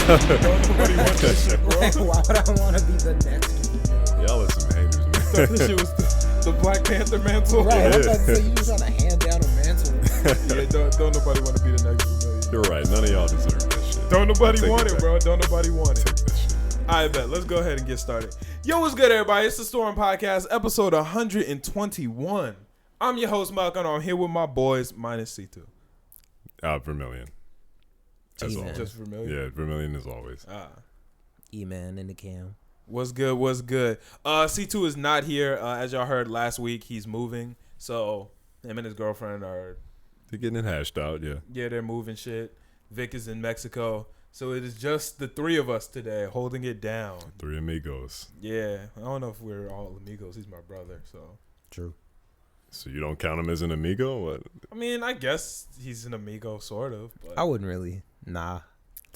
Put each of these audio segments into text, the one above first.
Don't nobody want that shit, bro. Like, why would I want to be the next? Y'all are some haters, man. Thought this shit was the Black Panther mantle. Right, I was Yeah. about to say you just trying to hand down a mantle. Yeah, don't nobody want to be the next Vermillion. You're right. None of y'all deserve that shit. Don't nobody Take want it, back. bro. Don't nobody want it. Take that shit. I bet. Let's go ahead and get started. Yo, what's good, everybody? It's the Storm Podcast, episode 121. I'm your host, Malcolm. I'm here with my boys, minus C2. Vermillion. As G-Man. always. Just Vermillion? Yeah, Vermillion as always. E-Man in the cam. What's good? What's good? C2 is not here. As y'all heard last week, he's moving. So him and his girlfriend are, They're getting it hashed out, yeah. they're moving shit. Vic is in Mexico. So it is just the three of us today holding it down. Three amigos. Yeah. I don't know if we're all amigos. He's my brother, so. True. So you don't count him as an amigo? What? I mean, I guess he's an amigo, sort of. But. I wouldn't really. Nah.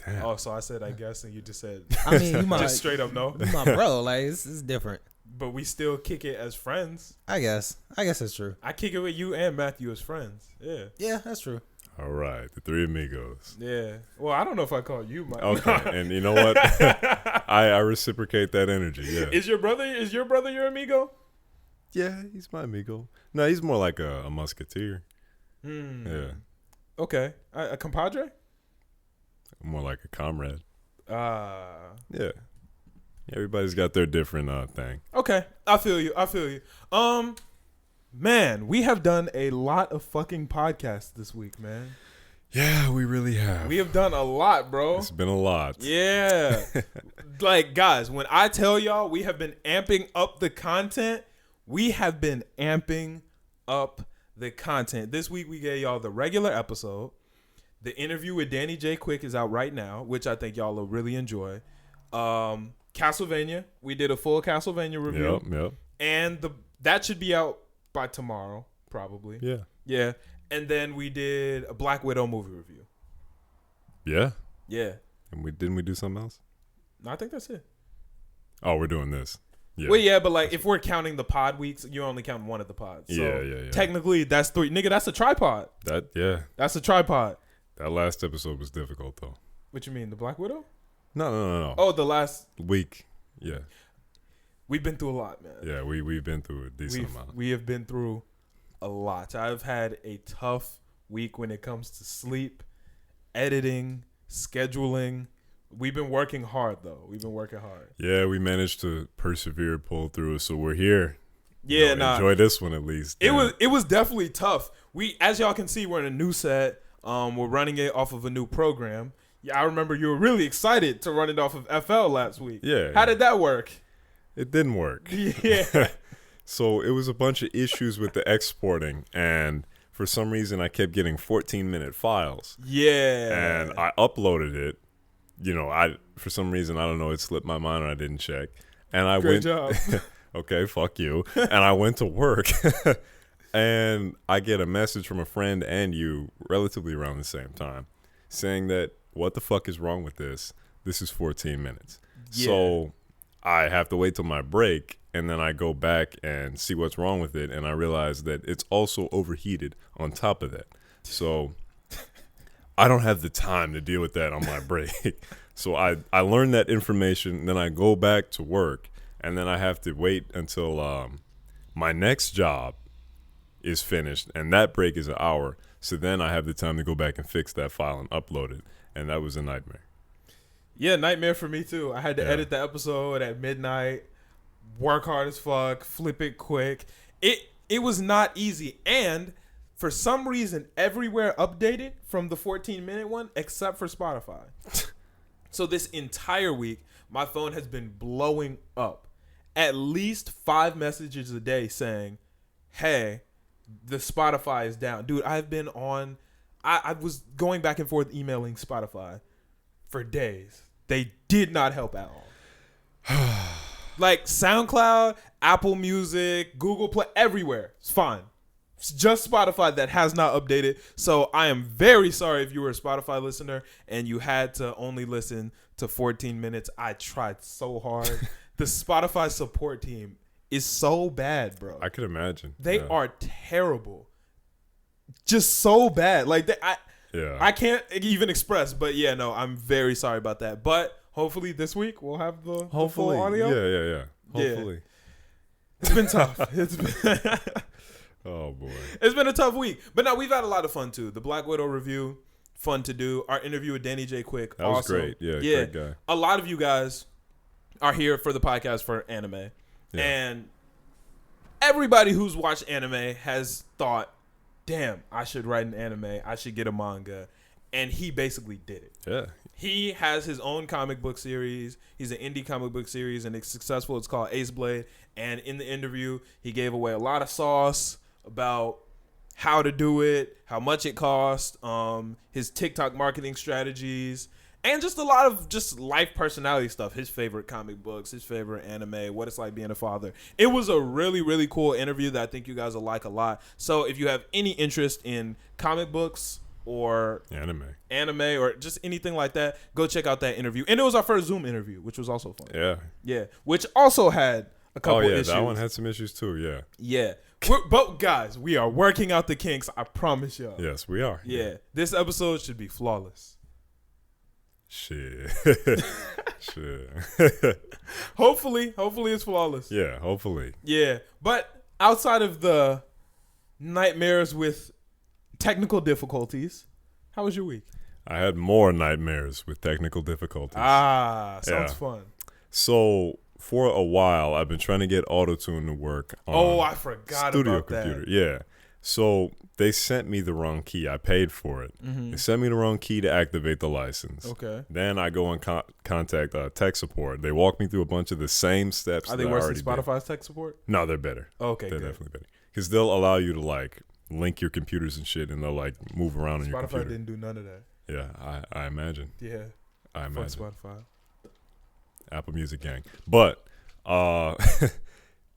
Damn. Oh, so I said I guess, and you just said I mean, you my just straight up no. you my bro. Like it's different. But we still kick it as friends. I guess that's true. I kick it with you and Matthew as friends. Yeah, Yeah, that's true. All right, the three amigos. yeah. Well, I don't know if I call you my. Okay, and you know what? I reciprocate that energy, yeah. Is your brother your amigo? Yeah, he's my amigo. No, he's more like a musketeer. Yeah, Okay. A compadre? more like a comrade. Uh. Yeah. Everybody's got their different thing. Okay. I feel you. Man, we have done a lot of fucking podcasts this week, man. Yeah, we really have. We have done a lot, bro. It's been a lot. Yeah. Like, guys, when I tell y'all we have been amping up the content, we have been amping up the content. This week we gave y'all the regular episode. The interview with Danny J. Quick is out right now, which I think y'all will really enjoy. Castlevania. We did a full Castlevania review. Yep. And that should be out by tomorrow, probably. Yeah. Yeah. And then we did a Black Widow movie review. Yeah. Yeah. And didn't we do something else? No, I think that's it. Oh, we're doing this. Yeah. Well, yeah, but like if we're counting the pod weeks, you only count one of the pods. So Yeah. technically, that's three. Nigga, that's a tripod. That's a tripod. That last episode was difficult though. What you mean, the Black Widow? No. Oh, the last Week. Yeah. We've been through a lot, man. Yeah, we've been through a decent amount. We have been through a lot. I've had a tough week when it comes to sleep, editing, scheduling. We've been working hard though. Yeah, we managed to persevere, pull through, so we're here. Yeah, enjoy this one at least. It was definitely tough. We, as y'all can see, we're in a new set. We're running it off of a new program. Yeah, I remember you were really excited to run it off of FL last week. Yeah. How did that work? It didn't work. Yeah. So it was a bunch of issues with the exporting, and for some reason I kept getting 14-minute files. Yeah. And I uploaded it. You know, for some reason, I don't know, it slipped my mind and I didn't check. And I Great job. Okay, fuck you. And I went to work and I get a message from a friend and you relatively around the same time saying that, what the fuck is wrong with this? This is 14 minutes. Yeah. So I have to wait till my break, and then I go back and see what's wrong with it, and I realize that it's also overheated on top of that. So I don't have the time to deal with that on my break. So I learned that information, then I go back to work, and then I have to wait until my next job is finished, and that break is an hour. So then I have the time to go back and fix that file and upload it, and that was a nightmare. Yeah, nightmare for me too. I had to edit the episode at midnight, work hard as fuck, flip it quick. It was not easy, and for some reason, everywhere updated from the 14-minute one except for Spotify. So this entire week, my phone has been blowing up. At least 5 messages a day saying, hey, the Spotify is down. Dude, I've been on, I was going back and forth emailing Spotify for days. They did not help at all. Like SoundCloud, Apple Music, Google Play, everywhere. It's fine. It's just Spotify that has not updated. So I am very sorry if you were a Spotify listener and you had to only listen to 14 minutes. I tried so hard. The Spotify support team is so bad, bro. I could imagine. They are terrible. Just so bad. Like Yeah. I can't even express, but yeah, no, I'm very sorry about that. But hopefully this week we'll have the full audio. Yeah. Hopefully. It's been tough. It's been Oh boy. It's been a tough week. But no, we've had a lot of fun too. The Black Widow review, fun to do. Our interview with Danny J. Quick, That was awesome. great. Yeah, great guy. A lot of you guys are here for the podcast for anime. Yeah. And everybody who's watched anime has thought, damn, I should write an anime. I should get a manga. And he basically did it. Yeah. He has his own comic book series. He's an indie comic book series, and it's successful. It's called Ace Blade. And in the interview, he gave away a lot of sauce about how to do it, how much it cost, his TikTok marketing strategies, and just a lot of just life personality stuff. His favorite comic books, his favorite anime, what it's like being a father. It was a really, really cool interview that I think you guys will like a lot. So if you have any interest in comic books or anime or just anything like that, go check out that interview. And it was our first Zoom interview, which was also fun. Yeah, which also had a couple issues. That one had some issues too. Yeah. But guys, we are working out the kinks. I promise y'all. Yes, we are. Yeah. This episode should be flawless. Shit. Hopefully it's flawless. Yeah, hopefully. Yeah. But outside of the nightmares with technical difficulties, how was your week? I had more nightmares with technical difficulties. Sounds fun. So for a while, I've been trying to get auto-tune to work on I forgot studio about computer. that. Yeah. So they sent me the wrong key. I paid for it. Mm-hmm. They sent me the wrong key to activate the license. Okay. Then I go and contact tech support. They walk me through a bunch of the same steps. Are they worse than Spotify's tech support? No, they're better. Okay, they're good. definitely better because they'll allow you to like link your computers and shit, and they'll like move around on your computer. Spotify didn't do none of that. Yeah, I imagine. Yeah. I Fuck imagine. Spotify. Apple Music gang. But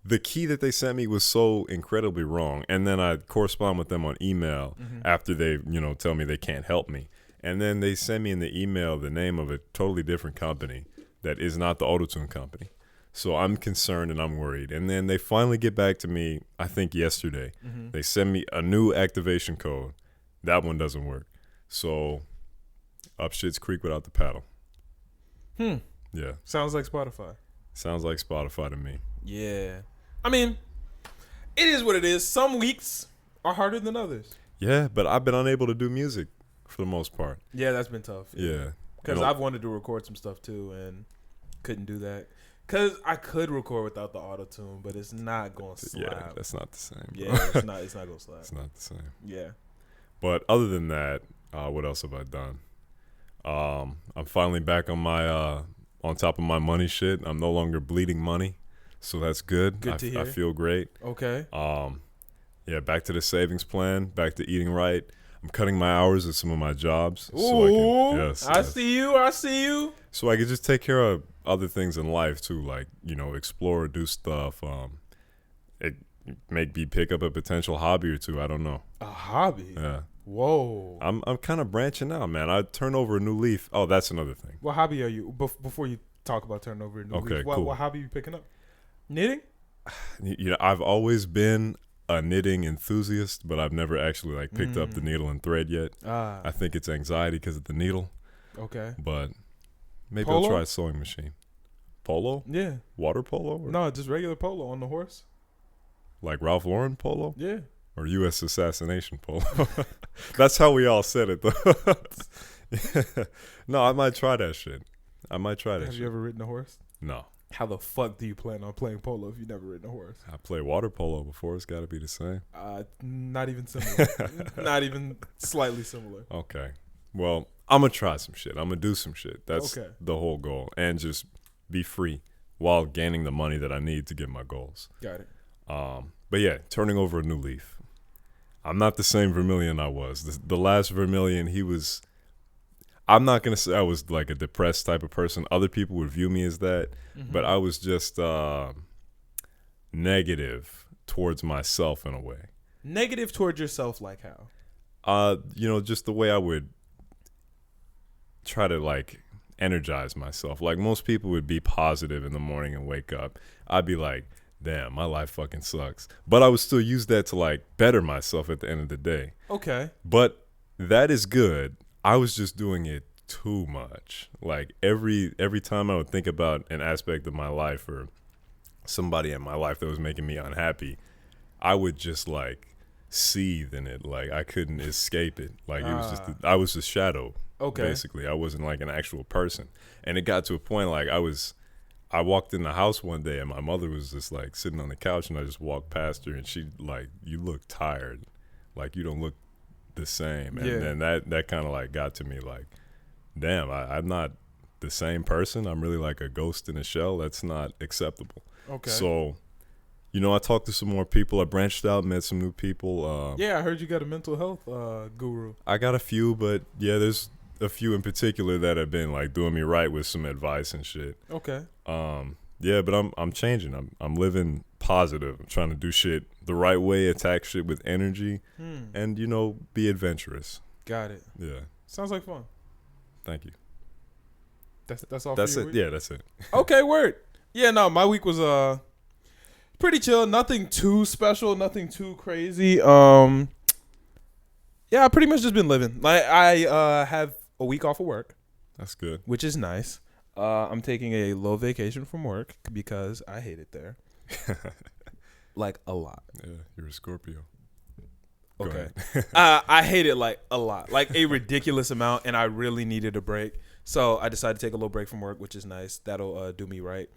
the key that they sent me was so incredibly wrong. And then I correspond with them on email after they, tell me they can't help me. And then they send me in the email the name of a totally different company that is not the Autotune company. So I'm concerned and I'm worried. And then they finally get back to me, I think yesterday. They send me a new activation code. That one doesn't work. So up shit's creek without the paddle. Yeah. Sounds like Spotify. Sounds like Spotify to me. Yeah. I mean, it is what it is. Some weeks are harder than others. Yeah, but I've been unable to do music for the most part. Yeah, that's been tough. Yeah. Because I've wanted to record some stuff too and couldn't do that. Because I could record without the auto-tune, but it's not going to slap. Yeah, that's not the same. Yeah, it's not going to slap. It's not the same. Yeah. But other than that, what else have I done? I'm finally back on my on top of my money shit. I'm no longer bleeding money, so that's good. Good to hear. I feel great. Okay. Yeah, back to the savings plan, back to eating right. I'm cutting my hours at some of my jobs. Ooh, I see you. So I can just take care of other things in life too, like, explore, do stuff. It maybe pick up a potential hobby or two. I don't know. A hobby? Yeah. Whoa. I'm kind of branching out, man. I turn over a new leaf. Oh, that's another thing. What hobby are you? Before you talk about turning over a new leaf, cool. What hobby are you picking up? Knitting? I've always been a knitting enthusiast, but I've never actually picked up the needle and thread yet. I think it's anxiety because of the needle. Okay. But maybe Polo? I'll try a sewing machine. Polo? Yeah. Water polo? No, just regular polo on the horse. Like Ralph Lauren polo? Yeah. Or U.S. assassination polo? That's how we all said it, though. No, I might try that shit. Have you ever ridden a horse? No. How the fuck do you plan on playing polo if you've never ridden a horse? I played water polo before. It's got to be the same. Not even similar. Not even slightly similar. Okay. Well, I'm going to try some shit. I'm going to do some shit. That's Okay. the whole goal. And just be free while gaining the money that I need to get my goals. Got it. But yeah, turning over a new leaf. I'm not the same Vermilion I was. The last Vermilion, I'm not going to say I was like a depressed type of person. Other people would view me as that. But I was just negative towards myself in a way. Negative towards yourself, like how? Just the way I would try to energize myself. Like most people would be positive in the morning and wake up. I'd be like, damn, my life fucking sucks. But I would still use that to better myself at the end of the day. Okay. But that is good. I was just doing it too much. Like every time I would think about an aspect of my life or somebody in my life that was making me unhappy, I would just like seethe in it. Like I couldn't escape it. Like it was just I was a shadow. Okay. Basically, I wasn't like an actual person. And it got to a point like I walked in the house one day and my mother was just like sitting on the couch and I just walked past her and she like, you look tired. Like you don't look the same. And then that kind of like got to me like, damn, I'm not the same person. I'm really like a ghost in a shell. That's not acceptable. Okay. So, you know, I talked to some more people. I branched out, met some new people. Yeah, I heard you got a mental health guru. I got a few, but yeah, there's a few in particular that have been like doing me right with some advice and shit. Okay. Yeah, but I'm changing. I'm living positive. I'm trying to do shit the right way, attack shit with energy, and you know, be adventurous. Got it. Yeah. Sounds like fun. Thank you. That's all. That's for your it. week? Yeah, that's it. Okay, word. Yeah, no, my week was pretty chill. Nothing too special. Nothing too crazy. Yeah, I pretty much just been living. Like I have a week off of work, That's good. which is nice. I'm taking a low vacation from work because I hate it there. Like a lot. Yeah, you're a Scorpio. Go Okay. ahead. I hate it like a lot, like a ridiculous amount, and I really needed a break. So I decided to take a little break from work, which is nice. That'll do me right.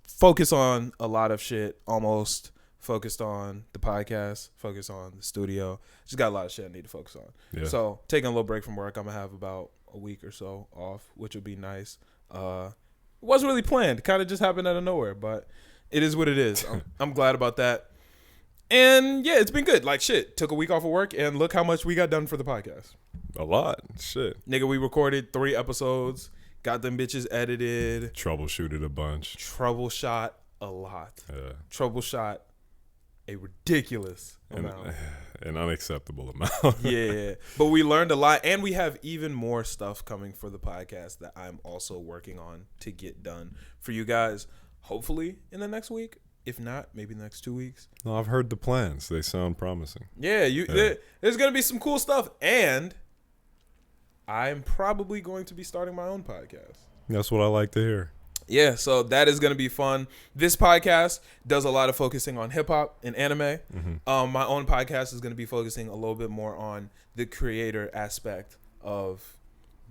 Focus on a lot of shit, almost focused on the podcast, focus on the studio. Just got a lot of shit I need to focus on. Yeah. So taking a little break from work, I'm going to have about a week or so off, which would be nice. It wasn't really planned. Kind of just happened out of nowhere, but it is what it is. I'm glad about that. And yeah, it's been good. Like shit, took a week off of work and look how much we got done for the podcast. A lot. Shit. Nigga, we recorded 3 episodes, got them bitches edited, Troubleshooted a bunch. troubleshot a lot. Yeah. Troubleshot a ridiculous amount. An unacceptable amount. Yeah, but we learned a lot, and we have even more stuff coming for the podcast that I'm also working on to get done for you guys, hopefully in the next week. If not, maybe the next 2 weeks. No, I've heard the plans. They sound promising. Yeah, there's going to be some cool stuff, and I'm probably going to be starting my own podcast. That's what I like to hear. Yeah, so that is going to be fun. This podcast does a lot of focusing on hip-hop and anime. Mm-hmm. My own podcast is going to be focusing a little bit more on the creator aspect of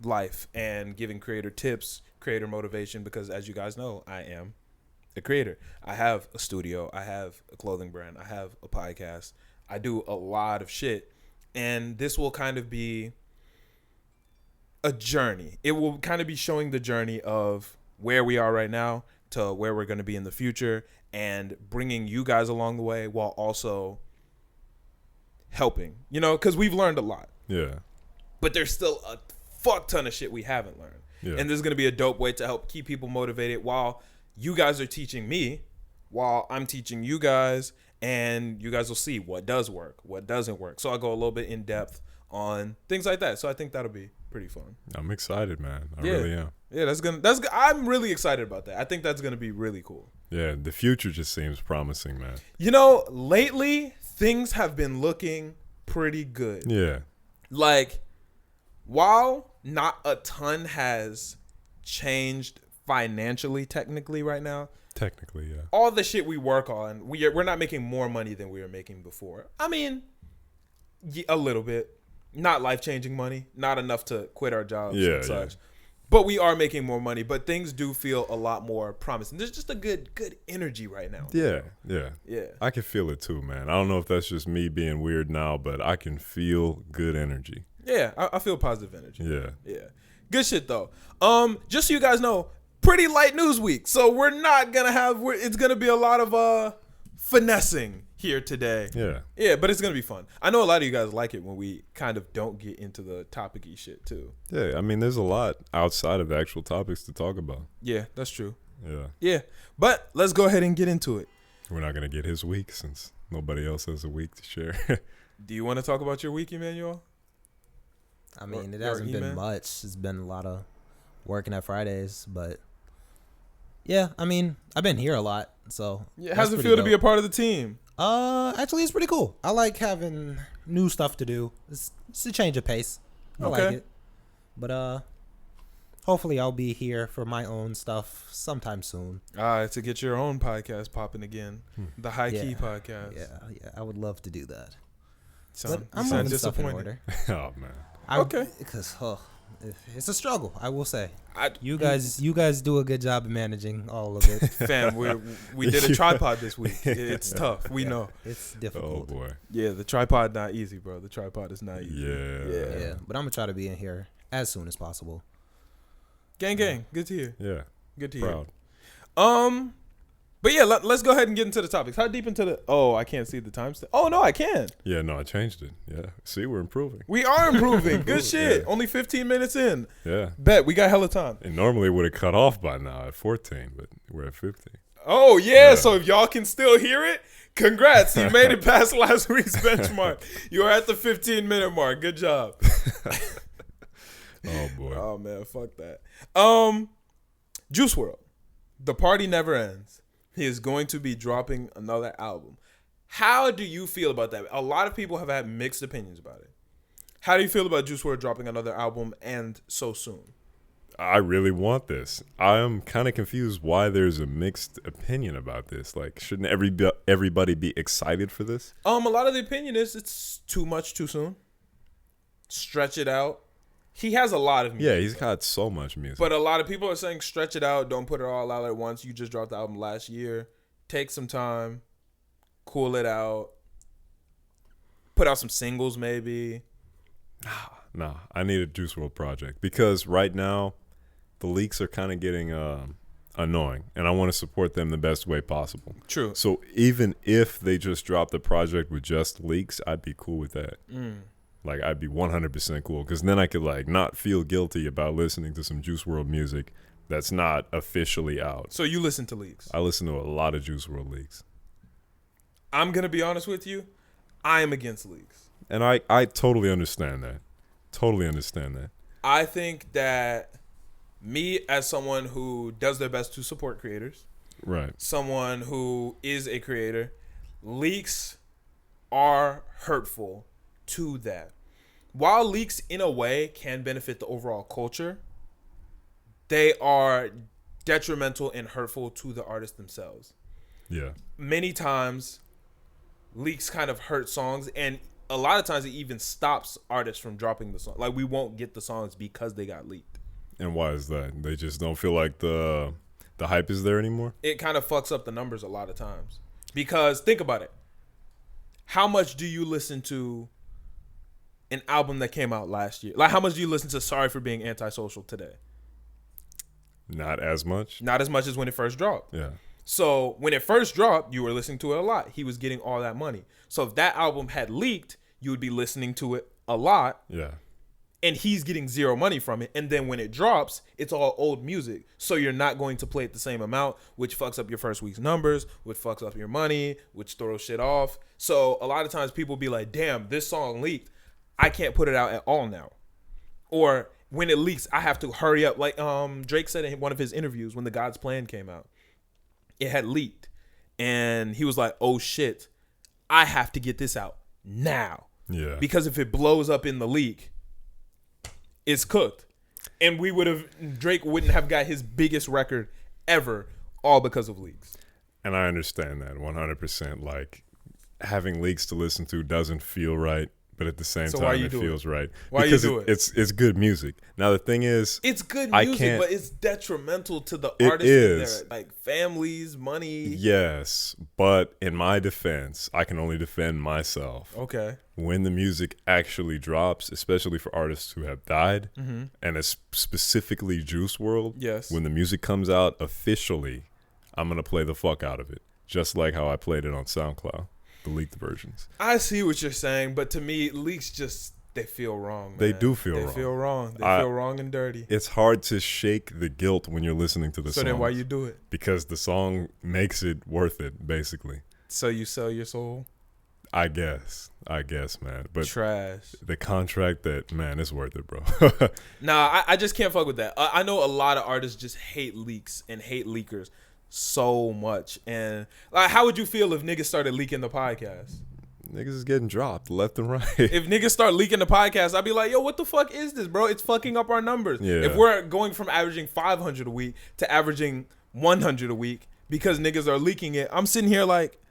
life and giving creator tips, creator motivation, because as you guys know, I am a creator. I have a studio. I have a clothing brand. I have a podcast. I do a lot of shit. And this will kind of be a journey. It will kind of be showing the journey of where we are right now to where we're going to be in the future and bringing you guys along the way while also helping, you know, because we've learned a lot. Yeah. But there's still a fuck ton of shit we haven't learned. Yeah. And this is going to be a dope way to help keep people motivated while you guys are teaching me, while I'm teaching you guys, and you guys will see what does work, what doesn't work. So I'll go a little bit in depth on things like that. So I think that'll be pretty fun. I'm excited, man. I really am. Yeah, I'm really excited about that. I think that's gonna be really cool. Yeah, the future just seems promising, man. You know, lately things have been looking pretty good. Yeah. Like, while not a ton has changed financially, technically right now, Technically, yeah. all the shit we work on, we're not making more money than we were making before. I mean, a little bit. Not life-changing money. Not enough to quit our jobs and such. Yeah. But we are making more money. But things do feel a lot more promising. There's just a good energy right now. Yeah. I can feel it too, man. I don't know if that's just me being weird now, but I can feel good energy. Yeah, I feel positive energy. Yeah. Good shit, though. Just so you guys know, pretty light news week. So we're not going to have... It's going to be a lot of finessing here today. Yeah, but it's gonna be fun. I know a lot of you guys like it when we kind of don't get into the topic-y shit too. Yeah, I mean, there's a lot outside of the actual topics to talk about. Yeah, that's true. Yeah, but let's go ahead and get into it. We're not gonna get his week since nobody else has a week to share. Do you want to talk about your week, Emmanuel? I mean, it hasn't been much. It's been a lot of working at Fridays, but yeah, I mean, I've been here a lot, so yeah. How's it feel to be a part of the team? Actually, it's pretty cool. I like having new stuff to do. It's a change of pace. I like it. But hopefully I'll be here for my own stuff sometime soon. To get your own podcast popping again. The High Key podcast. Yeah, I would love to do that. But I'm moving stuff in order. Oh man. Okay. Because it's a struggle, I will say. You guys do a good job of managing all of it. Fam, we did a tripod this week. It's tough. We know. It's difficult. Oh boy. Yeah, the tripod not easy, bro. The tripod is not easy. Yeah. But I'm gonna try to be in here as soon as possible. Gang. Good to hear. Yeah. Good to Proud. hear. But yeah, let's go ahead and get into the topics. How deep into the? Oh, I can't see the timestamp. Oh no, I can. Yeah, no, I changed it. Yeah. See, we're improving. We are improving. Good shit. Yeah. Only 15 minutes in. Yeah. Bet we got hella time. And normally it would have cut off by now at 14, but we're at 15. Oh yeah. So if y'all can still hear it, congrats. You made it past last week's benchmark. You are at the 15-minute mark. Good job. Oh boy. Oh man, fuck that. Juice WRLD. The party never ends. He is going to be dropping another album. How do you feel about that? A lot of people have had mixed opinions about it. How do you feel about Juice WRLD dropping another album and so soon? I really want this. I am kind of confused why there's a mixed opinion about this. Like, shouldn't everybody be excited for this? A lot of the opinion is it's too much too soon. Stretch it out. He has a lot of music. Yeah, he's got so much music. But a lot of people are saying stretch it out. Don't put it all out at once. You just dropped the album last year. Take some time. Cool it out. Put out some singles maybe. Nah, I need a Juice WRLD project. Because right now, the leaks are kind of getting annoying. And I want to support them the best way possible. True. So even if they just drop the project with just leaks, I'd be cool with that. Like, I'd be 100% cool. Because then I could, like, not feel guilty about listening to some Juice WRLD music that's not officially out. So you listen to leaks? I listen to a lot of Juice WRLD leaks. I'm going to be honest with you. I am against leaks. And I totally understand that. Totally understand that. I think that me, as someone who does their best to support creators, right, someone who is a creator, leaks are hurtful to that. While leaks in a way can benefit the overall culture, they are detrimental and hurtful to the artists themselves. Yeah. Many times leaks kind of hurt songs, and a lot of times it even stops artists from dropping the song. Like, we won't get the songs because they got leaked. And why is that? They just don't feel like the hype is there anymore? It kind of fucks up the numbers a lot of times. Because think about it. How much do you listen to an album that came out last year? Like, how much do you listen to Sorry for Being Antisocial today? Not as much. Not as much as when it first dropped. Yeah. So when it first dropped, you were listening to it a lot. He was getting all that money. So if that album had leaked, you would be listening to it a lot. Yeah. And he's getting zero money from it. And then when it drops, it's all old music. So you're not going to play it the same amount, which fucks up your first week's numbers, which fucks up your money, which throws shit off. So a lot of times people be like, damn, this song leaked. I can't put it out at all now. Or when it leaks, I have to hurry up. Like Drake said in one of his interviews when the God's Plan came out, it had leaked. And he was like, oh shit, I have to get this out now. Yeah. Because if it blows up in the leak, it's cooked. And Drake wouldn't have got his biggest record ever, all because of leaks. And I understand that 100%. Like, having leaks to listen to doesn't feel right. But at the same time, it feels right. Why because you do it? It's good music. Now, the thing is, it's good music, but it's detrimental to the artists and their like families, money. Yes, but in my defense, I can only defend myself. Okay. When the music actually drops, especially for artists who have died, and it's specifically Juice WRLD. Yes. When the music comes out officially, I'm gonna play the fuck out of it, just like how I played it on SoundCloud. The leaked versions. I see what you're saying, but to me, leaks they feel wrong, man. They do feel wrong. They feel wrong. They feel wrong and dirty. It's hard to shake the guilt when you're listening to the song. So then why you do it? Because the song makes it worth it, basically. So you sell your soul? I guess, man. But trash. The contract it's worth it, bro. Nah, I just can't fuck with that. I know a lot of artists just hate leaks and hate leakers so much. And like, how would you feel if niggas started leaking the podcast? Niggas is getting dropped left and right. If niggas start leaking the podcast, I'd be like, yo, what the fuck is this, bro? It's fucking up our numbers. Yeah. If we're going from averaging 500 a week to averaging 100 a week because niggas are leaking it, I'm sitting here like,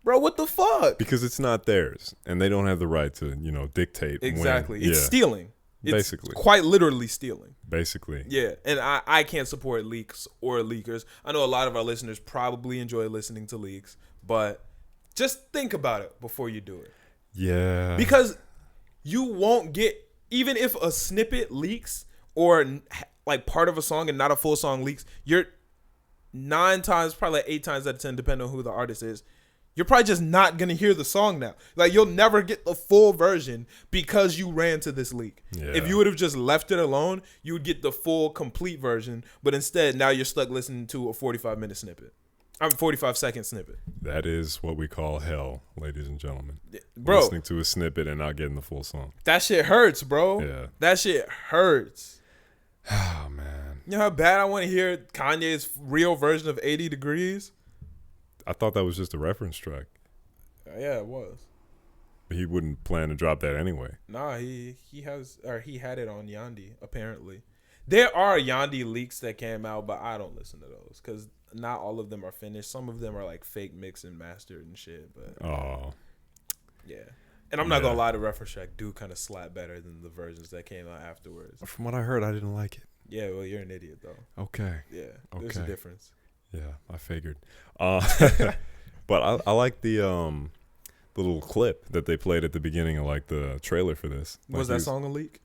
bro, what the fuck? Because it's not theirs, and they don't have the right to, dictate. Exactly. When. It's stealing. It's basically. Quite literally stealing. Basically. Yeah, and I can't support leaks or leakers. I know a lot of our listeners probably enjoy listening to leaks, but just think about it before you do it. Yeah. Because you won't get, even if a snippet leaks or like part of a song and not a full song leaks, you're 9 times, probably like 8 times out of 10, depending on who the artist is, you're probably just not going to hear the song now. Like, you'll never get the full version because you ran to this leak. Yeah. If you would have just left it alone, you would get the full, complete version. But instead, now you're stuck listening to a 45-minute snippet. 45-second snippet. That is what we call hell, ladies and gentlemen. Bro. Listening to a snippet and not getting the full song. That shit hurts, bro. Yeah. That shit hurts. Oh, man. You know how bad I want to hear Kanye's real version of 80 Degrees? I thought that was just a reference track. Yeah, it was. He wouldn't plan to drop that anyway. Nah, he had it on Yandi, apparently. There are Yandi leaks that came out, but I don't listen to those because not all of them are finished. Some of them are like fake mixed and mastered and shit. But yeah. And I'm not gonna lie, the reference track do kind of slap better than the versions that came out afterwards. From what I heard, I didn't like it. Yeah, well, you're an idiot though. Okay. Yeah, there's a difference. Yeah, I figured. But I like the little clip that they played at the beginning of like the trailer for this. Like, was that song a leak?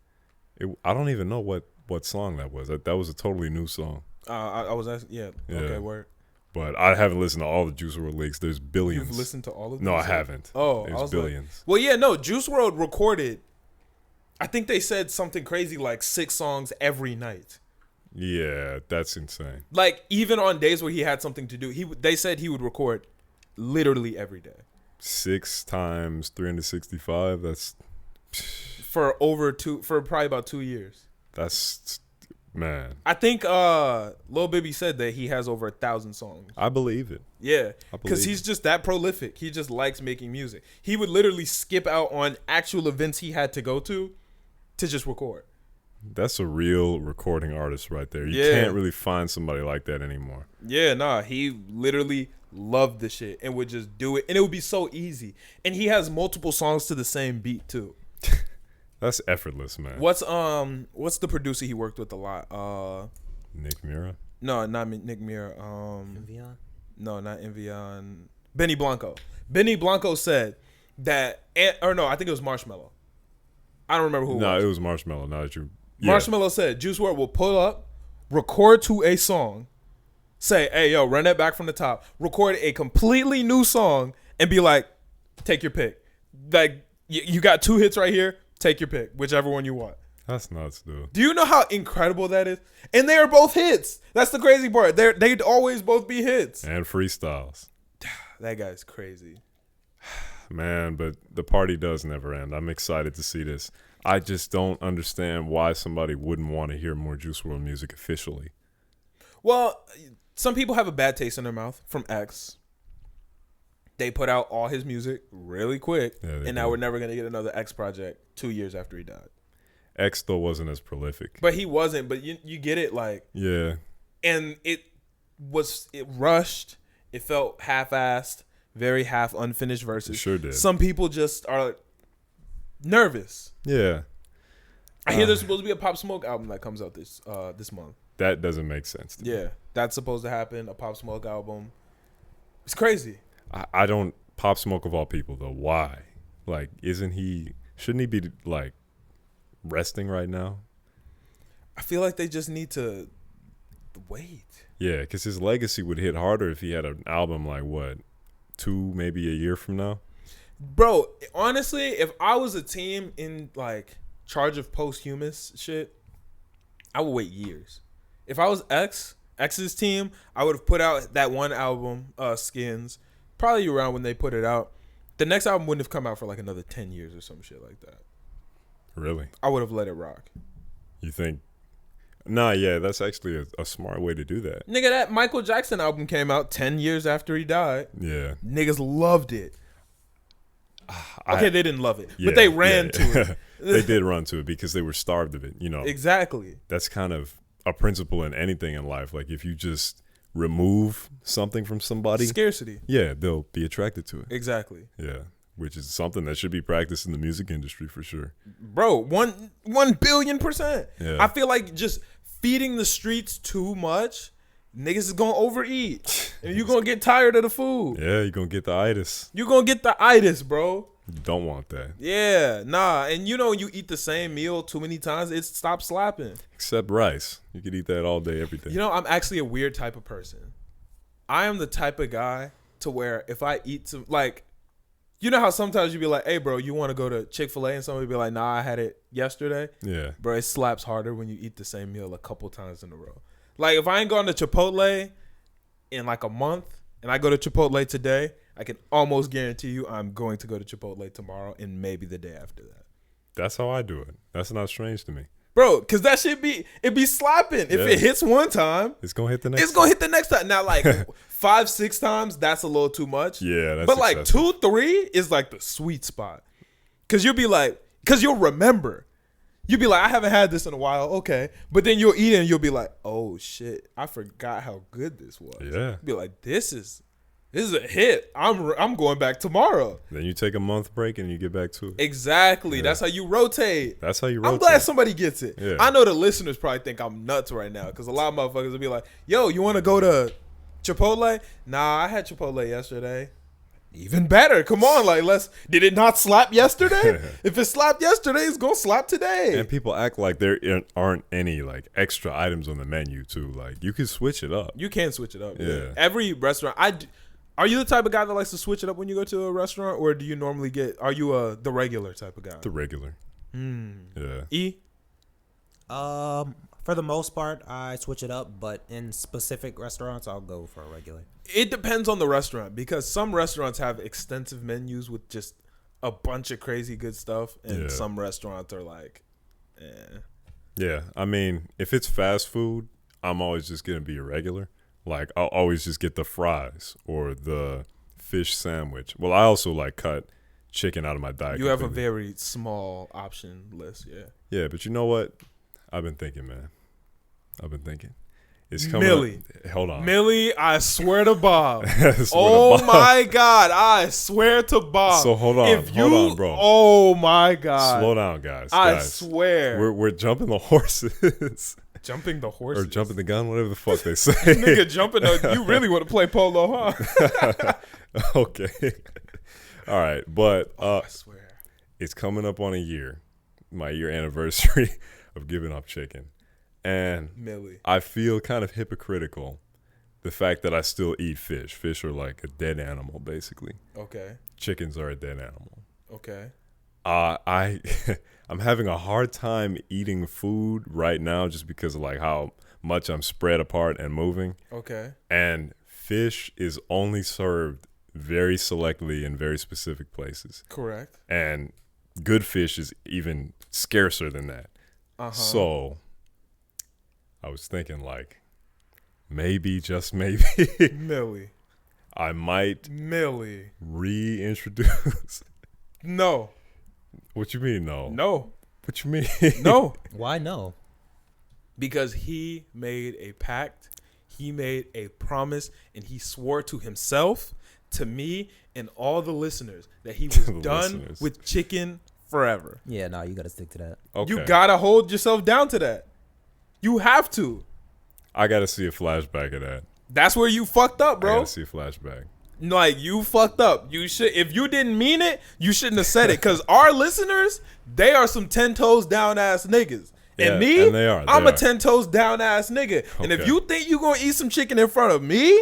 I don't even know what song that was. That was a totally new song. I was asking. Yeah. Okay. Word. But I haven't listened to all the Juice WRLD leaks. There's billions. You've listened to all of them? No, I haven't. Oh, there's billions. Well, yeah, no. Juice WRLD recorded. I think they said something crazy like 6 songs every night. Yeah, that's insane. Like, even on days where he had something to do, they said he would record literally every day. 6 times 365. That's for probably about 2 years. That's, man. I think Lil Bibby said that he has over 1,000 songs. I believe it. Yeah, because he's just that prolific. He just likes making music. He would literally skip out on actual events he had to go to just record. That's a real recording artist right there. You can't really find somebody like that anymore. Yeah, nah. He literally loved the shit and would just do it. And it would be so easy. And he has multiple songs to the same beat, too. That's effortless, man. What's the producer he worked with a lot? Nick Mira? No, not Nick Mira. Envion? No, not Envion. Benny Blanco. Benny Blanco said that, I think it was Marshmello. I don't remember who it was. No, it was Marshmello. Now that you... Marshmello said Juice WRLD will pull up, record to a song, say, hey, yo, run that back from the top, record a completely new song, and be like, take your pick. Like, you got 2 hits right here, take your pick, whichever one you want. That's nuts, dude. Do you know how incredible that is? And they are both hits. That's the crazy part. They'd always both be hits. And freestyles. That guy's crazy. Man, but the party does never end. I'm excited to see this. I just don't understand why somebody wouldn't want to hear more Juice WRLD music officially. Well, some people have a bad taste in their mouth from X. They put out all his music really quick, and now we're never going to get another X project 2 years after he died. X, though, wasn't as prolific. But he wasn't, but you get it, like... Yeah. And it rushed. It felt half-assed, very half unfinished verses. It sure did. Some people just are nervous. Yeah. I hear there's supposed to be a Pop Smoke album that comes out this month. That doesn't make sense to me. Yeah, that's supposed to happen, a Pop Smoke album. It's crazy. I don't... Pop Smoke of all people, though. Why? Like, shouldn't he be, like, resting right now? I feel like they just need to wait. Yeah, because his legacy would hit harder if he had an album like, 2, maybe a year from now? Bro, honestly, if I was a team in, like, charge of posthumous shit, I would wait years. If I was X's team, I would have put out that one album, Skins, probably around when they put it out. The next album wouldn't have come out for, like, another 10 years or some shit like that. Really? I would have let it rock. You think? Nah, yeah, that's actually a smart way to do that. Nigga, that Michael Jackson album came out 10 years after he died. Yeah. Niggas loved it. Okay, they didn't love it, but they ran to it. They did run to it because they were starved of it. You know, exactly. That's kind of a principle in anything in life. Like if you just remove something from somebody, scarcity. Yeah, they'll be attracted to it. Exactly. Yeah, which is something that should be practiced in the music industry for sure. Bro, 1,000,000,000%. Yeah. I feel like just feeding the streets too much, niggas is gonna overeat, and you gonna get tired of the food. Yeah, you're gonna get the itis. You gonna get the itis, bro. You don't want that. Yeah, nah. And you know, you eat the same meal too many times, it stops slapping. Except rice. You could eat that all day, every day. You know, I'm actually a weird type of person. I am the type of guy to where if I eat some, like, you know how sometimes you be like, hey, bro, you want to go to Chick-fil-A? And somebody be like, nah, I had it yesterday. Yeah. Bro, it slaps harder when you eat the same meal a couple times in a row. Like, if I ain't gone to Chipotle in like a month and I go to Chipotle today, I can almost guarantee you I'm going to go to Chipotle tomorrow and maybe the day after that. That's how I do it. That's not strange to me. Bro, because that shit be slapping. If it hits one time, it's going to hit the next It's going to hit the next time. Now, like 5, 6 times, that's a little too much. Yeah, that's But like excessive. 2, 3 is like the sweet spot. Because you'll be like, because you'll remember. You'll be like, I haven't had this in a while. Okay. But then you'll eat it and you'll be like, oh shit, I forgot how good this was. Yeah. Be like, this is a hit. I'm going back tomorrow. Then you take a month break and you get back to it. Exactly. Yeah. That's how you rotate. That's how you rotate. I'm glad somebody gets it. Yeah. I know the listeners probably think I'm nuts right now because a lot of motherfuckers will be like, yo, you want to go to Chipotle? Nah, I had Chipotle yesterday. Even better. Come on. Like, did it not slap yesterday? If it slapped yesterday, it's going to slap today. And people act like there aren't any like extra items on the menu too. Like you can switch it up. You can switch it up. Yeah. Every restaurant. Are you the type of guy that likes to switch it up when you go to a restaurant, or do you normally are you the regular type of guy? The regular. Yeah. E? For the most part, I switch it up, but in specific restaurants, I'll go for a regular. It depends on the restaurant because some restaurants have extensive menus with just a bunch of crazy good stuff, and some restaurants are like, eh. Yeah. I mean, if it's fast food, I'm always just going to be a regular. Like, I'll always just get the fries or the fish sandwich. Well, I also, like, cut chicken out of my diet. You have a very small option list, yeah. Yeah, but you know what? I've been thinking, man. It's coming Millie. Hold on. Millie, I swear to Bob. Bob. My God. I swear to Bob. So hold on, bro. Oh, my God. Slow down, guys. I swear. We're jumping the horses. Jumping the horses. Or jumping the gun, whatever the fuck they say. Nigga, jumping you really want to play polo, huh? Okay. All right. But I swear. It's coming up on a year. My year anniversary of giving up chicken. And Millie. I feel kind of hypocritical. The fact that I still eat fish. Fish are like a dead animal, basically. Okay. Chickens are a dead animal. Okay. I'm having a hard time eating food right now just because of like how much I'm spread apart and moving. Okay. And fish is only served very selectively in very specific places. Correct. And good fish is even scarcer than that. So I was thinking like maybe, just maybe, Millie. I might Millie. reintroduce. No. What you mean no? No. What you mean? No. Why no? Because he made a pact, he made a promise, and he swore to himself, to me, and all the listeners that he was done with chicken forever. Yeah, no, you got to stick to that. Okay. You got to hold yourself down to that. You have to. I got to see a flashback of that. That's where you fucked up, I bro. got to see a flashback. Like, you fucked up. You should, if you didn't mean it, you shouldn't have said it. Because our listeners, they are some 10 toes down ass niggas. Yeah, and me, and they are. I'm a 10 toes down ass nigga. And if you think you're going to eat some chicken in front of me,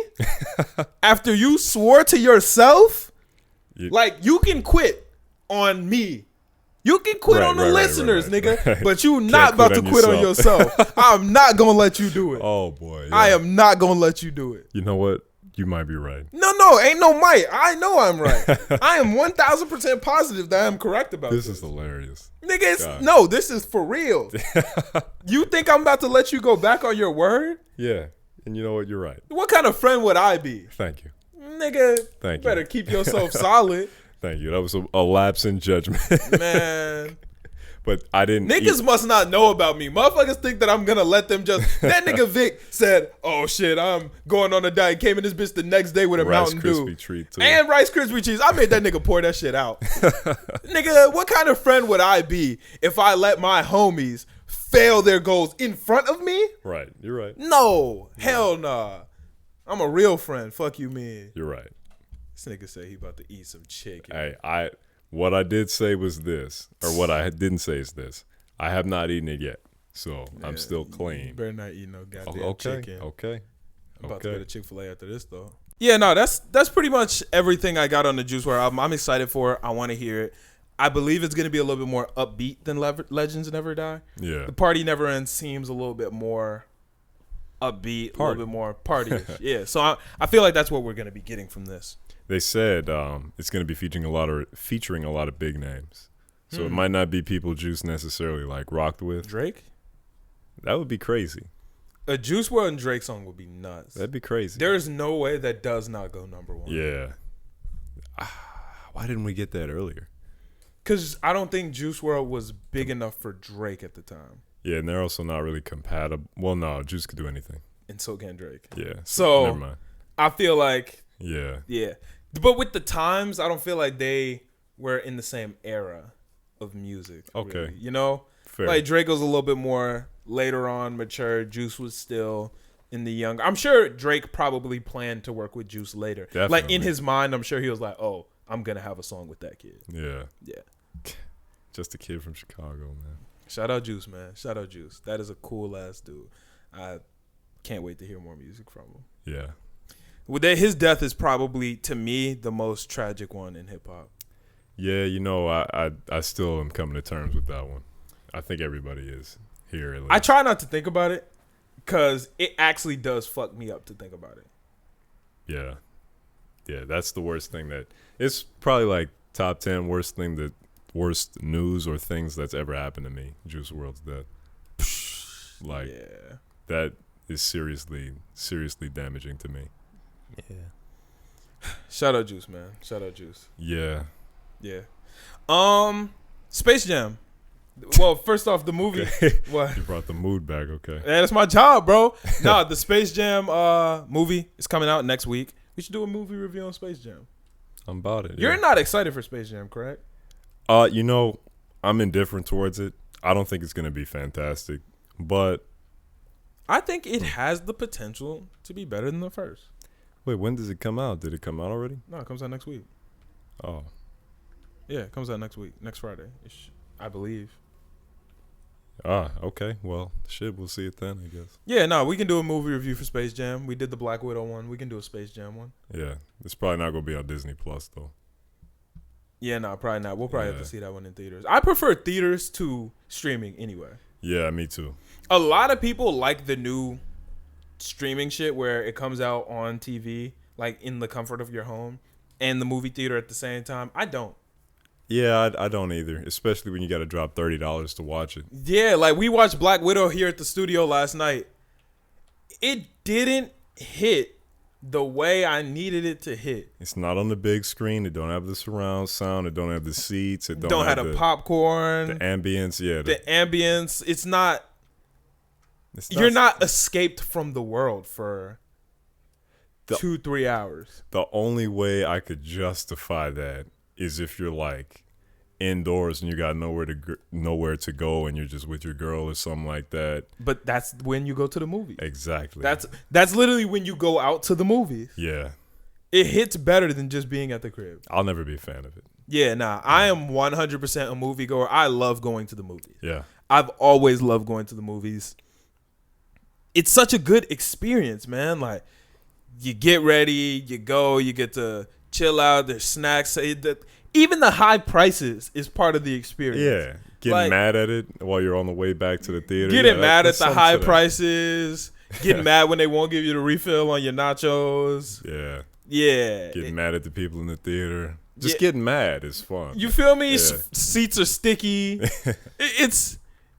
after you swore to yourself, like, you can quit on me. You can quit on the listeners, nigga. But you not about to quit on yourself. I'm not going to let you do it. Oh, boy. Yeah. I am not going to let you do it. You know what? You might be right. No, ain't no might. I know I'm right. I am 1,000% positive that I'm correct about this. This is hilarious. Nigga, no, this is for real. You think I'm about to let you go back on your word? Yeah. And you know what? You're right. What kind of friend would I be? Thank you. Nigga, Thank you better you. keep yourself solid. Thank you. That was a lapse in judgment. Man. But I didn't. Niggas must not know about me. Motherfuckers think that I'm gonna let them just. That nigga Vic said, "Oh shit, I'm going on a diet." Came in this bitch the next day with a Rice Mountain Krispie Dew treat too. and Rice Krispie treats. I made that nigga pour that shit out. Nigga, what kind of friend would I be if I let my homies fail their goals in front of me? Right, you're right. No, hell nah. I'm a real friend. Fuck you, man. You're right. This nigga say he about to eat some chicken. Hey, what I did say was this, or what I didn't say is this. I have not eaten it yet, so I'm still clean. You better not eat no goddamn chicken. Okay. I'm about to go to Chick-fil-A after this, though. Yeah, no, that's pretty much everything I got on the Juice WRLD album. I'm excited for it. I want to hear it. I believe it's going to be a little bit more upbeat than Legends Never Die. Yeah. The Party Never Ends seems a little bit more upbeat, a little bit more party-ish. Yeah, so I feel like that's what we're going to be getting from this. They said it's going to be featuring a lot of big names, so it might not be people Juice necessarily like rocked with. Drake? That would be crazy. A Juice WRLD and Drake song would be nuts. That'd be crazy. There is no way that does not go number one. Yeah. Why didn't we get that earlier? Because I don't think Juice WRLD was big enough for Drake at the time. Yeah, and they're also not really compatible. Well, no, Juice could do anything. And so can Drake. Yeah. So never mind. I feel like Yeah. But with the times, I don't feel like they were in the same era of music. Okay. Really. You know? Fair. Like Drake was a little bit more later on, mature. Juice was still in the young. I'm sure Drake probably planned to work with Juice later. Definitely. Like in his mind, I'm sure he was like, "Oh, I'm gonna have a song with that kid." Yeah. Yeah. Just a kid from Chicago, man. Shout out Juice, man. Shout out Juice. That is a cool ass dude. I can't wait to hear more music from him. Yeah. His death is probably, to me, the most tragic one in hip hop. Yeah, you know, I still am coming to terms with that one. I think everybody is here. At least. I try not to think about it because it actually does fuck me up to think about it. Yeah. Yeah, that's the worst thing it's probably like top 10 worst worst news or things that's ever happened to me. Juice WRLD's death. Like, yeah. That is seriously damaging to me. Yeah. Shout out Juice, man. Shout out Juice. Yeah. Yeah. Space Jam. Well, first off, the movie. Okay. What? You brought the mood back, okay. Yeah, that's my job, bro. No, the Space Jam movie is coming out next week. We should do a movie review on Space Jam. I'm about it. You're not excited for Space Jam, correct? You know, I'm indifferent towards it. I don't think it's going to be fantastic, but I think it has the potential to be better than the first. Wait, when does it come out? Did it come out already? No, it comes out next week. Oh. Yeah, it comes out next week, next Friday, I believe. Okay. Well, shit, we'll see it then, I guess. Yeah, no, we can do a movie review for Space Jam. We did the Black Widow one. We can do a Space Jam one. Yeah, it's probably not going to be on Disney Plus, though. Yeah, no, probably not. We'll probably have to see that one in theaters. I prefer theaters to streaming anyway. Yeah, me too. A lot of people like the new streaming shit where it comes out on TV, like in the comfort of your home, and the movie theater at the same time. I don't. Yeah, I don't either, especially when you got to drop $30 to watch it. Yeah, like we watched Black Widow here at the studio last night. It didn't hit the way I needed it to hit. It's not on the big screen. It don't have the surround sound. It don't have the seats. It don't have the popcorn. The ambience, yeah. The ambience. It's not you're not escaped from the world for 2-3 hours. The only way I could justify that is if you're like indoors and you got nowhere to go and you're just with your girl or something like that. But that's when you go to the movie. Exactly. That's literally when you go out to the movies. Yeah. It hits better than just being at the crib. I'll never be a fan of it. Yeah, nah. I am 100% a moviegoer. I love going to the movies. Yeah. I've always loved going to the movies. It's such a good experience, man. Like, you get ready, you go, you get to chill out. There's snacks. Even the high prices is part of the experience. Yeah. Getting mad at it while you're on the way back to the theater. Getting mad at the high prices. Getting mad when they won't give you the refill on your nachos. Yeah. Yeah. Getting mad at the people in the theater. Just getting mad is fun. You feel me? Yeah. Seats are sticky. It's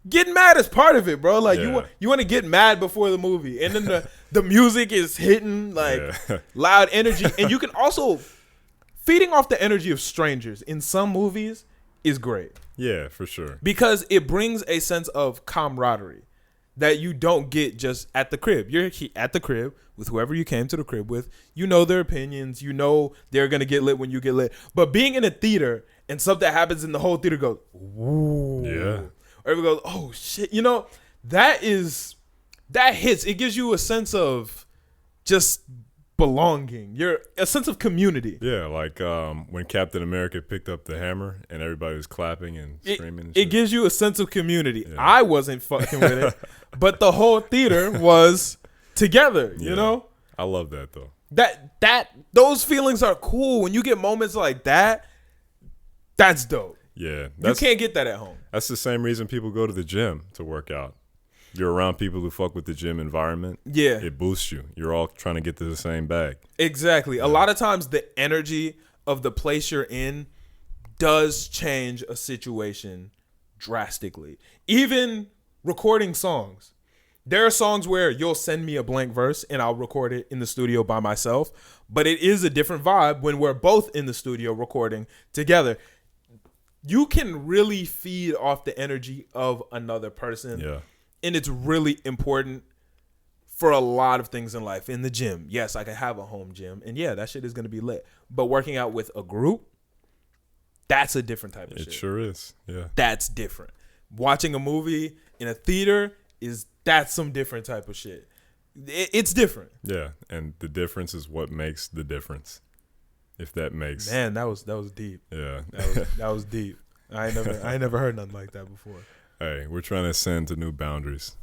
getting mad is part of it, bro. Like you want to get mad before the movie, and then the music is hitting like loud energy, and you can also feeding off the energy of strangers in some movies is great. Yeah, for sure. Because it brings a sense of camaraderie that you don't get just at the crib. You're at the crib with whoever you came to the crib with. You know their opinions. You know they're going to get lit when you get lit. But being in a theater and something happens and the whole theater goes, ooh. Yeah. Or everyone goes, oh, shit. You know, that hits. It gives you a sense of just belonging. A sense of community. Yeah, like when Captain America picked up the hammer and everybody was clapping and screaming and shit. It gives you a sense of community. Yeah. I wasn't fucking with it, but the whole theater was together, you know? I love that though. Those feelings are cool. When you get moments like that, that's dope. Yeah. You can't get that at home. That's the same reason people go to the gym to work out. You're around people who fuck with the gym environment. Yeah. It boosts you. You're all trying to get to the same bag. Exactly. Yeah. A lot of times the energy of the place you're in does change a situation drastically. Even recording songs. There are songs where you'll send me a blank verse and I'll record it in the studio by myself. But it is a different vibe when we're both in the studio recording together. You can really feed off the energy of another person. Yeah. And it's really important for a lot of things in life. In the gym, yes, I can have a home gym. And yeah, that shit is going to be lit. But working out with a group, that's a different type of shit. It sure is, yeah. That's different. Watching a movie in a theater, that's some different type of shit. It's different. Yeah, and the difference is what makes the difference. If that makes... Man, that was deep. Yeah. That was deep. I ain't never heard nothing like that before. Hey, we're trying to ascend to new boundaries.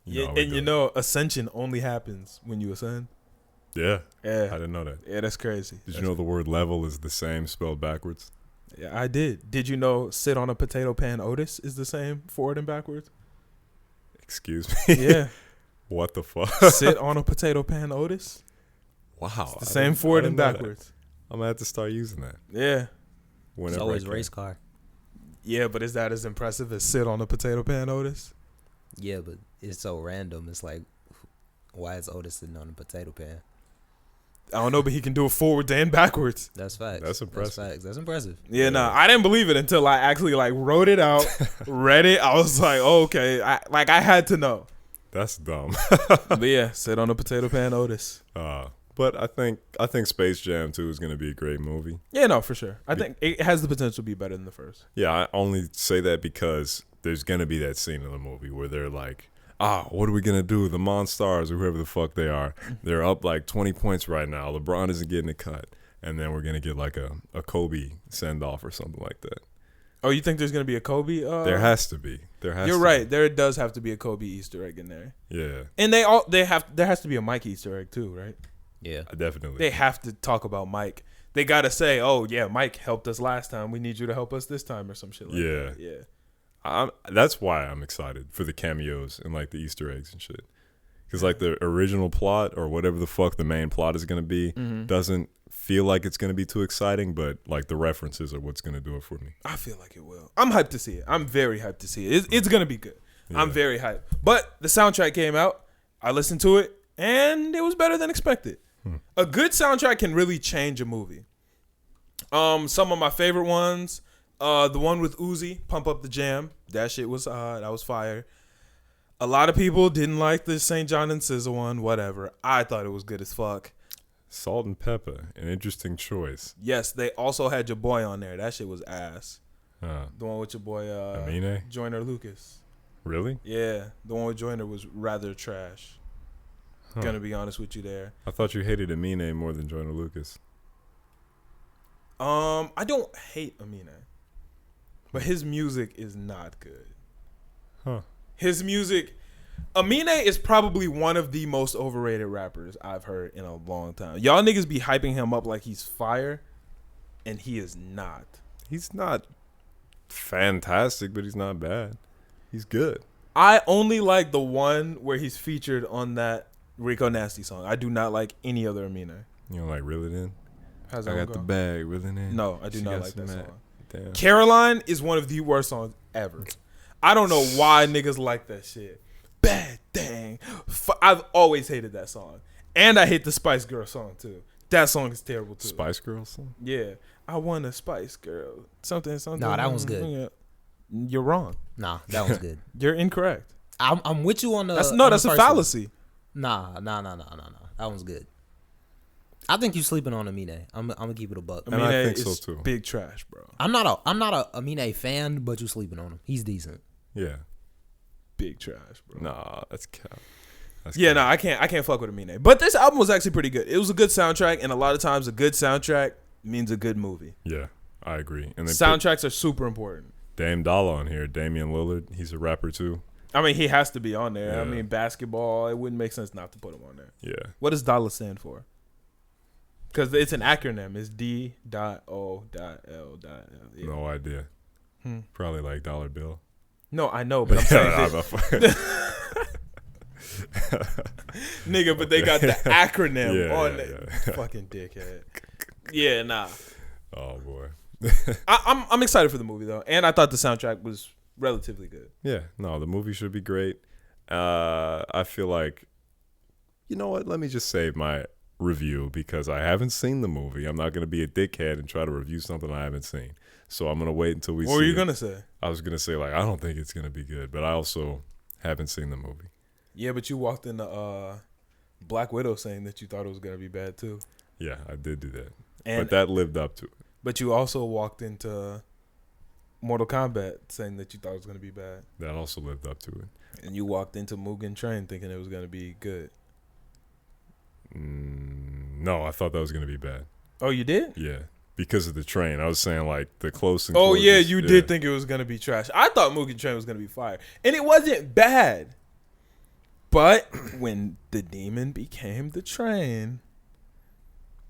Ascension only happens when you ascend. Yeah. I didn't know that. Yeah, that's crazy. Did you know the word level is the same spelled backwards? Yeah, I did. Did you know sit on a potato pan Otis is the same forward and backwards? Excuse me? Yeah. What the fuck? Sit on a potato pan Otis? Wow. It's the same forward and backwards. I'm going to have to start using that. Yeah. It's always race car. Yeah, but is that as impressive as sit on a potato pan Otis? Yeah, but it's so random. It's like, why is Otis sitting on a potato pan? I don't know, but he can do it forward and backwards. That's facts. That's impressive. That's facts. That's impressive. Yeah, no, I didn't believe it until I actually wrote it out, read it. I was like, oh, okay. I had to know. That's dumb. But yeah, sit on a potato pan Otis. But I think SpaceJam 2 is going to be a great movie. Yeah, no, for sure. I think it has the potential to be better than the first. Yeah, I only say that because there's going to be that scene in the movie where they're like, what are we going to do? The Monstars or whoever the fuck they are, they're up 20 points right now. LeBron isn't getting a cut. And then we're going to get a Kobe send-off or something like that. Oh, you think there's going to be a Kobe? There has to be. You're right. There does have to be a Kobe Easter egg in there. Yeah. And there has to be a Mike Easter egg too, right? Yeah, definitely. They have to talk about Mike. They got to say, oh, yeah, Mike helped us last time. We need you to help us this time or some shit like that. Yeah. That's why I'm excited for the cameos and the Easter eggs and shit. Because the original plot or whatever the fuck the main plot is going to be doesn't feel like it's going to be too exciting, but the references are what's going to do it for me. I feel like it will. I'm hyped to see it. I'm very hyped to see it. It's going to be good. Yeah. I'm very hyped. But the soundtrack came out. I listened to it, and it was better than expected. A good soundtrack can really change a movie. Some of my favorite ones, the one with Uzi, Pump Up the Jam. That shit was that was fire. A lot of people didn't like the St. John and SZA one, whatever. I thought it was good as fuck. Salt and Pepper, an interesting choice. Yes, they also had your boy on there. That shit was ass. The one with your boy Amine? Joyner Lucas. Really? Yeah, the one with Joyner was rather trash. Gonna be honest with you there. I thought you hated Amine more than Joyner Lucas. I don't hate Amine, but his music is not good. His music, Amine is probably one of the most overrated rappers I've heard in a long time. Y'all niggas be hyping him up like he's fire, and he is not. He's not fantastic, but he's not bad. He's good. I only like the one where he's featured on that Rico Nasty song. I do not like any other Amine. You don't like Reel It In? How's that I got the bag, Reel It In. No, I do not like that song. Damn. Caroline is one of the worst songs ever. I don't know why niggas like that shit. Bad thing. I've always hated that song. And I hate the Spice Girl song too. That song is terrible too. Spice Girls song? Yeah. I want a Spice Girl. Something. Nah, that one's good. You're wrong. Nah, that one's good. You're incorrect. I'm with you on the. That's a fallacy. Nah. That one's good. I think you sleeping on Amine. I'm gonna keep it a buck. And I think so too. Big trash, bro. I'm not a Amine fan, but you sleeping on him. He's decent. Yeah. Big trash, bro. Nah, that's cap. Nah, I can't fuck with Amine. But this album was actually pretty good. It was a good soundtrack, and a lot of times a good soundtrack means a good movie. Yeah, I agree. And soundtracks are super important. Dame Dollar on here, Damian Lillard. He's a rapper too. I mean, he has to be on there. Yeah. I mean, basketball. It wouldn't make sense not to put him on there. Yeah. What does dollar stand for? Because it's an acronym. It's D.O.L.L. Yeah. No idea. Probably like dollar bill. No, I know, but I'm saying nigga, but they got the acronym on it. Fucking dickhead. Yeah, nah. Oh boy. I'm excited for the movie though, and I thought the soundtrack was relatively good. Yeah, no, the movie should be great. I feel like, you know what? Let me just save my review because I haven't seen the movie. I'm not gonna be a dickhead and try to review something I haven't seen. So I'm gonna wait until we see. What were you it. gonna say? I was gonna say like I don't think it's gonna be good, but I also haven't seen the movie. Yeah, but you walked into Black Widow saying that you thought it was gonna be bad too. Yeah, I did do that, but that lived up to it. But you also walked into Mortal Kombat saying that you thought it was gonna be bad. That also lived up to it. And you walked into Mugen Train thinking it was gonna be good. No, I thought that was gonna be bad. Oh, you did? Yeah, because of the train. I was saying like the close. Oh yeah, you did think it was gonna be trash. I thought Mugen Train was gonna be fire, and it wasn't bad. But when the demon became the train,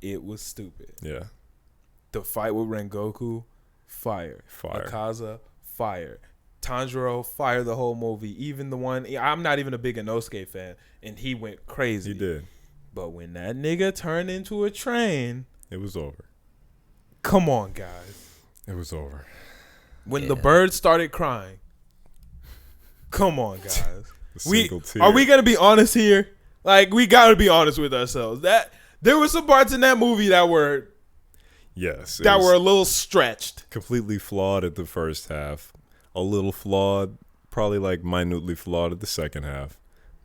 it was stupid. Yeah. The fight with Rengoku, fire. Akaza, fire. Tanjiro, fire the whole movie. Even the one, I'm not even a big Inosuke fan, and he went crazy. He did. But when that nigga turned into a train, it was over. Come on, guys. It was over. When the bird started crying, come on, guys. Are we gonna be honest here? Like, we gotta be honest with ourselves. That there were some parts in that movie that were were a little stretched, completely flawed at the first half, a little flawed, probably like minutely flawed at the second half,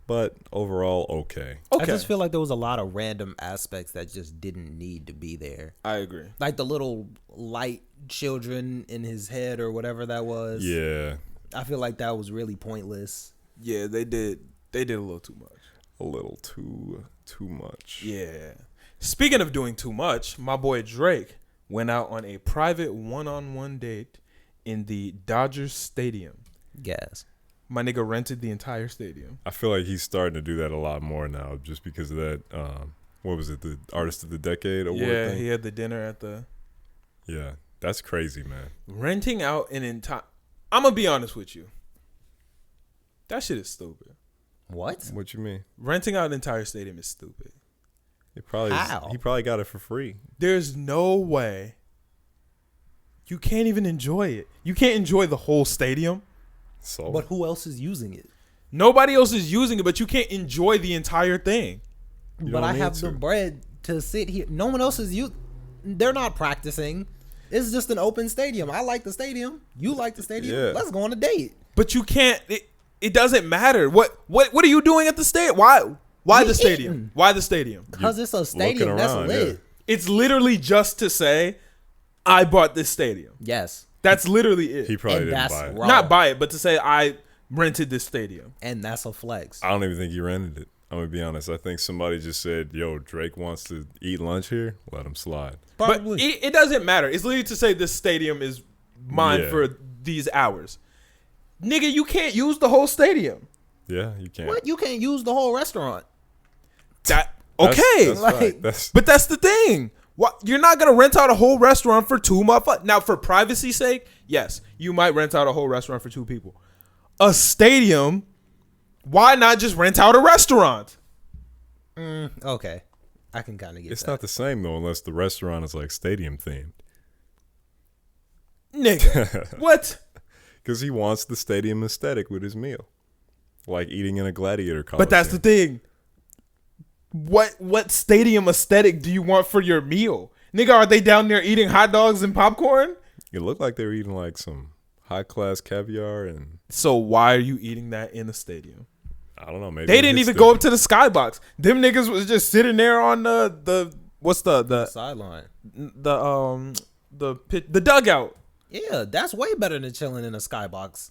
but overall okay. I just feel like there was a lot of random aspects that just didn't need to be there. I agree. Like the little light children in his head or whatever that was. Yeah, I feel like that was really pointless. Yeah, they did a little too much. A little too much. Yeah. Speaking of doing too much, my boy Drake went out on a private one-on-one date in the Dodgers Stadium. Gas. My nigga rented the entire stadium. I feel like he's starting to do that a lot more now just because of that, what was it, the Artist of the Decade award thing? He had the dinner at the... Yeah, that's crazy, man. Renting out an entire... I'm going to be honest with you. That shit is stupid. What? What you mean? Renting out an entire stadium is stupid. He probably got it for free. There's no way. You can't even enjoy it. You can't enjoy the whole stadium. So, but who else is using it? Nobody else is using it, but you can't enjoy the entire thing. But I have the bread to sit here. No one else is using. They're not practicing. It's just an open stadium. I like the stadium. You like the stadium. Yeah. Let's go on a date. But you can't. It doesn't matter. What are you doing at the stadium? Why the stadium? Eating. Why the stadium? Because it's a stadium that's lit. Yeah. It's literally just to say, I bought this stadium. Yes. That's literally it. He probably didn't buy it. Not buy it, but to say I rented this stadium. And that's a flex. I don't even think he rented it. I'm going to be honest. I think somebody just said, yo, Drake wants to eat lunch here. Let him slide. Probably. But it doesn't matter. It's literally to say this stadium is mine for these hours. Nigga, you can't use the whole stadium. Yeah, you can't. What? You can't use the whole restaurant. Okay. But that's the thing. What, you're not going to rent out a whole restaurant for two motherfuckers. Now, for privacy's sake, yes, you might rent out a whole restaurant for two people. A stadium, why not just rent out a restaurant? Okay. I can kind of get It's that. not the same, though, unless the restaurant is like stadium themed. Nigga. What? Because he wants the stadium aesthetic with his meal. Like eating in a gladiator coliseum. But that's the thing. what stadium aesthetic do you want for your meal? Nigga, are they down there eating hot dogs and popcorn? It looked like they were eating like some high class caviar and. So why are you eating that in a stadium? I don't know. Maybe they didn't even go up to the skybox. Them niggas was just sitting there on the what's the sideline, the dugout. Yeah, that's way better than chilling in a skybox.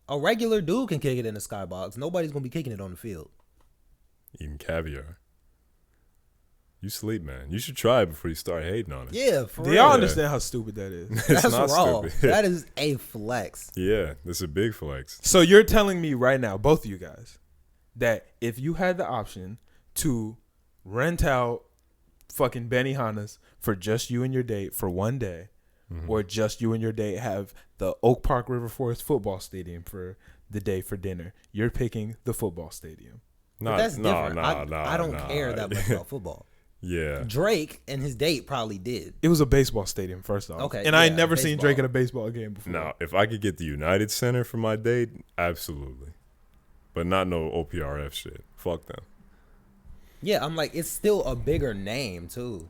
A regular dude can kick it in the skybox. Nobody's gonna be kicking it on the field. Eating caviar. You sleep, man. You should try it before you start hating on it. Yeah, for real. Do y'all understand how stupid that is? That's not raw. stupid. That is a flex. Yeah, that's a big flex. So you're telling me right now, both of you guys, that if you had the option to rent out fucking Benihana's for just you and your date for one day, or just you and your date have the Oak Park River Forest football stadium for the day for dinner, you're picking the football stadium. But that's different. I don't care that much about football. Yeah. Drake and his date probably did. It was a baseball stadium, first off. Okay. And I ain't never seen Drake at a baseball game before. No, if I could get the United Center for my date, absolutely. But not no OPRF shit. Fuck them. Yeah, I'm like, it's still a bigger name, too.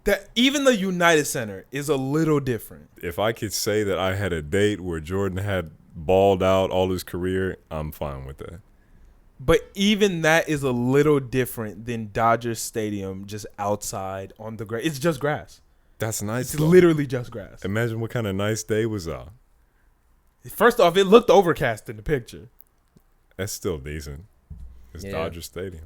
That even the United Center is a little different. If I could say that I had a date where Jordan had balled out all his career, I'm fine with that. But even that is a little different than Dodger Stadium just outside on the grass. It's just grass. That's nice. It's literally just grass. Imagine what kind of nice day was out. First off, it looked overcast in the picture. That's still decent. It's Dodger Stadium.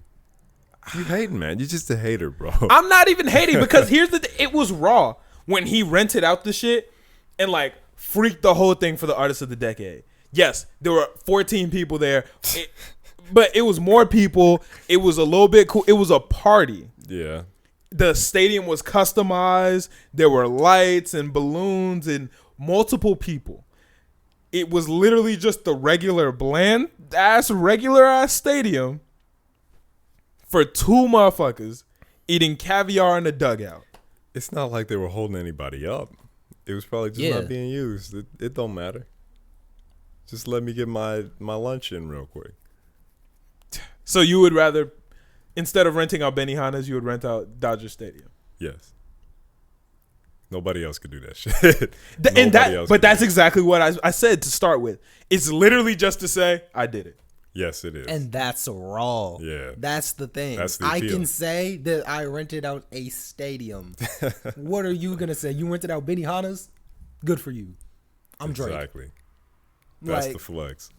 You hating, man. You're just a hater, bro. I'm not even hating because here's the it was raw when he rented out the shit and like freaked the whole thing for the artist of the decade. Yes, there were 14 people there. But it was more people. It was a little bit cool. It was a party. Yeah. The stadium was customized. There were lights and balloons and multiple people. It was literally just the regular regular ass stadium for two motherfuckers eating caviar in a dugout. It's not like they were holding anybody up. It was probably just not being used. It don't matter. Just let me get my lunch in real quick. So you would rather, instead of renting out Benihana's, you would rent out Dodger Stadium? Yes. Nobody else could do that shit. But that's exactly what I said to start with. It's literally just to say, I did it. Yes, it is. And that's raw. Yeah. That's the thing. That's the I appeal. can say that I rented out a stadium. What are you going to say? You rented out Benihana's? Good for you. I'm Drake. Exactly. That's like, the flex.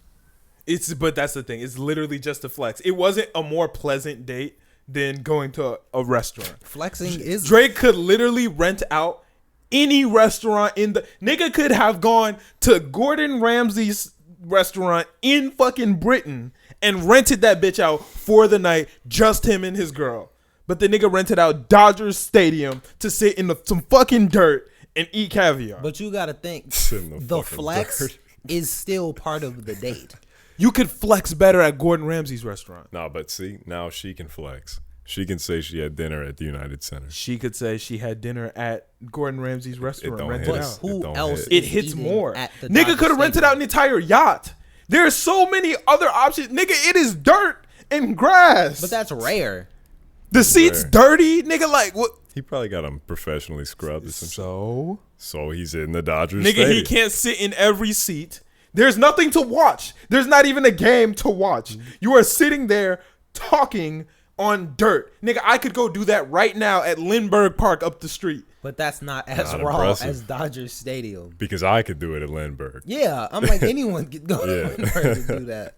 But that's the thing. It's literally just a flex. It wasn't a more pleasant date than going to a restaurant. Flexing is... Drake could literally rent out any restaurant in the... Nigga could have gone to Gordon Ramsay's restaurant in fucking Britain and rented that bitch out for the night, just him and his girl. But the nigga rented out Dodgers Stadium to sit in some fucking dirt and eat caviar. But you got to think, the flex is still part of the date. You could flex better at Gordon Ramsay's restaurant. No, but see, now she can flex. She can say she had dinner at the United Center. She could say she had dinner at Gordon Ramsay's restaurant. Rented out. Who else? It hits more. Nigga could have rented out an entire yacht. There's so many other options. Nigga, it is dirt and grass. But that's rare. The seat's dirty. Nigga, like what? He probably got them professionally scrubbed or some shit. So he's in the Dodgers Nigga, Stadium. he can't sit in every seat. There's nothing to watch. There's not even a game to watch. You are sitting there talking on dirt. Nigga, I could go do that right now at Lindbergh Park up the street. But that's not as raw as Dodger Stadium. Because I could do it at Lindbergh. Yeah, I'm like, anyone could go to Lindbergh to do that.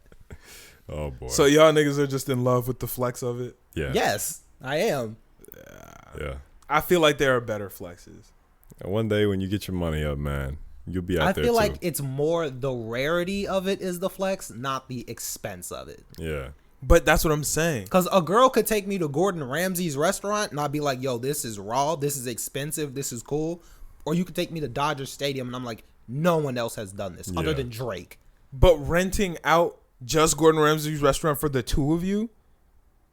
Oh, boy. So y'all niggas are just in love with the flex of it? Yeah. Yes, I am. Yeah. I feel like there are better flexes. And one day when you get your money up, man, you'll be out there I feel too. like it's more the rarity of it is the flex, not the expense of it. Yeah. But that's what I'm saying. Because a girl could take me to Gordon Ramsay's restaurant and I'd be like, yo, this is raw, this is expensive, this is cool. Or you could take me to Dodger Stadium and I'm like, no one else has done this other than Drake. But renting out just Gordon Ramsay's restaurant for the two of you,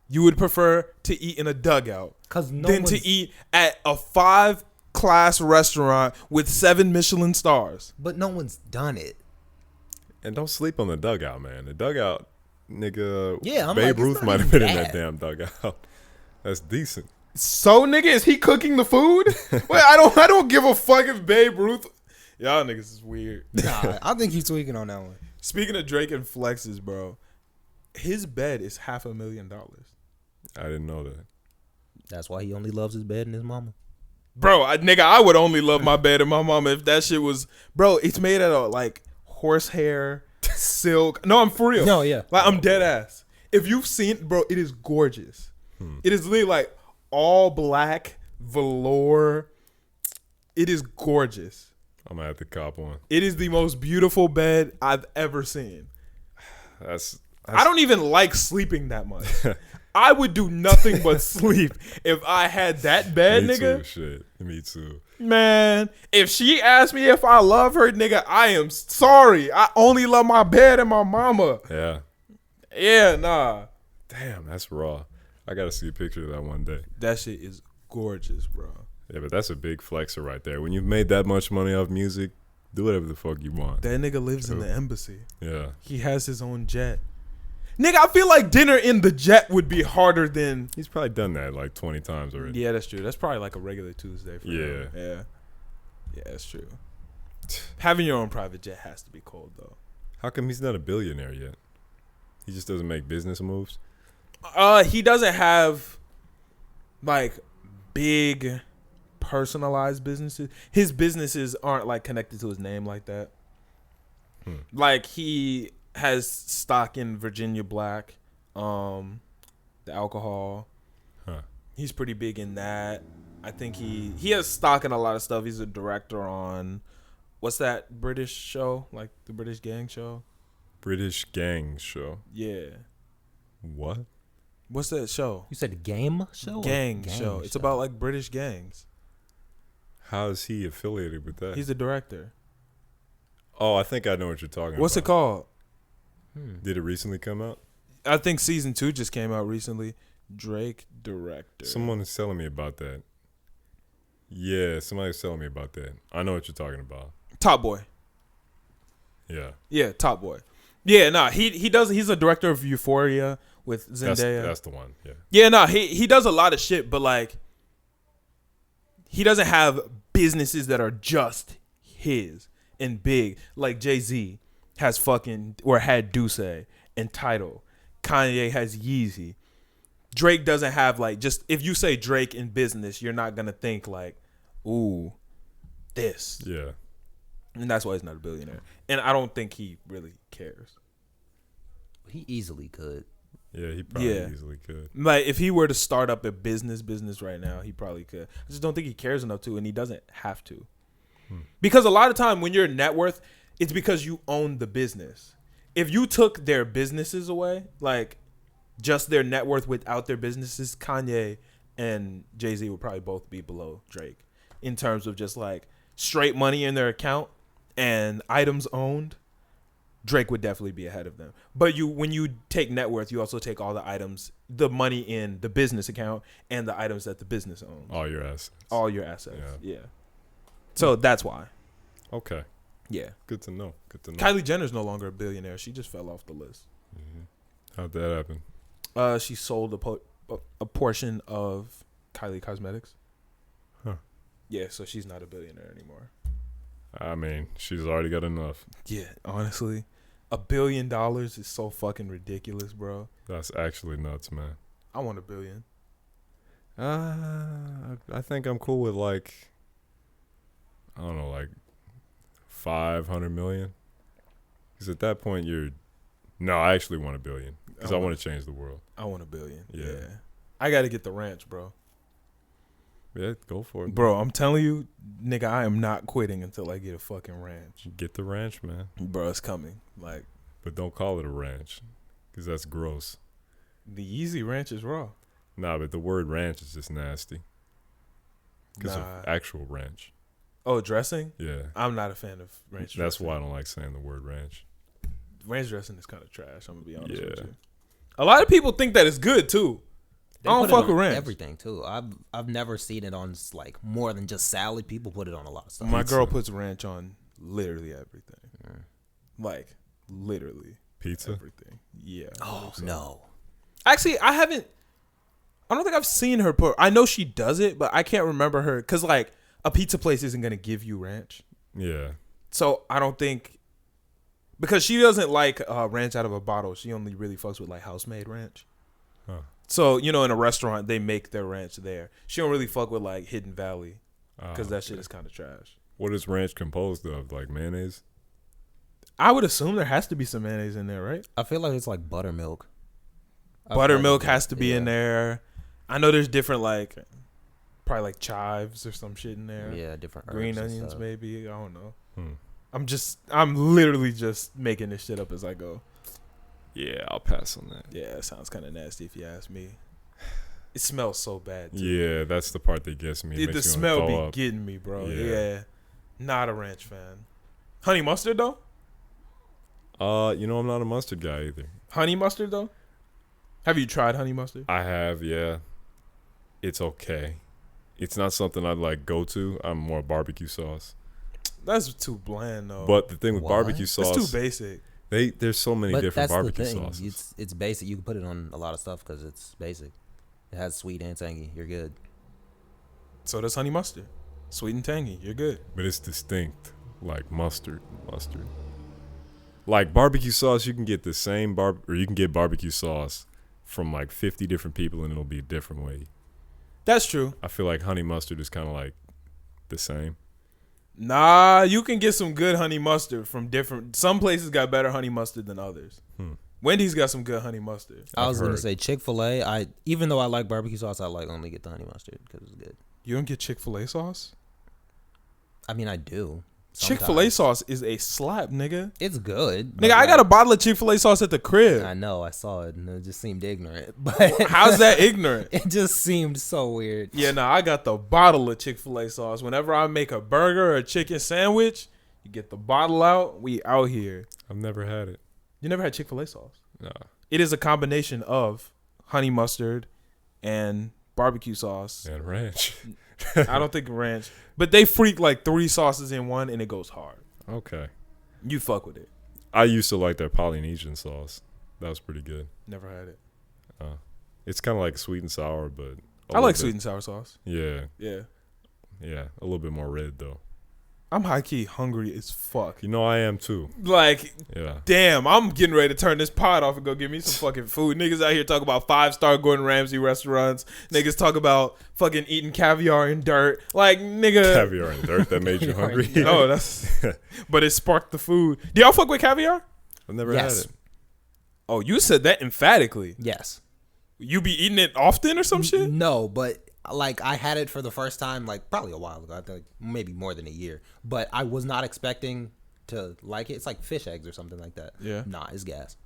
you would prefer to eat in a dugout than to eat at a 5-class restaurant with 7 Michelin stars. But no one's done it. And don't sleep on the dugout, man. The dugout, nigga. Yeah, I'm Babe like, Ruth might have been in that damn dugout. That's decent. So nigga, is he cooking the food? Wait, I don't give a fuck if Babe Ruth. Y'all niggas is weird. Nah, I think he's tweaking on that one. Speaking of Drake and flexes, bro, his bed is $500,000. I didn't know that. That's why he only loves his bed and his mama. Bro, I would only love my bed and my mama if that shit was, bro. It's made out of like horsehair, silk. No, I'm for real. No, yeah. Like I'm dead ass. If you've seen, bro, it is gorgeous. It is literally like all black velour. It is gorgeous. I'm gonna have to cop one. It is the most beautiful bed I've ever seen. That's I don't even like sleeping that much. I would do nothing but sleep if I had that bed, me nigga. too, shit. Me too. Man, if she asked me if I love her, nigga, I am sorry. I only love my bed and my mama. Yeah. Yeah, nah. Damn, that's raw. I gotta see a picture of that one day. That shit is gorgeous, bro. Yeah, but that's a big flexer right there. When you've made that much money off music, do whatever the fuck you want. That nigga lives in the embassy. Yeah. He has his own jet. Nigga, I feel like dinner in the jet would be harder than... He's probably done that like 20 times already. Yeah, that's true. That's probably like a regular Tuesday for him. Yeah. Yeah. Yeah, that's true. Having your own private jet has to be cold, though. How come he's not a billionaire yet? He just doesn't make business moves? He doesn't have, like, big personalized businesses. His businesses aren't, like, connected to his name like that. Like, he has stock in Virginia Black, the alcohol. Huh. He's pretty big in that. I think he has stock in a lot of stuff. He's a director on, what's that British show? Like, the British Gang show? British Gang show. Yeah. What? What's that show? You said a game show? Gang show. It's about, like, British gangs. How is he affiliated with that? He's the director. Oh, I think I know what you're talking about. What's it called? Did it recently come out? I think season 2 just came out recently. Drake director. Someone is telling me about that. Yeah, somebody's telling me about that. I know what you're talking about. Top Boy. Yeah. Yeah, Top Boy. Yeah, nah, he's a director of Euphoria with Zendaya. That's the one. Yeah. Yeah, nah, he does a lot of shit, but like he doesn't have businesses that are just his and big. Like Jay-Z has had Duce and Tidal. Kanye has Yeezy. Drake doesn't have like, just if you say Drake in business, you're not gonna think like, ooh, this. Yeah. And that's why he's not a billionaire. And I don't think he really cares. He easily could. Yeah, he probably easily could. Like if he were to start up a business right now, he probably could. I just don't think he cares enough to, and he doesn't have to. Because a lot of time when you're net worth, it's because you own the business. If you took their businesses away, like just their net worth without their businesses, Kanye and Jay-Z would probably both be below Drake in terms of just like straight money in their account and items owned. Drake would definitely be ahead of them. But when you take net worth, you also take all the items, the money in the business account and the items that the business owns. All your assets. All your assets. Yeah. So that's why. Okay. Yeah. Good to know. Kylie Jenner's no longer a billionaire. She just fell off the list. How'd that happen? She sold a portion of Kylie Cosmetics. Huh. Yeah, so she's not a billionaire anymore. I mean, she's already got enough. Yeah, honestly. $1 billion is so fucking ridiculous, bro. That's actually nuts, man. I want $1 billion. I think I'm cool with like, I don't know, like 500 million. Because at that point no, I actually want $1 billion. Because I want to change the world. I want $1 billion. Yeah. I got to get the ranch, bro. Yeah, go for it. Bro, I'm telling you, nigga, I am not quitting until I get a fucking ranch. Get the ranch, man. Bro, it's coming. Like, but don't call it a ranch. Because that's gross. the Yeezy ranch is raw. Nah, but the word ranch is just nasty. Because Nah. of actual ranch. Oh, dressing? Yeah. I'm not a fan of ranch That's dressing. why I don't like saying the word ranch. Ranch dressing is kind of trash. I'm gonna be honest Yeah. with you. A lot of people think that it's good too. They I don't put it fuck on with ranch. everything too. I've never seen it on like more than just salad. People put it on a lot of stuff. My girl puts ranch on literally everything. Like literally Pizza? everything. Yeah. Oh no. Actually, I haven't. I don't think I've seen her put. I know she does it, but I can't remember her because like a pizza place isn't gonna give you ranch. Yeah. So I don't think because she doesn't like ranch out of a bottle. She only really fucks with like house-made ranch. Huh. So in a restaurant they make their ranch there. She don't really fuck with like Hidden Valley because that shit is kind of trash. What is ranch composed of? Like mayonnaise? I would assume there has to be some mayonnaise in there, right? I feel like it's like buttermilk. Buttermilk has to be in there. I know there's different like probably like chives or some shit in there. Yeah, different green herbs and onions stuff. maybe. I don't know. Hmm. I'm literally just making this shit up as I go. Yeah, I'll pass on that. Yeah, it sounds kind of nasty if you ask me. It smells so bad. Too. Yeah, that's the part that gets me. The smell be getting me, bro. Yeah. Not a ranch fan. Honey mustard though? I'm not a mustard guy either. Honey mustard though? Have you tried honey mustard? I have, yeah. It's okay. It's not something I'd like go to. I'm more barbecue sauce. That's too bland though. But the thing with barbecue sauce, it's too basic. There's so many different barbecue sauces. It's basic. You can put it on a lot of stuff because it's basic. It has sweet and tangy. You're good. So does honey mustard. Sweet and tangy. You're good. But it's distinct, like mustard. Like barbecue sauce, you can get the same or you can get barbecue sauce from like 50 different people and it'll be a different way. That's true. I feel like honey mustard is kind of like the same. Nah, you can get some good honey mustard from different. Some places got better honey mustard than others. Wendy's got some good honey mustard. I was gonna say Chick-fil-A. Even though I like barbecue sauce, I like only get the honey mustard because it's good. You don't get Chick-fil-A sauce? I mean, I do. Chick-fil-A sauce is a slap, nigga. It's good. Nigga, I got a bottle of Chick-fil-A sauce at the crib. I know, I saw it, and it just seemed ignorant. But how's that ignorant? It just seemed so weird. Yeah, nah, I got the bottle of Chick-fil-A sauce. Whenever I make a burger or a chicken sandwich, you get the bottle out. We out here. I've never had it. You never had Chick-fil-A sauce? Nah. It is a combination of honey mustard and barbecue sauce And ranch. I don't think ranch, but they freak like 3 sauces in one, and it goes hard. Okay. You fuck with it. I used to like their Polynesian sauce. That was pretty good. Never had it. It's kind of like sweet and sour, but I like sweet and sour sauce. Yeah, Yeah. a little bit more red though. I'm high key hungry as fuck. You know I am too. Like, Yeah. damn, I'm getting ready to turn this pot off and go get me some fucking food. Niggas out here talk about 5-star Gordon Ramsay restaurants. Niggas talk about fucking eating caviar and dirt. Like, nigga. Caviar and dirt that made you hungry. No, that's. But it sparked the food. Do y'all fuck with caviar? I've never Yes. had it. Oh, you said that emphatically. Yes. You be eating it often or some shit? No, but like I had it for the first time like probably a while ago. I think maybe more than a year. But I was not expecting to like it. It's like fish eggs or something like that. Yeah. Nah, it's gas.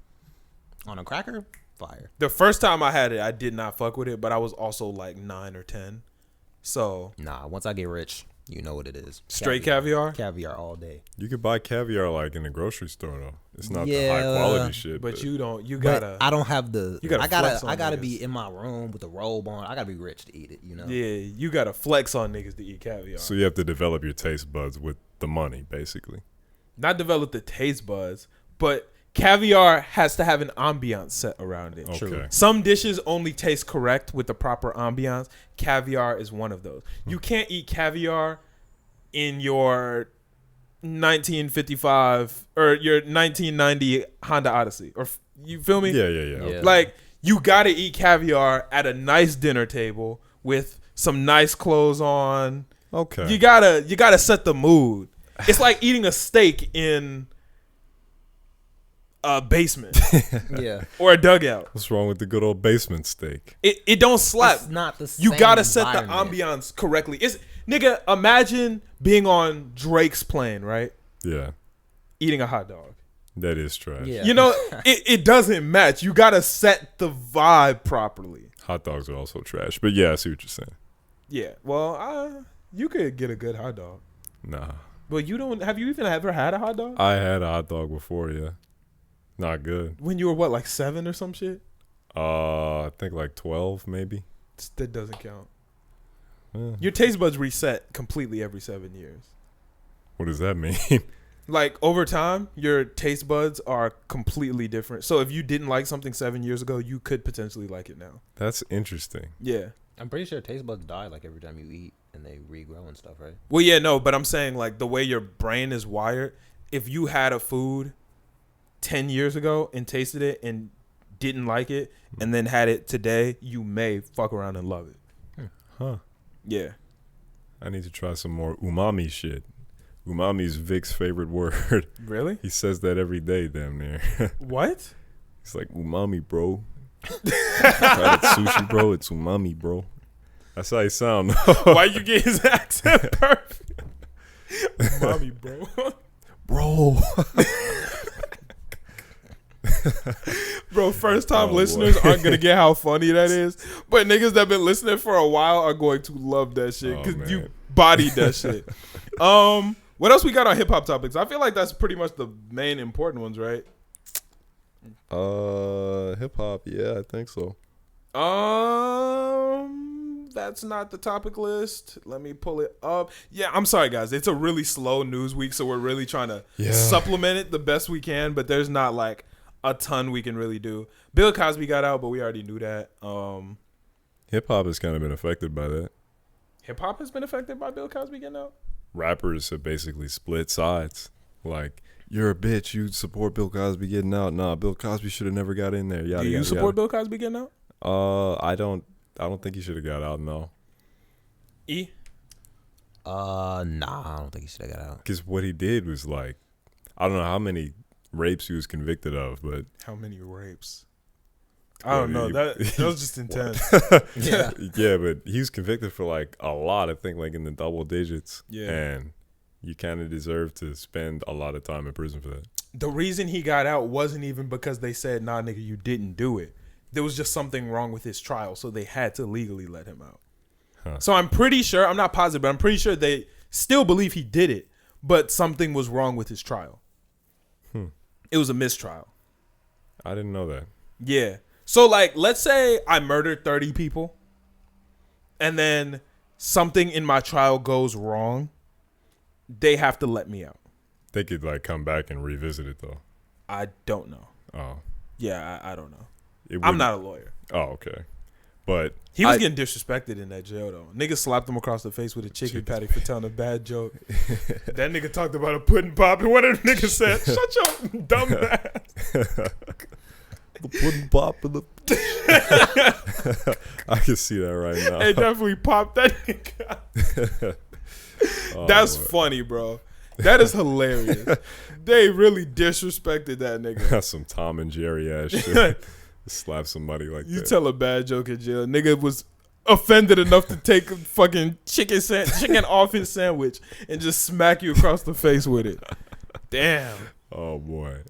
On a cracker, fire. The first time I had it, I did not fuck with it, but I was also like 9 or 10. So Nah, once I get rich, you know what it is. straight caviar? Caviar all day. You could buy caviar like in the grocery store though. It's not the Yeah, high quality shit. But you don't. You But gotta. I don't have the. You gotta flex on I gotta niggas. be in my room with a robe on. I gotta be rich to eat it. You know. Yeah, you gotta flex on niggas to eat caviar. So you have to develop your taste buds with the money, basically. Not develop the taste buds, but caviar has to have an ambiance set around it. Okay. Some dishes only taste correct with the proper ambiance. Caviar is one of those. You can't eat caviar in your 1955 or your 1990 Honda Odyssey, or you feel me? Yeah. Yeah. Like, you gotta eat caviar at a nice dinner table with some nice clothes on. Okay. You gotta set the mood. It's like eating a steak in a basement Yeah. or a dugout. What's wrong with the good old basement steak? It don't slap. It's not the You same gotta set the environment. ambiance correctly. It's nigga. Imagine being on Drake's plane, right? Yeah, Eating a hot dog. that is trash. Yeah. You know, it doesn't match. You gotta set the vibe properly. Hot dogs are also trash. But yeah, I see what you're saying. Yeah. Well, you could get a good hot dog, Nah. but you don't. Have you even ever had a hot dog? I had a hot dog before, yeah. Not good. When you were what, like 7 or some shit? I think like 12 maybe. That doesn't count. Eh, Your taste buds reset completely every 7 years. what does that mean? Like over time, your taste buds are completely different. So if you didn't like something 7 years ago, you could potentially like it now. That's interesting. Yeah. I'm pretty sure taste buds die like every time you eat and they regrow and stuff, right? Well, yeah, no, but I'm saying like the way your brain is wired, if you had a food 10 years ago and tasted it and didn't like it and then had it today, you may fuck around and love it. Huh. Yeah. I need to try some more umami shit. Umami is Vic's favorite word. Really? He says that every day, damn near. What? He's like, umami, bro. Try that sushi, bro. It's umami, bro. That's how he sound. Why you get his accent perfect? Mommy, bro. Bro. Bro, first time listeners aren't going to get how funny that is. But niggas that been listening for a while are going to love that shit because you bodied that shit. What else we got on hip hop topics? I feel like that's pretty much the main important ones, right? Hip hop, yeah, I think so. That's not the topic list. Let me pull it up. Yeah, I'm sorry, guys. It's a really slow news week, so we're really trying to supplement it the best we can, but there's not like a ton we can really do. Bill Cosby got out, but we already knew that. Hip hop has kind of been affected by that. Hip hop has been affected by Bill Cosby getting out? Rappers have basically split sides. Like, you're a bitch. You support Bill Cosby getting out. Nah, Bill Cosby should have never got in there. Do you support Bill Cosby getting out? I don't think he should have got out. No. E? Nah, I don't think he should have got out. Because what he did was like, I don't know how many rapes he was convicted of, but how many rapes? I don't know. That was just intense. Yeah. Yeah, but he was convicted for like a lot. I think like in the double digits. Yeah. And you kind of deserve to spend a lot of time in prison for that. The reason he got out wasn't even because they said, nah, nigga, you didn't do it. There was just something wrong with his trial, so they had to legally let him out. Huh. So I'm pretty sure, I'm not positive, but I'm pretty sure they still believe he did it, but something was wrong with his trial. It was a mistrial. I didn't know that. Yeah. So, like, let's say I murdered 30 people, and then something in my trial goes wrong. They have to let me out. They could like come back and revisit it though. I don't know. Oh. Yeah, I don't know. It I'm not a lawyer. Oh, okay. But he was getting disrespected in that jail, though. Nigga slapped him across the face with a chicken patty for telling a bad joke. That nigga talked about a pudding pop, and one of the niggas said, shut your dumb ass. The pudding pop in the... I can see that right now. They definitely popped that nigga. That's funny, bro. That is hilarious. They really disrespected that nigga. That's some Tom and Jerry ass shit. Slap somebody like that. You tell a bad joke in jail. Nigga was offended enough to take a fucking chicken off his sandwich and just smack you across the face with it. Damn. Oh, boy.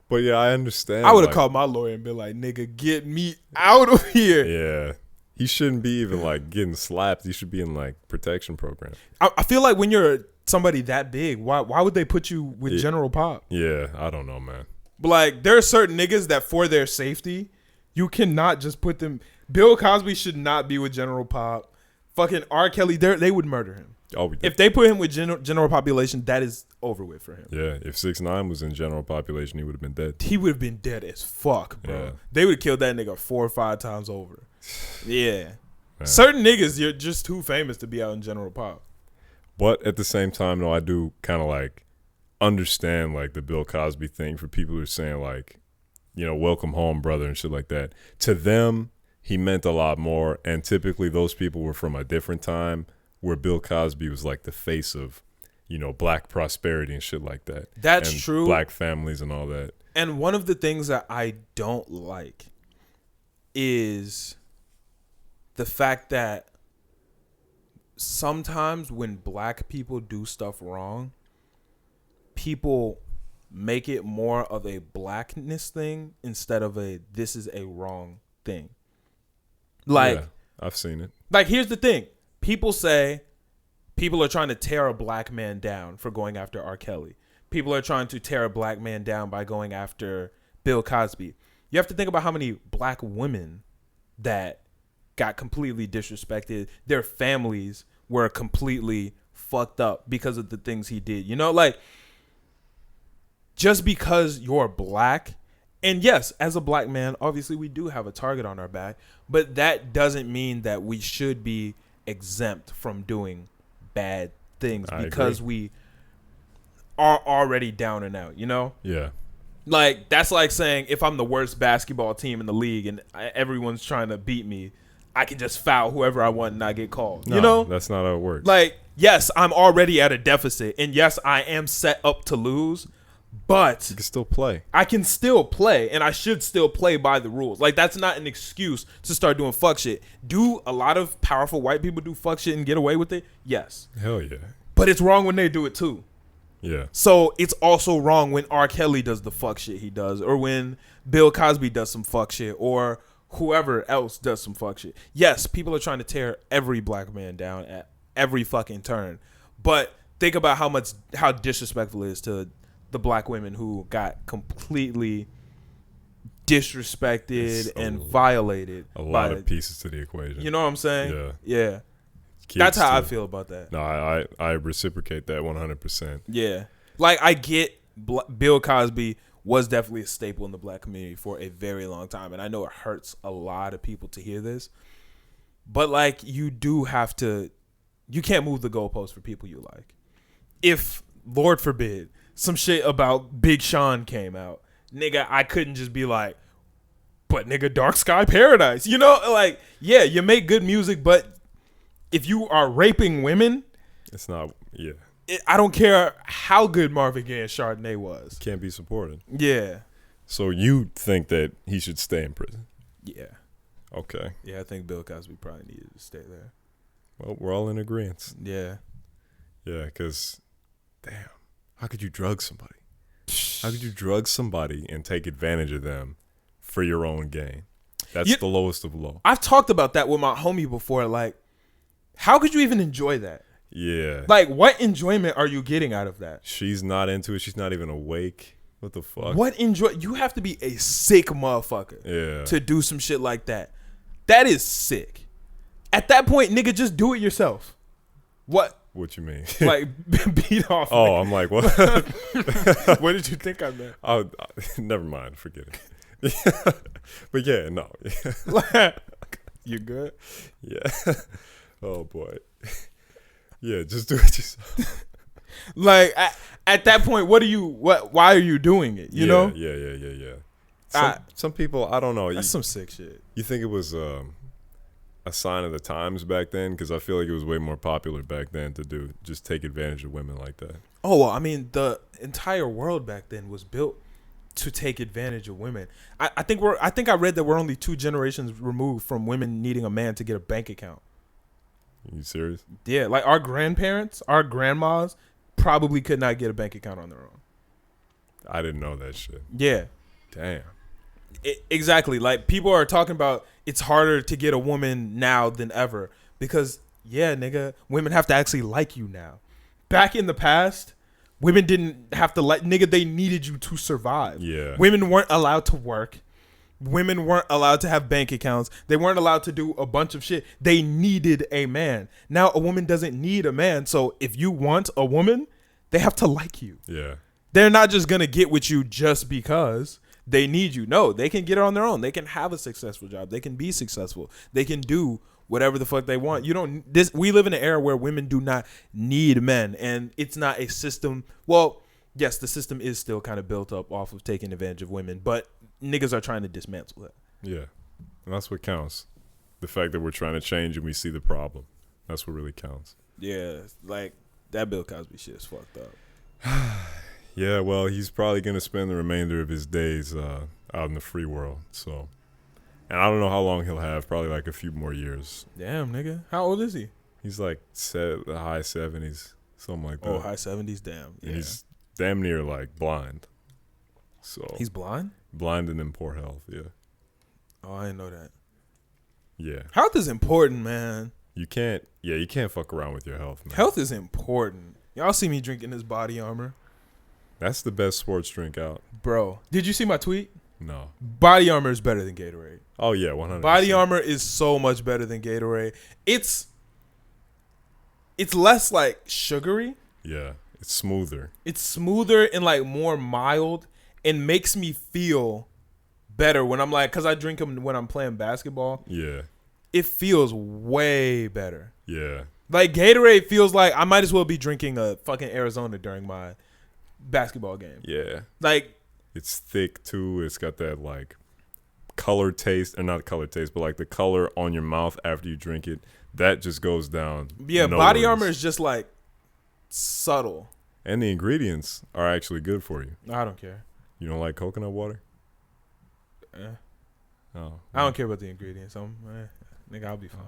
But, yeah, I understand. I would have called my lawyer and been like, nigga, get me out of here. Yeah. He shouldn't be even, like, getting slapped. He should be in, like, protection program. I feel like when you're somebody that big, why would they put you with General Pop? Yeah, I don't know, man. But, like, there are certain niggas that for their safety, you cannot just put them. Bill Cosby should not be with General Pop. Fucking R. Kelly, they would murder him. Oh, if they put him with general population, that is over with for him. Yeah, if 6ix9ine was in general population, he would have been dead. He would have been dead as fuck, bro. Yeah. They would have killed that nigga 4 or 5 times over. Yeah. Man. Certain niggas, you're just too famous to be out in general pop. But at the same time, though, I do kind of like understand like the Bill Cosby thing for people who are saying like, you know, welcome home, brother, and shit like that. To them, he meant a lot more. And typically those people were from a different time where Bill Cosby was like the face of, you know, black prosperity and shit like that. That's and true. Black families and all that. And one of the things that I don't like is the fact that sometimes when black people do stuff wrong, people make it more of a blackness thing instead of a this is a wrong thing. Like, yeah, I've seen it. Like, here's the thing. People say people are trying to tear a black man down for going after R. Kelly. People are trying to tear a black man down by going after Bill Cosby. You have to think about how many black women that got completely disrespected. Their families were completely fucked up because of the things he did. You know, like, just because you're black, and yes, as a black man, obviously we do have a target on our back, but that doesn't mean that we should be exempt from doing bad things because we are already down and out, you know? Yeah. Like, that's like saying if I'm the worst basketball team in the league and everyone's trying to beat me, I can just foul whoever I want and not get called. No, you know? That's not how it works. Like, yes, I'm already at a deficit, and yes, I am set up to lose, but you can still play. I can still play, and I should still play by the rules. Like, that's not an excuse to start doing fuck shit. Do a lot of powerful white people do fuck shit and get away with it? Yes. Hell yeah. But it's wrong when they do it too. Yeah. So it's also wrong when R. Kelly does the fuck shit he does, or when Bill Cosby does some fuck shit, or whoever else does some fuck shit. Yes, people are trying to tear every black man down at every fucking turn. But think about how disrespectful it is to the black women who got completely disrespected and violated. A lot of pieces to the equation. You know what I'm saying? Yeah. Yeah. Kids That's how too. I feel about that. No, I reciprocate that 100%. Yeah. Like, I get Bill Cosby was definitely a staple in the black community for a very long time. And I know it hurts a lot of people to hear this. But, like, you do have to, you can't move the goalposts for people you like. If, Lord forbid, some shit about Big Sean came out, nigga, I couldn't just be like, but nigga, Dark Sky Paradise. You know, like, yeah, you make good music, but if you are raping women, it's not, yeah. I don't care how good Marvin Gaye and Chardonnay was. Can't be supported. Yeah. So you think that he should stay in prison? Yeah. Okay. Yeah, I think Bill Cosby probably needed to stay there. Well, we're all in agreement. Yeah. Yeah, because, damn, how could you drug somebody? How could you drug somebody and take advantage of them for your own gain? That's the lowest of low. I've talked about that with my homie before. Like, how could you even enjoy that? Yeah. Like, what enjoyment are you getting out of that? She's not into it. She's not even awake. What the fuck? What enjoy? You have to be a sick motherfucker to do some shit like that. That is sick. At that point, nigga, just do it yourself. What? What you mean? Like, beat off. Oh, nigga. I'm like, what? What did you think I meant? Oh, never mind. Forget it. But yeah, no. You good? Yeah. Oh boy. Yeah, just do it yourself. Like, at that point, why are you doing it? You know? Yeah. Some people, I don't know. That's some sick shit. You think it was a sign of the times back then? Because I feel like it was way more popular back then to just take advantage of women like that. Oh, well, I mean, the entire world back then was built to take advantage of women. I think I read that we're only 2 generations removed from women needing a man to get a bank account. Are you serious? Yeah, like our grandparents, our grandmas probably could not get a bank account on their own. I didn't know that shit. Yeah. Damn. Exactly. Like, people are talking about it's harder to get a woman now than ever because, yeah, nigga, women have to actually like you now. Back in the past, women didn't have to like, nigga, they needed you to survive. Yeah. Women weren't allowed to work. Women weren't allowed to have bank accounts. They weren't allowed to do a bunch of shit. They needed a man. Now a woman doesn't need a man. So if you want a woman, they have to like you. Yeah. They're not just going to get with you just because they need you. No, they can get it on their own. They can have a successful job. They can be successful. They can do whatever the fuck they want. We live in an era where women do not need men, and it's not a system. Well, yes, the system is still kind of built up off of taking advantage of women, but niggas are trying to dismantle that. Yeah. And that's what counts. The fact that we're trying to change and we see the problem. That's what really counts. Yeah, like that Bill Cosby shit is fucked up. Yeah, well, he's probably going to spend the remainder of his days out in the free world. So, and I don't know how long he'll have, probably like a few more years. Damn, nigga. How old is he? He's like the high 70s, something like that. Oh, high 70s, damn. Yeah. And he's damn near like blind. So he's blind? Blind and in poor health, yeah. Oh, I didn't know that. Yeah. Health is important, man. You can't fuck around with your health, man. Health is important. Y'all see me drinking this Body Armor. That's the best sports drink out. Bro, did you see my tweet? No. Body Armor is better than Gatorade. Oh, yeah, 100%. Body Armor is so much better than Gatorade. It's less like sugary. Yeah. It's smoother. It's smoother and like more mild, and makes me feel better when I'm like, because I drink them when I'm playing basketball. Yeah. It feels way better. Yeah. Like Gatorade feels like I might as well be drinking a fucking Arizona during my basketball game. Yeah. Like, it's thick too. It's got that like color taste, or not color taste, but like the color on your mouth after you drink it. That just goes down. Yeah, no Body worries. Armor is just like subtle. And the ingredients are actually good for you. I don't care. You don't like coconut water? Eh. Oh. I don't care about the ingredients. Nigga, I'll be fine.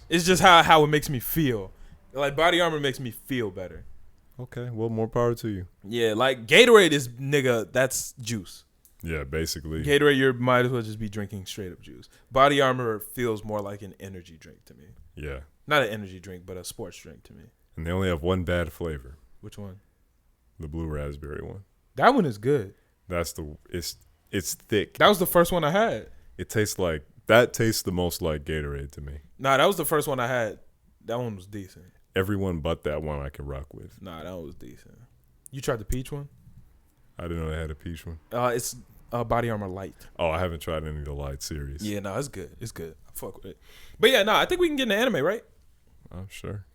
It's just how it makes me feel. Like Body Armor makes me feel better. Okay, well, more power to you. Yeah, like Gatorade is, nigga, that's juice. Yeah, basically. Gatorade, you might as well just be drinking straight up juice. Body Armor feels more like an energy drink to me. Yeah. Not an energy drink, but a sports drink to me. And they only have one bad flavor. Which one? The blue raspberry one. That one is good. That's it's thick. That was the first one I had. It tastes like, that tastes the most like Gatorade to me. Nah, that was the first one I had. That one was decent. Everyone but that one I can rock with. Nah, that was decent. You tried the peach one? I didn't know they had a peach one. It's Body Armor Light. Oh, I haven't tried any of the light series. Yeah, no, it's good. It's good. I fuck with it. But yeah, no, I think we can get into anime, right? I'm sure.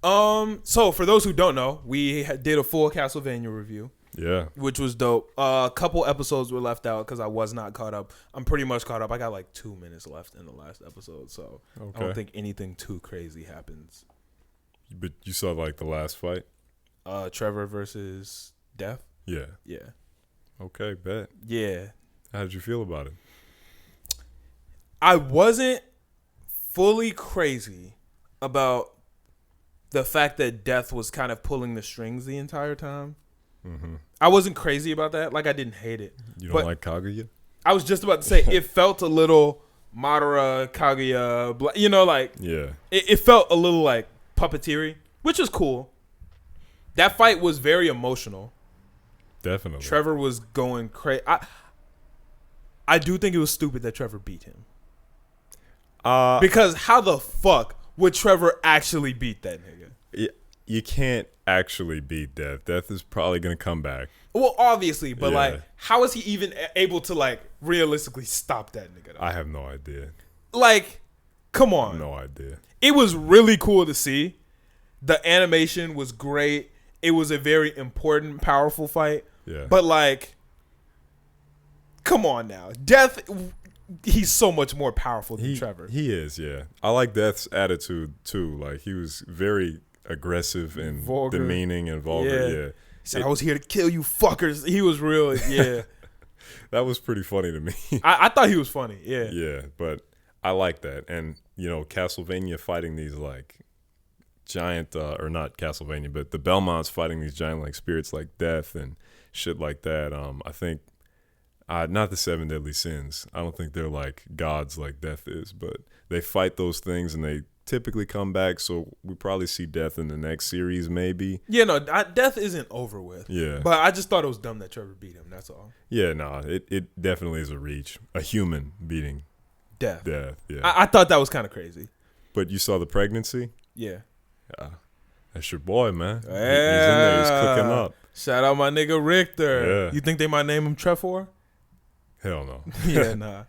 So for those who don't know, we did a full Castlevania review. Yeah. Which was dope. A couple episodes were left out because I was not caught up. I'm pretty much caught up. I got like 2 minutes left in the last episode, so I don't think anything too crazy happens. But you saw like the last fight? Trevor versus Death? Yeah. Yeah. Okay, bet. Yeah. How did you feel about it? I wasn't fully crazy about the fact that Death was kind of pulling the strings the entire time. Mm-hmm. I wasn't crazy about that. Like, I didn't hate it. You don't like Kaguya? I was just about to say, it felt a little Madara, Kaguya, you know, like, yeah. It felt a little like puppeteering, which is cool. That fight was very emotional. Definitely. Trevor was going crazy. I do think it was stupid that Trevor beat him. Because how the fuck would Trevor actually beat that nigga? You can't actually beat Death. Death is probably going to come back. Well, obviously, but like, how is he even able to like realistically stop that nigga? I have no idea. Like, come on. No idea. It was really cool to see. The animation was great. It was a very important, powerful fight. Yeah. But like, come on now. Death, he's so much more powerful than Trevor. He is, yeah. I like Death's attitude too. Like, he was very aggressive and vulgar. demeaning and vulgar. Yeah. He said, I was here to kill you fuckers. He was real. Yeah. That was pretty funny to me. I thought he was funny. Yeah. Yeah, but I like that. And, you know, Castlevania fighting these like giant, or not Castlevania, but the Belmonts fighting these giant like spirits like Death and shit like that. I think, not the 7 deadly sins. I don't think they're like gods like Death is, but they fight those things and they typically come back. So we probably see Death in the next series, maybe. Yeah, no, Death isn't over with. Yeah, but I just thought it was dumb that Trevor beat him. That's all. Yeah, no, it definitely is a reach. A human beating Death. Yeah, I thought that was kind of crazy. But you saw the pregnancy. Yeah. That's your boy, man. Yeah. He's in there. He's cooking up. Shout out my nigga Richter. Yeah. You think they might name him Trevor? Hell no. Yeah, nah.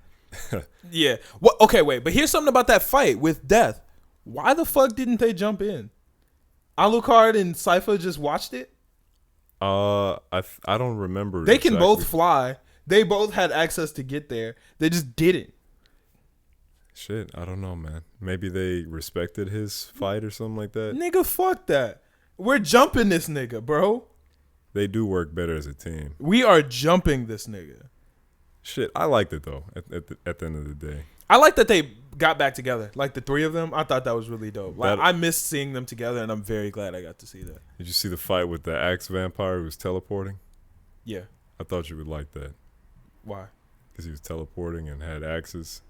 Yeah. Well, okay, wait. But here's something about that fight with Death. Why the fuck didn't they jump in? Alucard and Sypha just watched it? I don't remember. They can both fly. They both had access to get there. They just didn't. Shit, I don't know, man. Maybe they respected his fight or something like that. Nigga, fuck that. We're jumping this nigga, bro. They do work better as a team. We are jumping this nigga. Shit, I liked it though. At the end of the day, I like that they got back together. Like the three of them, I thought that was really dope. Like I missed seeing them together, and I'm very glad I got to see that. Did you see the fight with the axe vampire who was teleporting? Yeah. I thought you would like that. Why? Because he was teleporting and had axes.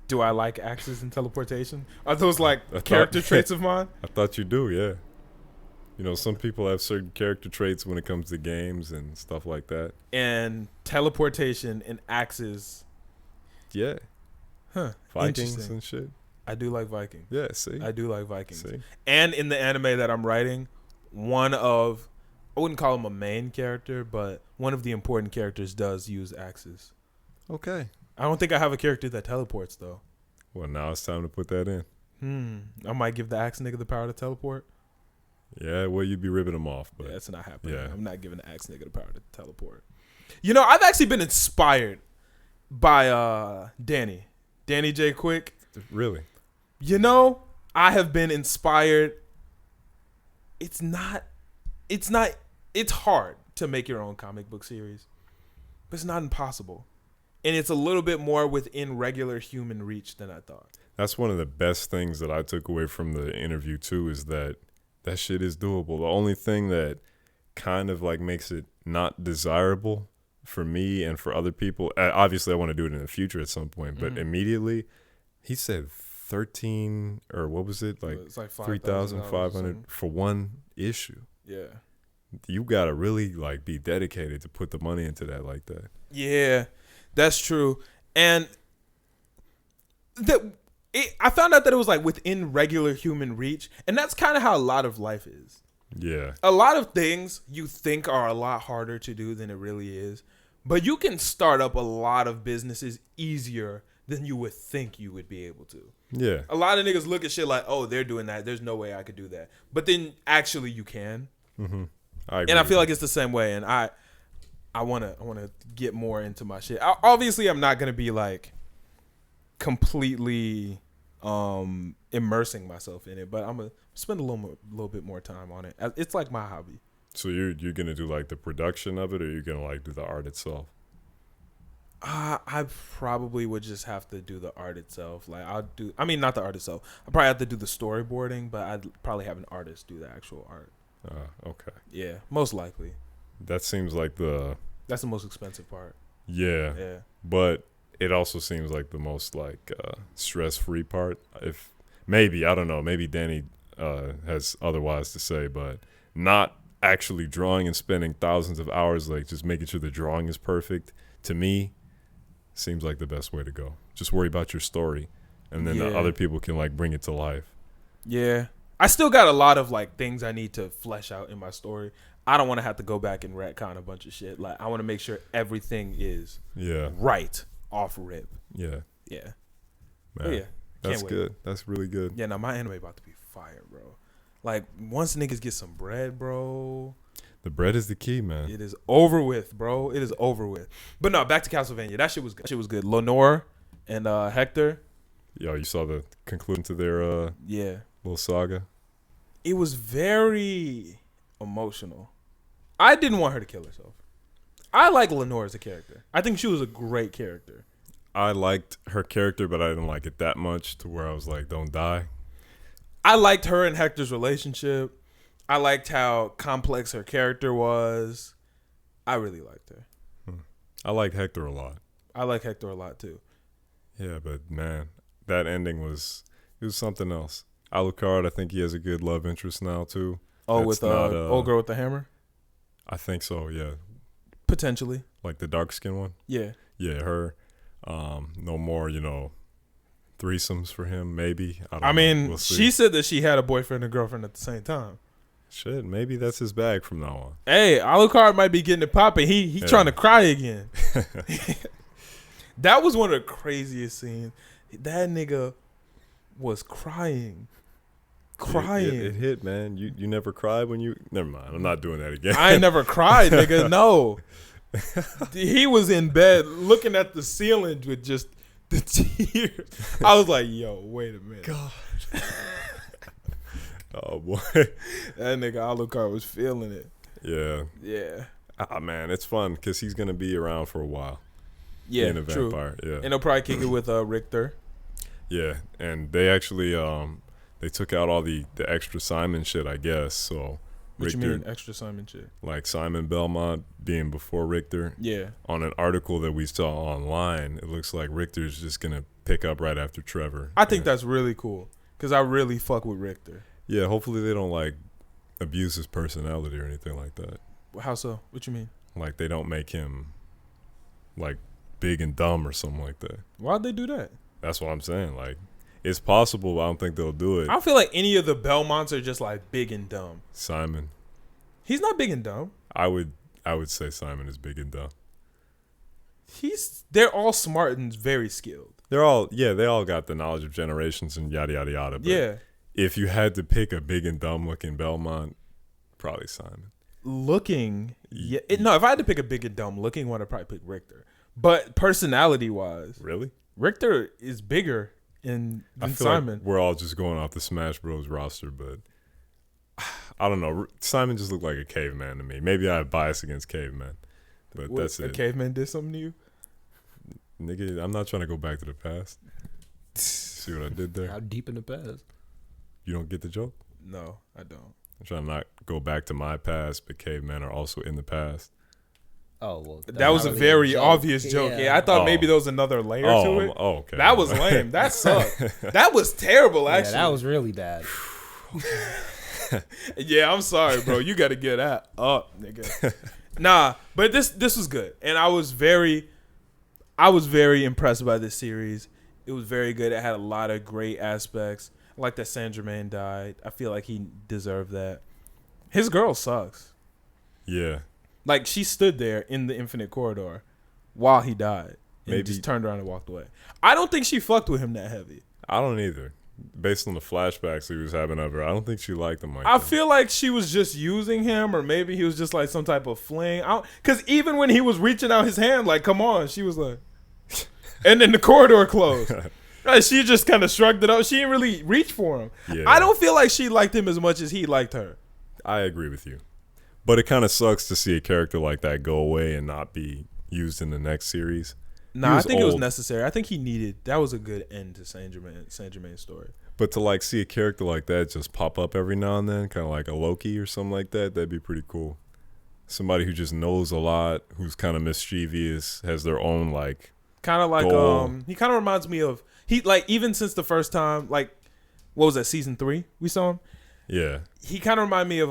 Do I like axes and teleportation? Are those like character traits of mine? I thought you do, yeah. You know, some people have certain character traits when it comes to games and stuff like that. And teleportation and axes. Yeah. Huh. Vikings and shit. I do like Vikings. Yeah, see? I do like Vikings. See? And in the anime that I'm writing, one of I wouldn't call him a main character, but one of the important characters does use axes. Okay. I don't think I have a character that teleports though. Well, now it's time to put that in. I might give the axe nigga the power to teleport. Yeah, well, you'd be ripping them off, but Yeah, that's not happening. yeah. I'm not giving the axe nigga the power to teleport. You know, I've actually been inspired by Danny J. Quick. Really? You know, I have been inspired. It's hard to make your own comic book series, but it's not impossible. And it's a little bit more within regular human reach than I thought. That's one of the best things that I took away from the interview too, is that shit is doable. The only thing that kind of like makes it not desirable for me and for other people, obviously I want to do it in the future at some point, but immediately he said 13 or what was it, like, it's like 3,500 for one issue. Yeah. You gotta really like be dedicated to put the money into that like that. Yeah, that's true. And I found out that it was like within regular human reach, and that's kind of how a lot of life is. Yeah. A lot of things you think are a lot harder to do than it really is, but you can start up a lot of businesses easier than you would think you would be able to. Yeah. A lot of niggas look at shit like, oh, they're doing that. There's no way I could do that. But then actually you can. Mm-hmm. And I feel like it's the same way. And I wanna get more into my shit. Obviously, I'm not gonna be like completely immersing myself in it, but I'm gonna spend a little bit more time on it. It's like my hobby. So you're gonna do like the production of it, or you're gonna like do the art itself? I probably would just have to do the art itself. Like not the art itself. I probably have to do the storyboarding, but I'd probably have an artist do the actual art. Okay. Yeah, most likely. That seems like That's the most expensive part. Yeah. Yeah. But it also seems like the most like stress-free part. If maybe, I don't know, maybe Danny has otherwise to say, but not actually drawing and spending thousands of hours like just making sure the drawing is perfect, to me seems like the best way to go. Just worry about your story, and then the other people can like bring it to life. Yeah. I still got a lot of like things I need to flesh out in my story. I don't want to have to go back and retcon a bunch of shit. Like, I want to make sure everything is right off rip. Yeah. Yeah. Man, yeah. That's good. That's really good. Yeah, now my anime about to be fire, bro. Like, once niggas get some bread, bro. The bread is the key, man. It is over with, bro. It is over with. But no, back to Castlevania. That shit was good. Lenore and Hector. Yo, you saw the conclusion to their little saga? It was very emotional. I didn't want her to kill herself. I like Lenore as a character. I think she was a great character. I liked her character, but I didn't like it that much to where I was like, don't die. I liked her and Hector's relationship. I liked how complex her character was. I really liked her. I liked Hector a lot. I like Hector a lot too. Yeah, but man, that ending was something else. Alucard, I think he has a good love interest now too. Oh, that's with old girl with the hammer? I think so, yeah. Potentially. Like the dark skin one? Yeah. Yeah, her. No more, threesomes for him, maybe. I mean, we'll see. She said that she had a boyfriend and girlfriend at the same time. Shit, maybe that's his bag from now on. Hey, Alucard might be getting it popping. He trying to cry again. That was one of the craziest scenes. That nigga was crying. It hit, man. You never cried when you... Never mind. I'm not doing that again. I ain't never cried, nigga. No. He was in bed looking at the ceiling with just the tears. I was like, yo, wait a minute. God. Oh, boy. That nigga Alucard was feeling it. Yeah. Yeah. Man, it's fun because he's going to be around for a while. Yeah, being a vampire. True. Yeah. And they'll probably kick it with Richter. Yeah, and they actually... they took out all the extra Simon shit, I guess. So what Richter, you mean extra Simon shit? Like Simon Belmont being before Richter. Yeah. On an article that we saw online, it looks like Richter's just gonna pick up right after Trevor. I think that's really cool because I really fuck with Richter. Yeah. Hopefully they don't like abuse his personality or anything like that. How so? What you mean? Like they don't make him like big and dumb or something like that. Why'd they do that? That's what I'm saying. Like. It's possible, but I don't think they'll do it. I feel like any of the Belmonts are just like big and dumb. Simon. He's not big and dumb. I would say Simon is big and dumb. They're all smart and very skilled. They all got the knowledge of generations and yada yada yada. But Yeah. if you had to pick a big and dumb looking Belmont, probably Simon. Looking, no. If I had to pick a big and dumb looking one, I'd probably pick Richter. But personality wise, Really? Richter is bigger than I feel Simon. like we're all just going off the Smash Bros roster, but I don't know. Simon just looked like a caveman to me. Maybe I have bias against cavemen, but that's A it. caveman did something to you? Nigga, I'm not trying to go back to the past. See what I did there? How deep in the past? You don't get the joke? No, I don't. I'm trying to not go back to my past, but cavemen are also in the past. Oh well, That was a very obvious joke. Yeah, I thought maybe there was another layer to it. Oh, okay. That was lame. That sucked. That was terrible, actually. Yeah, that was really bad. Yeah, I'm sorry, bro. You got to get that up, nigga. Nah, but this was good, and I was very impressed by this series. It was very good. It had a lot of great aspects. I like that Saint Germain died. I feel like he deserved that. His girl sucks. Yeah. Like, she stood there in the infinite corridor while he died and Maybe just turned around and walked away. I don't think she fucked with him that heavy. I don't either. Based on the flashbacks he was having of her, I don't think she liked him like I that. feel like she was just using him, or maybe he was just like some type of fling. Because even when he was reaching out his hand, like, come on, she was like, and then the corridor closed. Right, she just kind of shrugged it up. She didn't really reach for him. Yeah. I don't feel like she liked him as much as he liked her. I agree with you. But it kind of sucks to see a character like that go away and not be used in the next series. Nah, I think it was necessary. I think that was a good end to Saint Germain's story. But to like see a character like that just pop up every now and then, kind of like a Loki or something like that, that'd be pretty cool. Somebody who just knows a lot, who's kind of mischievous, has their own like kind of like goal. He kind of reminds me of even since the first time, like, what was that, season 3 we saw him? Yeah. He kind of reminded me of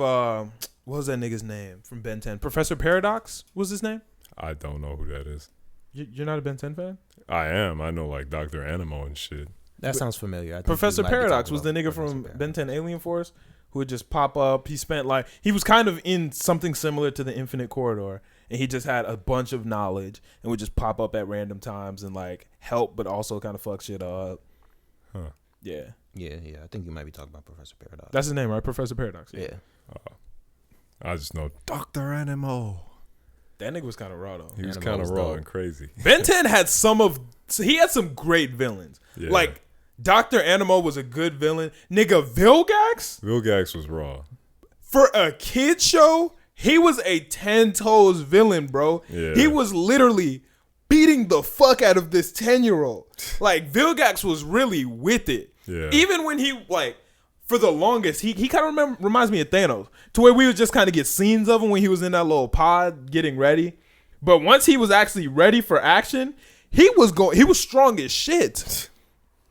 what was that nigga's name from Ben 10? Professor Paradox was his name? I don't know who that is. You're not a Ben 10 fan? I am. I know like Dr. Animo and shit. That sounds familiar. I think Professor we might be Paradox talking was the about nigga Professor from Paradox. Ben 10 Alien Force who would just pop up. He was kind of in something similar to the Infinite Corridor, and he just had a bunch of knowledge and would just pop up at random times and like help, but also kind of fuck shit up. Huh. Yeah. Yeah. I think you might be talking about Professor Paradox. That's his name, right? Professor Paradox. Yeah. I just know Dr. Animo. That nigga was kind of raw though. He was Animo kind of was raw dope. and crazy. Ben 10 had he had some great villains. Yeah. Like, Dr. Animo was a good villain. Nigga, Vilgax, Vilgax was raw. for a kid show, he was a 10 toes villain, bro. Yeah. He was literally beating the fuck out of this 10-year-old. Like, Vilgax was really with it. Yeah. Even when he, like, for the longest, he kind of reminds me of Thanos, to where we would just kind of get scenes of him when he was in that little pod getting ready. But once he was actually ready for action, he was strong as shit.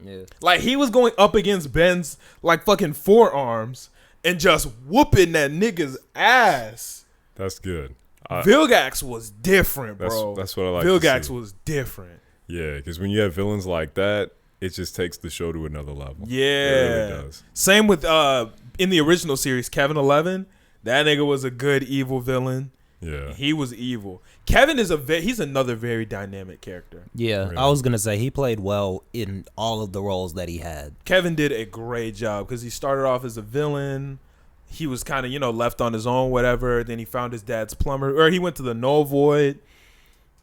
Yeah. Like, he was going up against Ben's, like, fucking forearms and just whooping that nigga's ass. That's good. Vilgax was different, bro. That's what I like to Vilgax see. was different. Yeah, because when you have villains like that, it just takes the show to another level. Yeah. It really does. Same with, in the original series, Kevin 11. That nigga was a good evil villain. Yeah. He was evil. Kevin he's another very dynamic character. Yeah, Really? I was gonna say he played well in all of the roles that he had. Kevin did a great job because he started off as a villain. He was kind of, left on his own, whatever. Then he found his dad's plumber, or he went to the Null Void,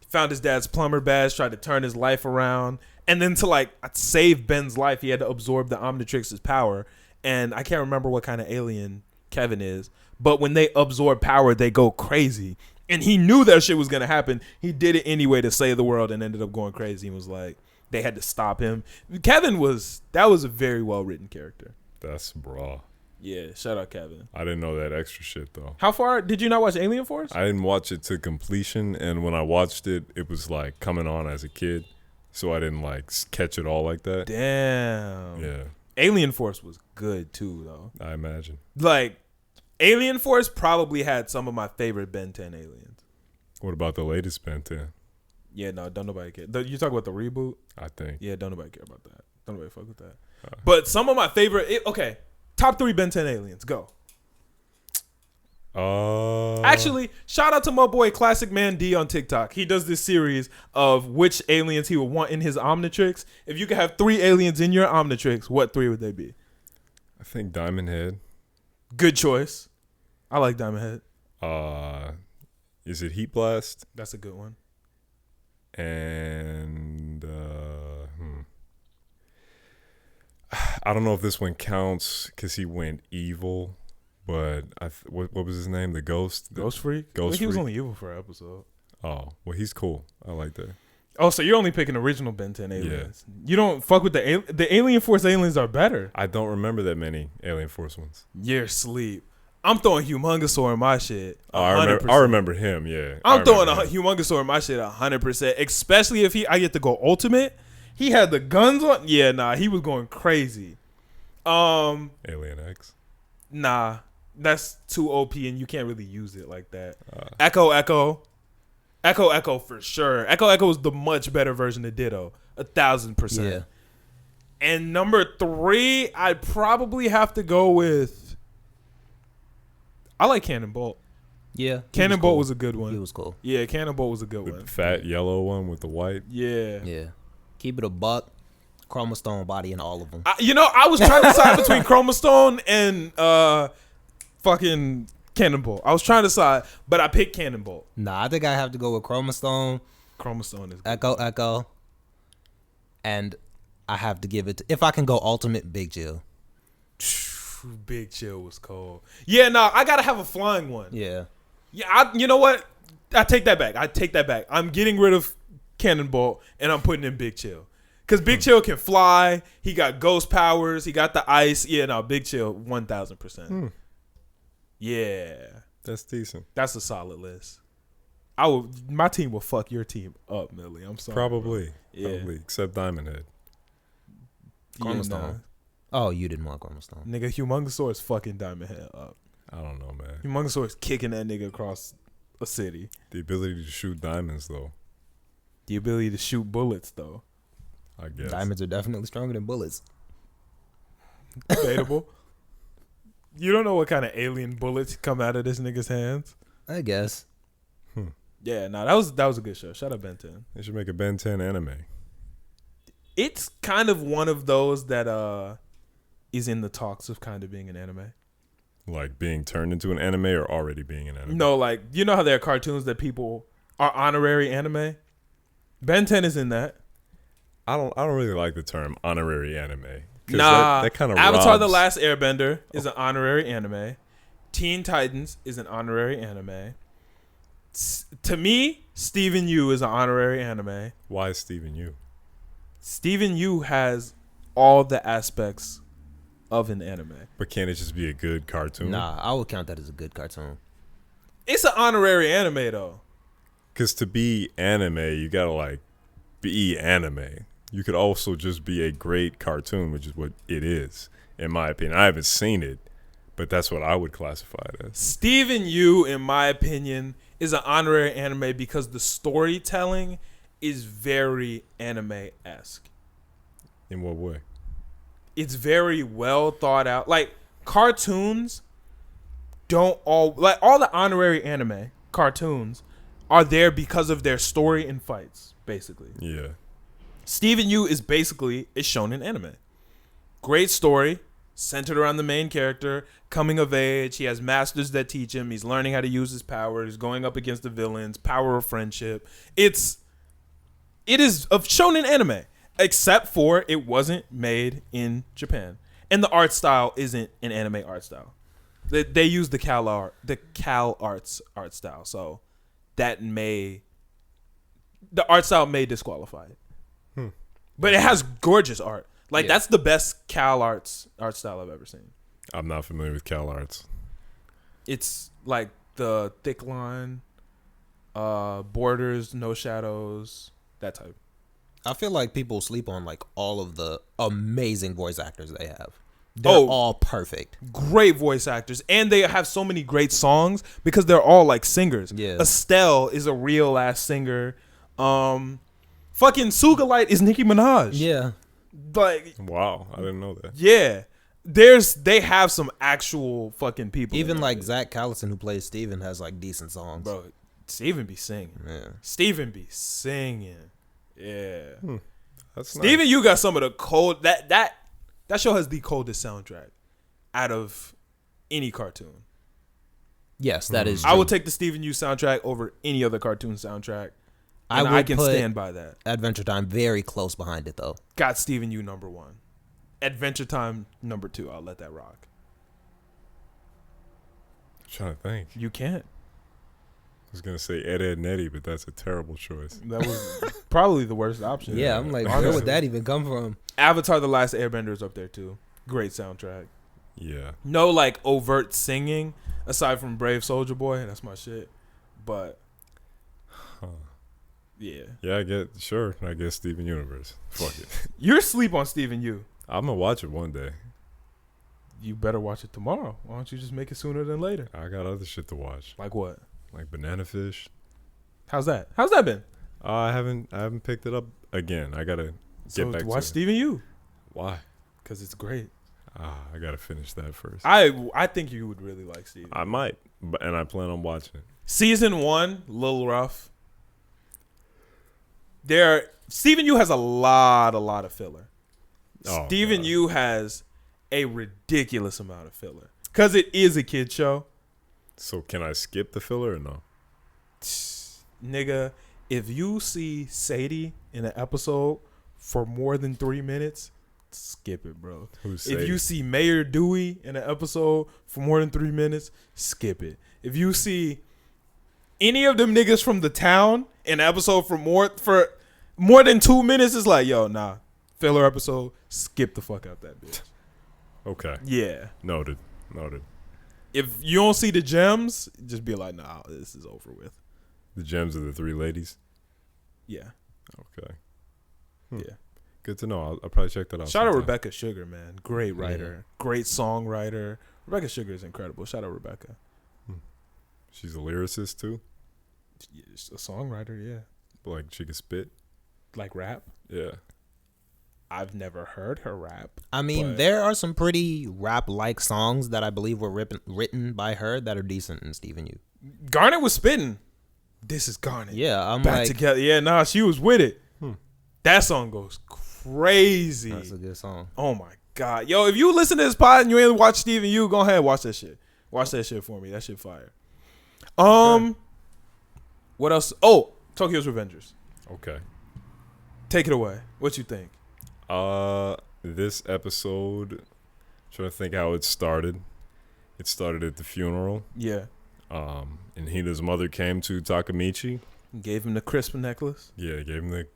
found his dad's plumber badge, tried to turn his life around. And then to, like, save Ben's life, he had to absorb the Omnitrix's power. And I can't remember what kind of alien Kevin is, but when they absorb power, they go crazy. And he knew that shit was going to happen. He did it anyway to save the world and ended up going crazy and was like, they had to stop him. That was a very well-written character. That's raw. Yeah, shout out Kevin. I didn't know that extra shit, though. How far did you not watch Alien Force? I didn't watch it to completion, and when I watched it, it was, like, coming on as a kid, so I didn't, like, catch it all like that. Damn. Yeah, Alien Force was good, too, though. I imagine. Like, Alien Force probably had some of my favorite Ben 10 aliens. What about the latest Ben 10? Yeah, no, don't nobody care. You talk about the reboot? I think. Yeah, don't nobody care about that. Don't nobody fuck with that. But some of my favorite, okay, top 3 Ben 10 aliens, go. Actually, shout out to my boy Classic Man D on TikTok. He does this series of which aliens he would want in his Omnitrix. If you could have 3 aliens in your Omnitrix, what 3 would they be? I think Diamond Head. Good choice. I like Diamond Head. Is it Heat Blast? That's a good one. And I don't know if this one counts because he went evil, but what was his name? The Ghost? Ghost Freak? Ghost Freak. He was only evil for an episode. Oh, well, he's cool. I like that. Oh, so you're only picking original Ben 10 aliens. Yeah. You don't fuck with the Alien Force aliens are better. I don't remember that many Alien Force ones. You're asleep. I'm throwing Humongosaur in my shit. Oh, I remember him, yeah. I'm throwing a Humongosaur in my shit 100%. Especially if I get to go ultimate. He had the guns on. Yeah, nah, he was going crazy. Alien X. Nah, that's too OP and you can't really use it like that. Echo for sure. Echo is the much better version of Ditto, 1,000%. Yeah. And number 3, I'd probably have to go with. I like Cannonbolt. Yeah, Cannonbolt was a good one. He was cool. Yeah, Cannonbolt was a good one. The fat yellow one with the white. Yeah. Yeah. Keep it a buck. Chromostone body in all of them. I was trying to decide between Chromostone and fucking Cannonbolt. I was trying to decide, but I picked Cannonbolt. Nah, I think I have to go with Chromostone. Chromostone is good. Echo. And I have to give it to, if I can go ultimate, Big Jill. Big Chill was cold. Yeah, no, I gotta have a flying one. Yeah. Yeah, you know what? I take that back. I'm getting rid of Cannonbolt and I'm putting in Big Chill. Because Big Chill can fly. He got ghost powers. He got the ice. Yeah, no, Big Chill, 1,000%. Yeah. That's decent. That's a solid list. My team will fuck your team up, Millie. I'm sorry. Probably. Yeah. Probably. Except Diamond Head. Chromostone. Yeah, nah. Oh, you didn't want Chromostone. Nigga, Humongosaur is fucking Diamond Head up. I don't know, man. Humongosaur is kicking that nigga across a city. The ability to shoot diamonds, though. The ability to shoot bullets, though. I guess. Diamonds are definitely stronger than bullets. Debatable. You don't know what kind of alien bullets come out of this nigga's hands. I guess. Yeah, nah, that was a good show. Shout out Ben 10. They should make a Ben 10 anime. It's kind of one of those that is in the talks of kind of being an anime. Like being turned into an anime or already being an anime? No, like, you know how there are cartoons that people are honorary anime? Ben 10 is in that. I don't really like the term honorary anime. Nah, that kind of Avatar: robs. The Last Airbender is an honorary anime. Teen Titans is an honorary anime. To me, Steven Yu is an honorary anime. Why is Steven Yu? Steven Yu has all the aspects of an anime. But can't it just be a good cartoon? Nah, I would count that as a good cartoon. It's an honorary anime though. Because to be anime, you gotta like be anime. You could also just be a great cartoon, which is what it is, in my opinion. I haven't seen it, but that's what I would classify it as. Steven Yu, in my opinion, is an honorary anime because the storytelling is very anime-esque. In what way? It's very well thought out. Like, cartoons don't all the honorary anime cartoons are there because of their story and fights, basically. Yeah. Steven Yu is basically a shonen anime. Great story, centered around the main character, coming of age. He has masters that teach him. He's learning how to use his powers, going up against the villains, power of friendship. It is a shonen anime, except for it wasn't made in Japan. And the art style isn't an anime art style. They use the Cal Arts art style, so the art style may disqualify it. But it has gorgeous art. Like, that's the best Cal Arts art style I've ever seen. I'm not familiar with Cal Arts. It's like the thick line, borders, no shadows, that type. I feel like people sleep on like all of the amazing voice actors they have. They're all perfect. Great voice actors. And they have so many great songs because they're all like singers. Yeah. Estelle is a real ass singer. Fucking Sugalite is Nicki Minaj. Yeah. Like, Wow, I didn't know that. yeah. they have some actual fucking people. Even like Zach Callison, who plays Steven, has like decent songs. Bro, Steven be singing. Yeah. Steven be singing. Yeah. That's Steven, nice. you got some of the cold that show has the coldest soundtrack out of any cartoon. Yes, that is. I True. would take the Steven U soundtrack over any other cartoon soundtrack. And would I can put stand by that. Adventure Time very close behind it though. Got Steven U number 1. Adventure Time number 2. I'll let that rock. I'm trying to think. You can't. I was gonna say Ed, Ed, and Eddie, but that's a terrible choice. That was probably the worst option. Yeah, I'm like, where honestly. would that even come from? Avatar: The Last Airbender is up there too. Great soundtrack. Yeah. No like overt singing aside from Brave Soldier Boy. That's my shit. But yeah, Yeah, I guess Steven Universe. Fuck it. you're asleep on Steven U. I'm gonna watch it one day. You better watch it tomorrow. Why don't you just make it sooner than later? I got other shit to watch, Like what? like Banana Fish. How's that? How's that been? I haven't picked it up again. I gotta get back watch to it. Steven U Why? because it's great. I gotta finish that first. I think you would really like Steven. I might, and I plan on watching it. Season 1, little rough. Steven U has a lot of filler. Oh, Steven God. U has a ridiculous amount of filler because it is a kid show. So can I skip the filler or no? Nigga, if you see Sadie in an episode for more than 3 minutes, skip it, bro. Who's If Sadie? you see Mayor Dewey in an episode for more than 3 minutes, skip it. If you see any of them niggas from the town in an episode for more than 2 minutes, it's like, yo, nah. Filler episode, skip the fuck out that bitch. Okay. Yeah. Noted. If you don't see the gems, just be like, nah, this is over with. The Gems of the Three Ladies. Yeah. Okay. Yeah. Good to know. I'll probably check that out. Shout out sometime. Rebecca Sugar, man. Great writer. Great songwriter. Rebecca Sugar is incredible. Shout out Rebecca. She's a lyricist too. She's a songwriter, yeah. Like she can spit. Like rap. Yeah. I've never heard her rap. I mean, But- there are some pretty rap-like songs that I believe were written by her that are decent in Steven U. Garnet was spitting. This is Garnet. Yeah, I'm Back like, together. Yeah, nah, she was with it. That song goes crazy. that's a good song. Oh my God. Yo, if you listen to this pod and you ain't watch Steven U, go ahead and watch that shit. Watch that shit for me. That shit fire. What else? Oh, Tokyo's Revengers. Okay. Take it away. What you think? This episode, trying to think how it started. It started at the funeral. Yeah. And Hina's mother came to Takamichi. Gave him the crisp necklace. Yeah, gave him the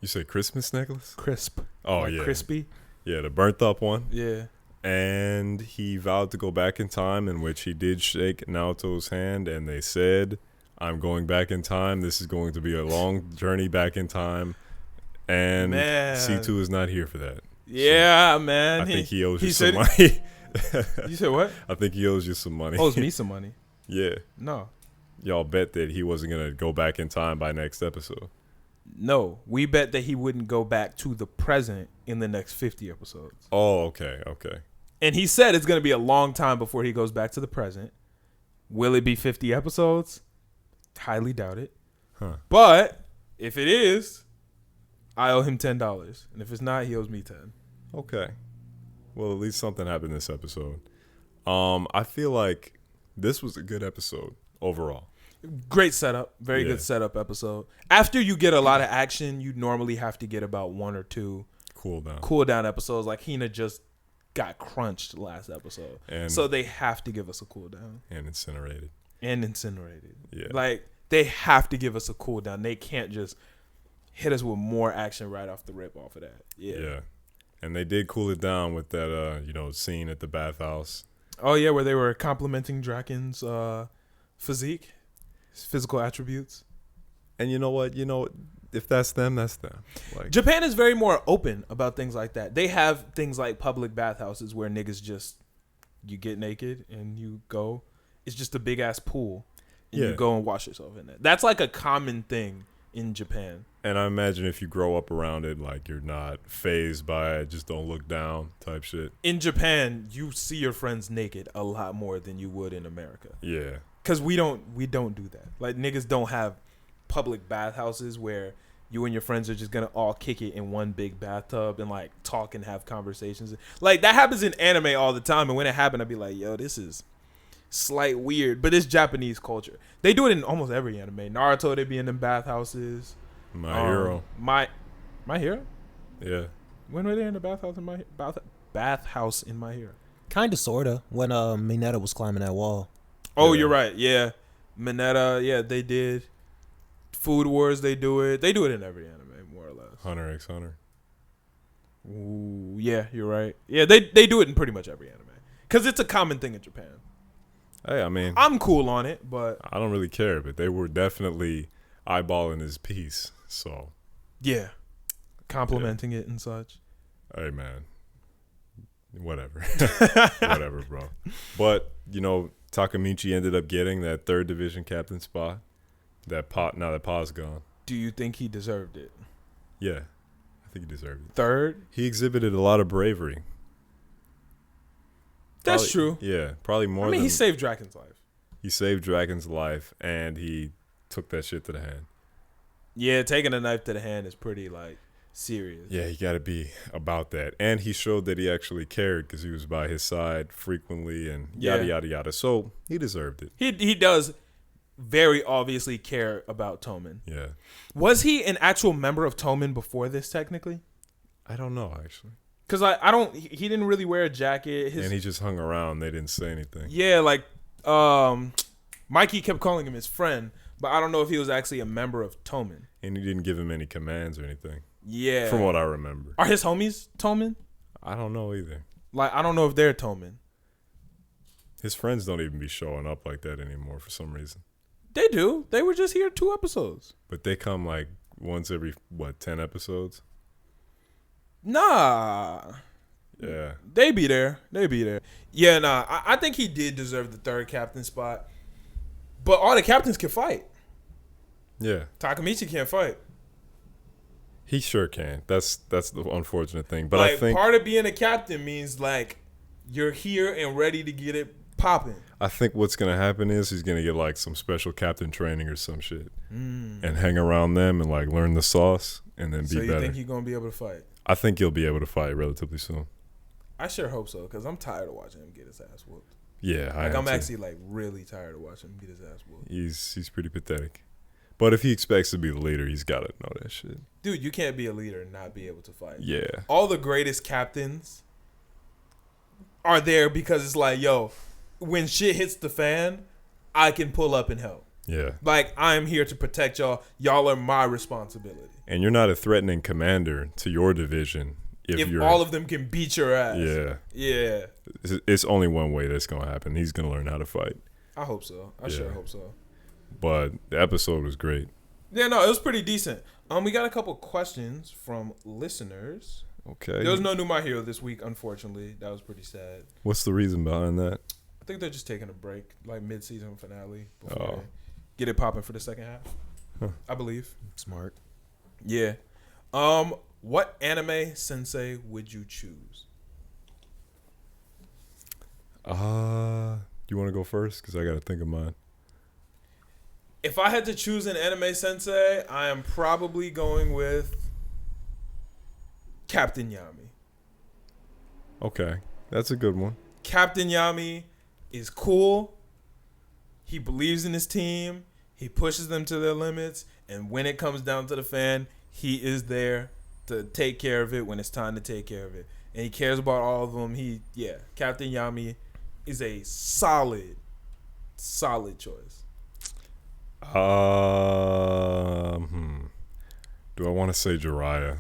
you say Christmas necklace? Crisp. Oh, Like yeah. crispy. Yeah, the burnt up one. Yeah. And he vowed to go back in time, in which he did shake Naoto's hand, and they said, I'm going back in time. This is going to be a long journey back in time. And Man. C2 is not here for that. Yeah, man. I think he owes you he some said- money. You said what? I think he owes you some money. Owes me some money. Yeah. No. Y'all bet that he wasn't going to go back in time by next episode. No. We bet that he wouldn't go back to the present in the next 50 episodes. Oh, okay. And he said it's going to be a long time before he goes back to the present. Will it be 50 episodes? Highly doubt it. Huh. But if it is, I owe him $10. And if it's not, he owes me 10. Okay. Well, at least something happened this episode. I feel like this was a good episode overall. Great setup. Very Yeah. good setup episode. After you get a lot of action, you normally have to get about 1 or 2 Cool down. cool down episodes. Like Hina just got crunched last episode. And- so they have to give us a cool down. And incinerated. And incinerated. Yeah. Like they have to give us a cool down. They can't just hit us with more action right off the rip off of that. Yeah. And they did cool it down with that, scene at the bathhouse. Oh yeah, where they were complimenting Draken's physique, his physical attributes. And you know what? If that's them, that's them. Like, Japan is very more open about things like that. They have things like public bathhouses where niggas just you get naked and you go. It's just a big ass pool. And Yeah. you go and wash yourself in it. That's like a common thing in Japan. And I imagine if you grow up around it, like you're not phased by it, just don't look down type shit. In Japan, you see your friends naked a lot more than you would in America. Yeah. Cause we don't do that. Like niggas don't have public bathhouses where you and your friends are just gonna all kick it in one big bathtub and like talk and have conversations. Like that happens in anime all the time. And when it happened, I'd be like, yo, this is slight weird. But it's Japanese culture. They do it in almost every anime. Naruto, they be in them bathhouses. My Hero. My Hero? Yeah. When were they in the bathhouse in bathhouse in My Hero? Kinda, sorta. When Mineta was climbing that wall. Oh, Yeah. you're right. Yeah, Mineta. Yeah, they did. Food Wars. They do it. They do it in every anime, more or less. Hunter x Hunter. Ooh, yeah, you're right. Yeah, they do it in pretty much every anime because it's a common thing in Japan. Hey, I mean, I'm cool on it, but I don't really care, but they were definitely eyeballing his piece. So, yeah, complimenting it and such. hey, man, whatever, whatever, bro. But you know, Takamichi ended up getting that 3rd division captain spot. Now that Pa's gone. Do you think he deserved it? Yeah, I think he deserved it. 3rd? He exhibited a lot of bravery. That's true. Yeah, probably more. I mean, than, he saved Draken's life. He saved Dragon's life, and he took that shit to the hand. Yeah, taking a knife to the hand is pretty like serious. Yeah, you got to be about that. And he showed that he actually cared because he was by his side frequently and yada, yada, yada. So he deserved it. He does very obviously care about Tomen. Yeah. Was he an actual member of Tomen before this, technically? I don't know, actually. Because he didn't really wear a jacket. And he just hung around. They didn't say anything. Yeah, like, Mikey kept calling him his friend, but I don't know if he was actually a member of Tomen. And he didn't give him any commands or anything. Yeah. From what I remember. Are his homies Tomen? I don't know either. Like, I don't know if they're Tomen. His friends don't even be showing up like that anymore for some reason. They do. They were just here 2 episodes. But they come like once every, 10 episodes? Nah. Yeah. They be there. Yeah, nah. I think he did deserve the 3rd captain spot. But all the captains can fight. Yeah. Takamichi can't fight. He sure can. That's the unfortunate thing. But like, I think part of being a captain means like you're here and ready to get it popping. I think what's gonna happen is he's gonna get like some special captain training or some shit, and hang around them and like learn the sauce and then be better. So you think he's gonna be able to fight? I think he'll be able to fight relatively soon. I sure hope so, because I'm tired of watching him get his ass whooped. Yeah, I'm actually like really tired of watching him get his ass whooped. He's pretty pathetic. But if he expects to be the leader, he's got to know that shit. Dude, you can't be a leader and not be able to fight. Yeah. All the greatest captains are there because it's like, yo, when shit hits the fan, I can pull up and help. Yeah. Like, I'm here to protect y'all. Y'all are my responsibility. And you're not a threatening commander to your division if you're all of them can beat your ass. Yeah. Yeah. It's only one way that's going to happen. He's going to learn how to fight. I hope so. I sure hope so. But the episode was great. Yeah, no, it was pretty decent. We got a couple questions from listeners. Okay. There was no new My Hero this week, unfortunately. That was pretty sad. What's the reason behind that? I think they're just taking a break, like mid-season finale, before they get it popping for the second half. Huh. I believe. Smart. Yeah. What anime sensei would you choose? Do you want to go first? Because I got to think of mine. If I had to choose an anime sensei, I am probably going with Captain Yami. Okay. That's a good one. Captain Yami is cool. He believes in his team. He pushes them to their limits. And when it comes down to the fan, he is there to take care of it when it's time to take care of it. And he cares about all of them. Captain Yami is a solid choice. Do I want to say Jiraiya?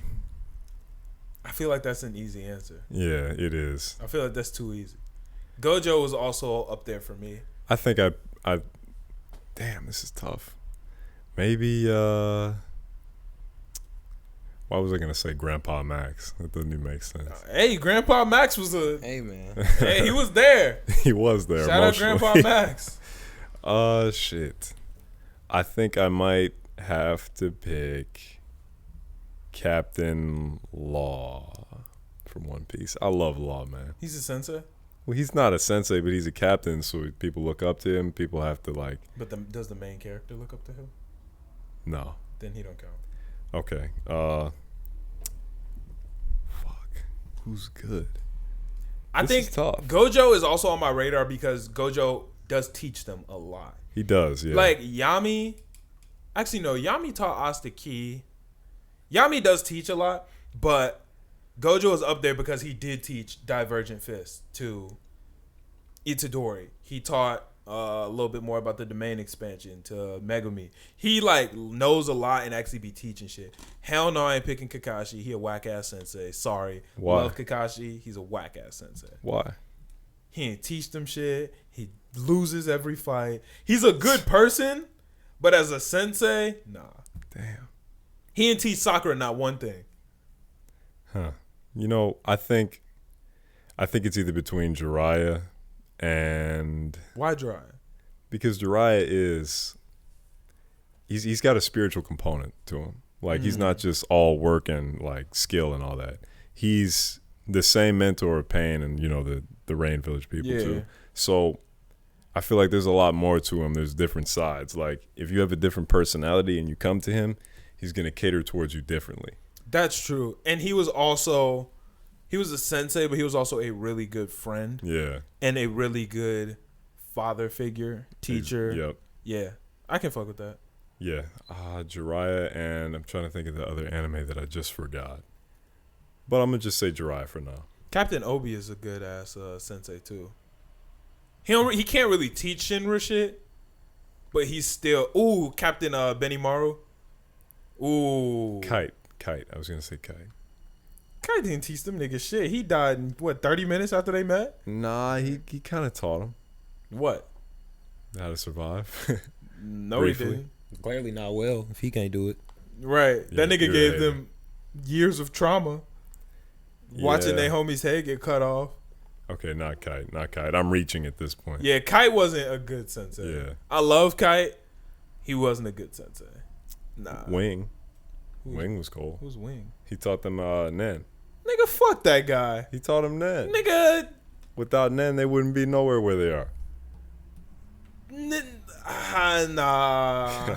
I feel like that's an easy answer. Yeah, it is. I feel like that's too easy. Gojo was also up there for me. I think I damn, this is tough. Maybe why was I gonna say Grandpa Max? That doesn't even make sense. Hey, Grandpa Max was Hey, man. hey, he was there. He was there. Shout out Grandpa Max. Shit. I think I might have to pick Captain Law from One Piece. I love Law, man. He's a sensei? Well, he's not a sensei, but he's a captain, so people look up to him. People have to like. But does the main character look up to him? No. Then he don't count. Okay. Fuck. Who's good? I This think is tough. Gojo is also on my radar because Gojo does teach them a lot. He does, yeah. Like Yami. Actually, no. Yami taught Asta Ki. Yami does teach a lot, but Gojo is up there because he did teach Divergent Fist to Itadori. He taught a little bit more about the domain expansion to Megumi. He like knows a lot and actually be teaching shit. Hell no, I ain't picking Kakashi. He a whack ass sensei. Sorry. Why? Love Kakashi. He's a whack ass sensei. Why? He ain't teach them shit. He loses every fight. He's a good person, but as a sensei, nah. Damn. He ain't teach Sakura not one thing. Huh. You know, I think it's either between Jiraiya and Why Jiraiya? because Jiraiya is he's got a spiritual component to him. Like he's not just all work and like skill and all that. He's the same mentor of Pain and the Rain Village people too. So I feel like there's a lot more to him. There's different sides. Like if you have a different personality and you come to him, he's gonna cater towards you differently. That's true. And he was a sensei, but he was also a really good friend. Yeah. And a really good father figure, teacher. Yep. Yeah. I can fuck with that. Yeah. Jiraiya, and I'm trying to think of the other anime that I just forgot. But I'm going to just say Jiraiya for now. Captain Obi is a good ass sensei too. He can't really teach Shinra shit, but he's still Captain Benimaru. Ooh. Kite. I was going to say Kite. Kite didn't teach them niggas shit. He died in 30 minutes after they met? Nah, he kind of taught him What? how to survive. No, Briefly. he didn't. Clearly not well if he can't do it. Right. Yeah, that nigga you're gave right. them years of trauma. Watching their homie's head get cut off. Okay, not Kite. I'm reaching at this point. Yeah, Kite wasn't a good sensei. Yeah. I love Kite. He wasn't a good sensei. Nah. Wing was cool. Who's Wing? He taught them Nen. Nigga, fuck that guy. He taught them Nen. Nigga. Without Nen, they wouldn't be nowhere where they are. Nah.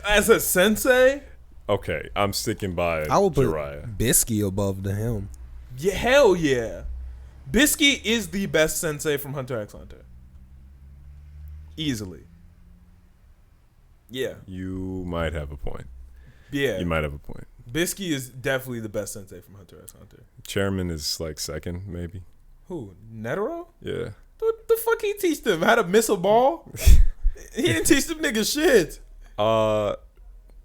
As a sensei? Okay, I'm sticking by I would put Jiraiya. Bisky above him. Yeah, hell yeah. Bisky is the best sensei from Hunter x Hunter. Easily. Yeah. You might have a point. Yeah. You might have a point. Bisky is definitely the best sensei from Hunter x Hunter. Chairman is like second, maybe. Who? Netero? Yeah. What the fuck he teach them? How to miss a ball? He didn't teach them niggas shit.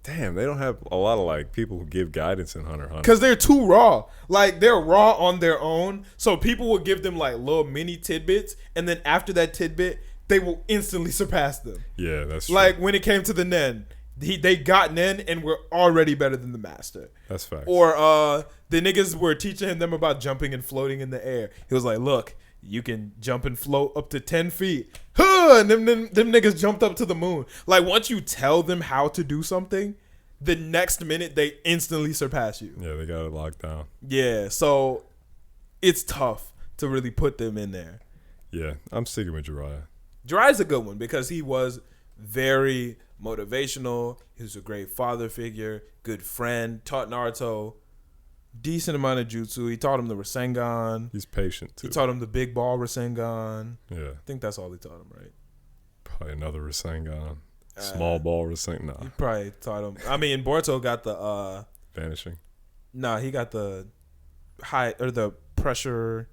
Damn, they don't have a lot of like people who give guidance in Hunter x Hunter. Because they're too raw. Like, they're raw on their own. So people will give them like little mini tidbits. And then after that tidbit, they will instantly surpass them. Yeah, that's true. Like when it came to the Nen. They got Nen and were already better than the master. That's facts. Or the niggas were teaching them about jumping and floating in the air. He was like, look, you can jump and float up to 10 feet. Huh! And them niggas jumped up to the moon. Like, once you tell them how to do something, the next minute they instantly surpass you. Yeah, they got it locked down. Yeah, so it's tough to really put them in there. Yeah, I'm sticking with Jiraiya. Jiraiya's a good one because he was very motivational. He was a great father figure, good friend, taught Naruto decent amount of jutsu. He taught him the Rasengan. He's patient too. He taught him the big ball Rasengan. Yeah. I think that's all he taught him, right? Probably another Rasengan. Small ball Rasengan. Nah. He probably taught him. I mean, Boruto got the Vanishing. Nah, he got the high or the pressure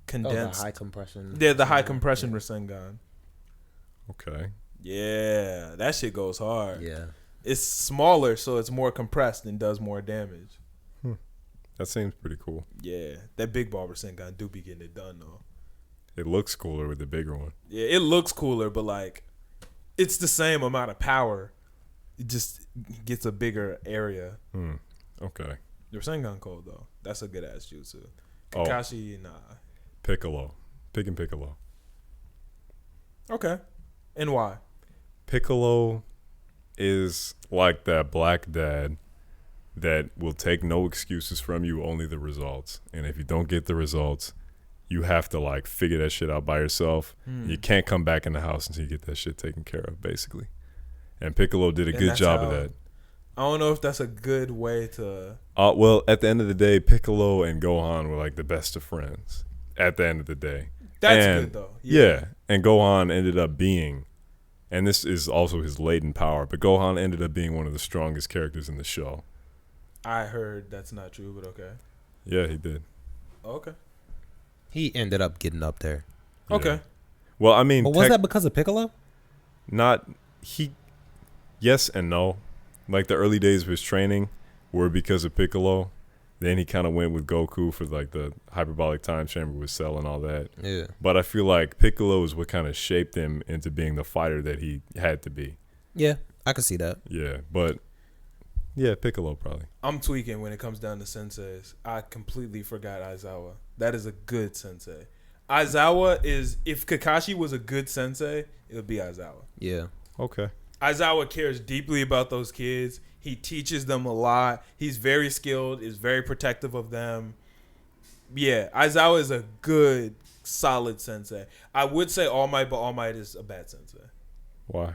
condensed. The high compression. Yeah, the high compression Rasengan. Okay. Yeah, that shit goes hard. Yeah. It's smaller, so it's more compressed and does more damage. That seems pretty cool. Yeah, that big ball Rasengan do be getting it done though. It looks cooler with the bigger one. Yeah, it looks cooler, but like, it's the same amount of power. It just gets a bigger area. Okay. The Rasengan cold though. That's a good ass jutsu. Oh. Kakashi, nah. Piccolo. Picking Piccolo. Okay. And why? Piccolo, is like that black dad that will take no excuses from you, only the results. And if you don't get the results, you have to like figure that shit out by yourself. You can't come back in the house until you get that shit taken care of, basically. And Piccolo did a good job of that. I don't know if that's a good way to. Well, at the end of the day, Piccolo and Gohan were like the best of friends. At the end of the day, that's good though. Yeah, and Gohan ended up being, and this is also his latent power, but Gohan ended up being one of the strongest characters in the show. I heard that's not true, but okay. Yeah, he did. Okay. He ended up getting up there. Yeah. Okay. Well, I mean, But was that because of Piccolo? Yes and no. Like the early days of his training were because of Piccolo. Then he kind of went with Goku for like the hyperbolic time chamber with Cell and all that. Yeah. But I feel like Piccolo is what kind of shaped him into being the fighter that he had to be. Yeah, I can see that. Yeah, but yeah, Piccolo probably. I'm tweaking when it comes down to senseis. I completely forgot Aizawa. That is a good sensei. Aizawa is, if Kakashi was a good sensei, it would be Aizawa. Yeah. Okay. Aizawa cares deeply about those kids. He teaches them a lot. He's very skilled, is very protective of them. Yeah, Aizawa is a good, solid sensei. I would say All Might, but All Might is a bad sensei. Why?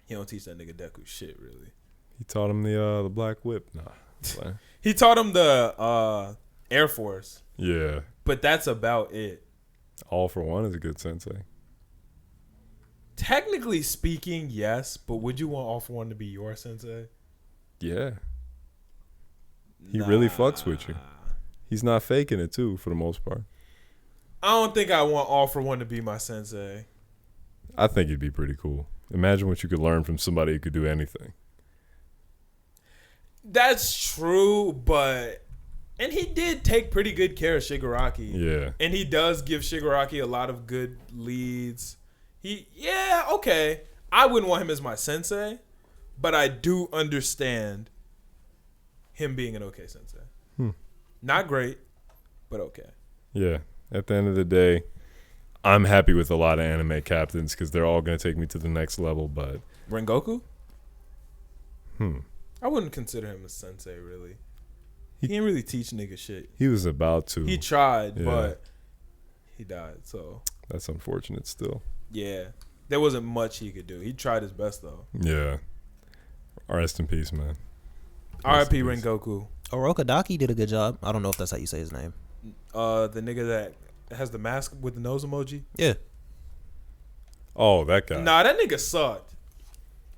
He don't teach that nigga Deku shit, really. He taught him the Black Whip. Nah. He taught him the Air Force. Yeah. But that's about it. All for One is a good sensei. Technically speaking, yes, but would you want All for One to be your sensei? Yeah. He really fucks with you. He's not faking it too, for the most part. I don't think I want All for One to be my sensei. I think it'd be pretty cool. Imagine what you could learn from somebody who could do anything. That's true, but... And he did take pretty good care of Shigaraki. Yeah. And he does give Shigaraki a lot of good leads. Okay. I wouldn't want him as my sensei, but I do understand him being an okay sensei. Not great, but okay. Yeah. At the end of the day, I'm happy with a lot of anime captains because they're all going to take me to the next level, but... Rengoku? I wouldn't consider him a sensei, really. He didn't really teach nigga shit. He was about to. He tried, but he died, so... That's unfortunate still. Yeah. There wasn't much he could do. He tried his best, though. Yeah. Rest in peace, man. R.I.P. Rengoku. Orokodaki did a good job. I don't know if that's how you say his name. The nigga that has the mask with the nose emoji? Yeah. Oh, that guy. Nah, that nigga sucked.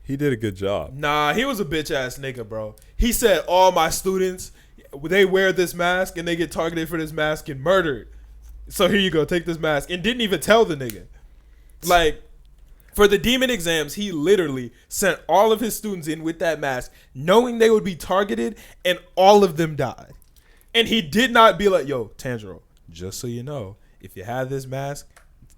He did a good job. Nah, he was a bitch ass nigga, bro. He said all my students, they wear this mask and they get targeted for this mask and murdered. So here you go, take this mask. And didn't even tell the nigga. Like, for the demon exams, he literally sent all of his students in with that mask, knowing they would be targeted, and all of them died. And he did not be like, yo, Tanjiro, just so you know, if you have this mask,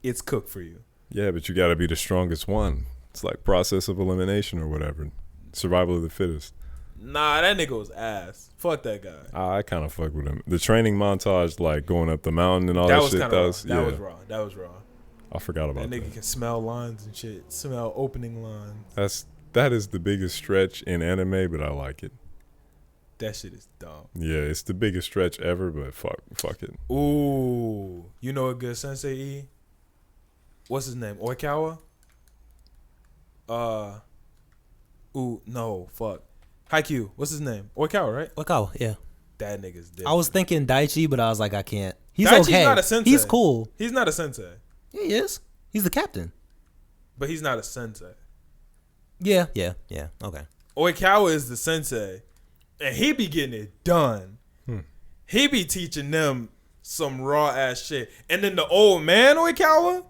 it's cooked for you. Yeah, but you got to be the strongest one. It's like process of elimination or whatever. Survival of the fittest. Nah, that nigga was ass. Fuck that guy. I kind of fuck with him. The training montage, like going up the mountain and all that shit. That was raw. That was raw. I forgot about that. That nigga can smell lines and shit. Smell opening lines. That is the biggest stretch in anime, but I like it. That shit is dumb. Yeah, it's the biggest stretch ever, but fuck it. Ooh. You know a good sensei E? What's his name? Oikawa? No, fuck. Haikyuu. What's his name? Oikawa, right? Oikawa, yeah. That nigga's different. I was thinking Daichi, but I was like, I can't. He's Daichi's okay. not a sensei. He's cool. He's not a sensei. Yeah, he is. He's the captain. But he's not a sensei. Yeah. Okay. Oikawa is the sensei. And he be getting it done. He be teaching them some raw ass shit. And then the old man Oikawa,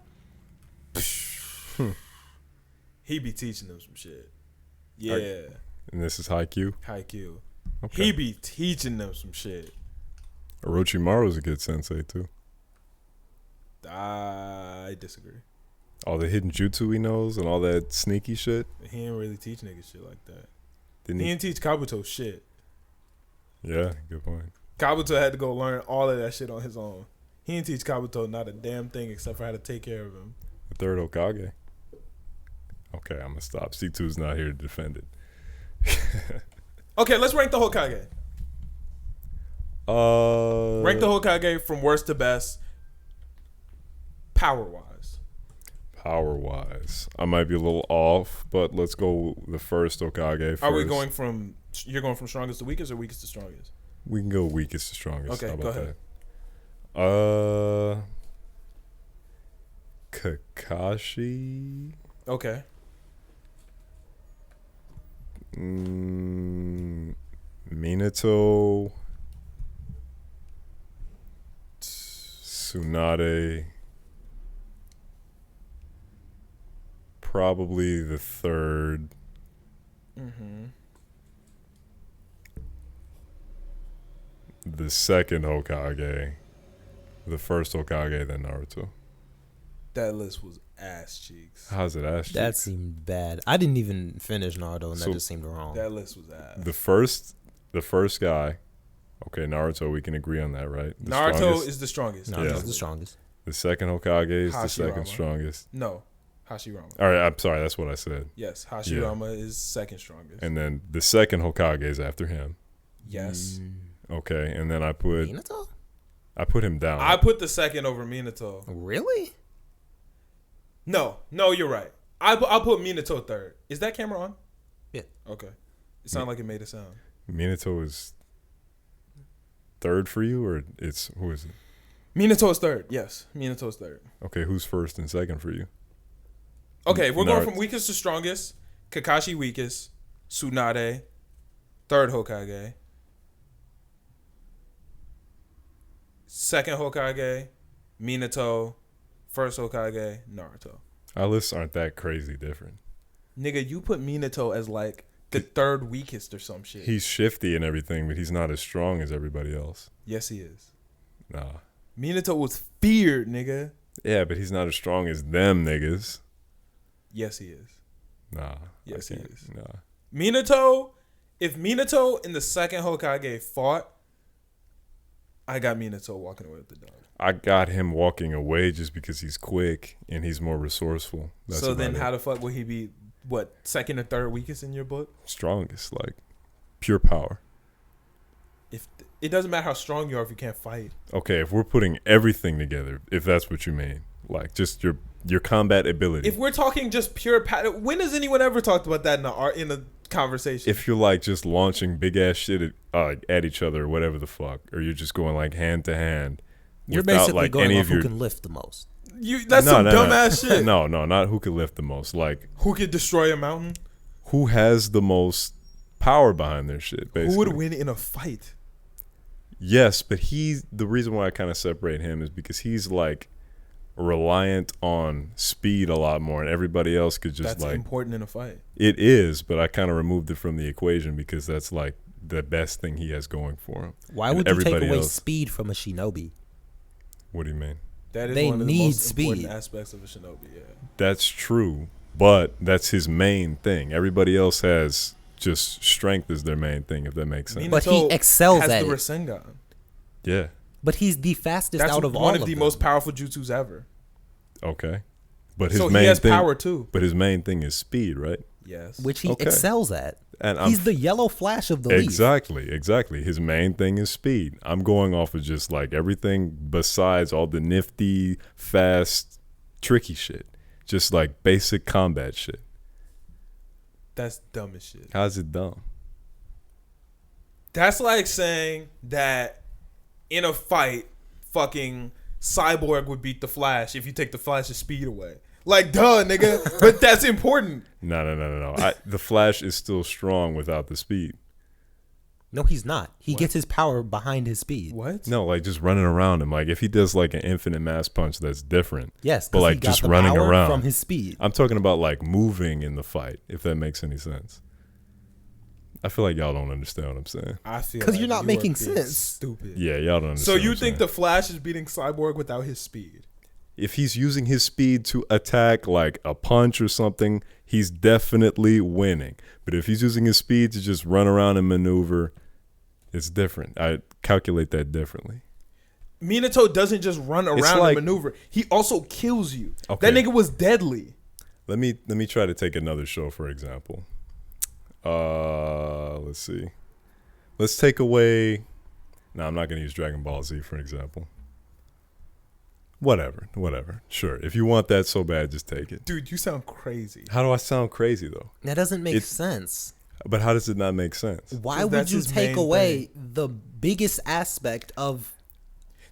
he be teaching them some shit. Yeah. And this is Haikyuu? Haikyuu. Okay. He be teaching them some shit. Orochimaru's a good sensei too. I disagree. All the hidden jutsu he knows and all that sneaky shit. He didn't really teach niggas shit like that. Didn't He didn't teach Kabuto shit. Yeah, good point. Kabuto had to go learn all of that shit on his own. He didn't teach Kabuto not a damn thing except for how to take care of him. The third Hokage. Okay, I'm gonna stop. C2's not here to defend it. Okay, let's rank the Hokage. Rank the Hokage from worst to best, power-wise. Power-wise, I might be a little off, but let's go the first Hokage first. Are we going from... You're going from strongest to weakest or weakest to strongest? We can go weakest to strongest. Okay, How go about ahead. that? Kakashi. Okay. Minato. Tsunade. Probably the third. Mm-hmm. The second Hokage. The first Hokage, then Naruto. That list was ass cheeks. How's it ass cheeks? That seemed bad. I didn't even finish Naruto, and So- that just seemed wrong. That list was ass. The first guy. Okay, Naruto, we can agree on that, right? The Naruto strongest. is the strongest. Naruto's Yeah. the strongest. The second Hokage is the second Hashirama. strongest. No, Hashirama. All right, I'm sorry, that's what I said. Yes, Hashirama is second strongest. And then the second Hokage is after him. Yes. Okay, and then I put Minato? him down. I put the second over Minato. Really? No, you're right. I'll put Minato third. Is that camera on? Yeah. Okay. It sounded like it made a sound. Minato is third for you, or who is it? Minato is third. Yes, Minato is third. Okay, who's first and second for you? Okay, we're going Naruto. from weakest to strongest. Kakashi weakest. Tsunade, third Hokage. Second Hokage, Minato. First Hokage, Naruto. Our lists aren't that crazy different. Nigga, you put Minato as like the third weakest or some shit. He's shifty and everything, but he's not as strong as everybody else. Yes, he is. Nah. Minato was feared, nigga. Yeah, but he's not as strong as them niggas. Yes, he is. Nah. Yes, I he can't. is. Nah. Minato, if Minato in the second Hokage fought, I got Minato walking away with the dog. I got him walking away just because he's quick and he's more resourceful. That's So then about how it. the fuck would he be, what, second or third weakest in your book? Strongest, like pure power. If it doesn't matter how strong you are if you can't fight. Okay, if we're putting everything together, if that's what you mean, like just your combat ability. If we're talking just pure when has anyone ever talked about that in a conversation? If you're like just launching big ass shit at each other or whatever the fuck, or you're just going like hand to hand, You're without, basically like, going any off of who your- can lift the most. That's some No. dumbass shit. No, not who can lift the most. Like Who could destroy a mountain? who has the most power behind their shit. Basically, Who would win in a fight? Yes, but the reason why I kind of separate him is because he's like reliant on speed a lot more, and everybody else could just That's like important in a fight. it is. But I kind of removed it from the equation because that's like the best thing he has going for him. Why And would you take everybody away else- speed from a shinobi? What do you mean? That is They one of the need most important speed. aspects of a shinobi. Yeah. That's true, but that's his main thing. Everybody else has just strength as their main thing, if that makes sense. But he Minato excels has at the it. Rasengan. Yeah. But he's the fastest That's out of all one of of the them. most powerful jutsus ever. Okay. But his So main he has thing, power too. But his main thing is speed, right? Yes. which he Okay. excels at. And He's the yellow flash of the league. Exactly. His main thing is speed. I'm going off of just like everything besides all the nifty, fast, tricky shit. Just like basic combat shit. That's dumb as shit. How's it dumb? That's like saying that in a fight, fucking Cyborg would beat the Flash if you take the Flash's speed away. Like, duh, nigga. But that's important. No. The Flash is still strong without the speed. No, he's not. He gets his power behind his speed. What? No, like just running around him. Like if he does like an infinite mass punch, that's different. Yes, but 'cause like he got just the running power around from his speed. I'm talking about like moving in the fight. If that makes any sense. I feel like y'all don't understand what I'm saying. I feel 'Cause like you're not you making are being sense. Stupid. Yeah, y'all don't understand. So you what I'm think saying. the Flash is beating Cyborg without his speed? If he's using his speed to attack like a punch or something, he's definitely winning. But if he's using his speed to just run around and maneuver, it's different. I calculate that differently. Minato doesn't just run around like- and maneuver. He also kills you. Okay. That nigga was deadly. Let me try to take another show for example. Let's see. Let's take away. No, I'm not going to use Dragon Ball Z for an example. Whatever. Sure. If you want that so bad, just take it. Dude, you sound crazy. How do I sound crazy, though? That doesn't make sense. But how does it not make sense? Why would you take away the biggest aspect of...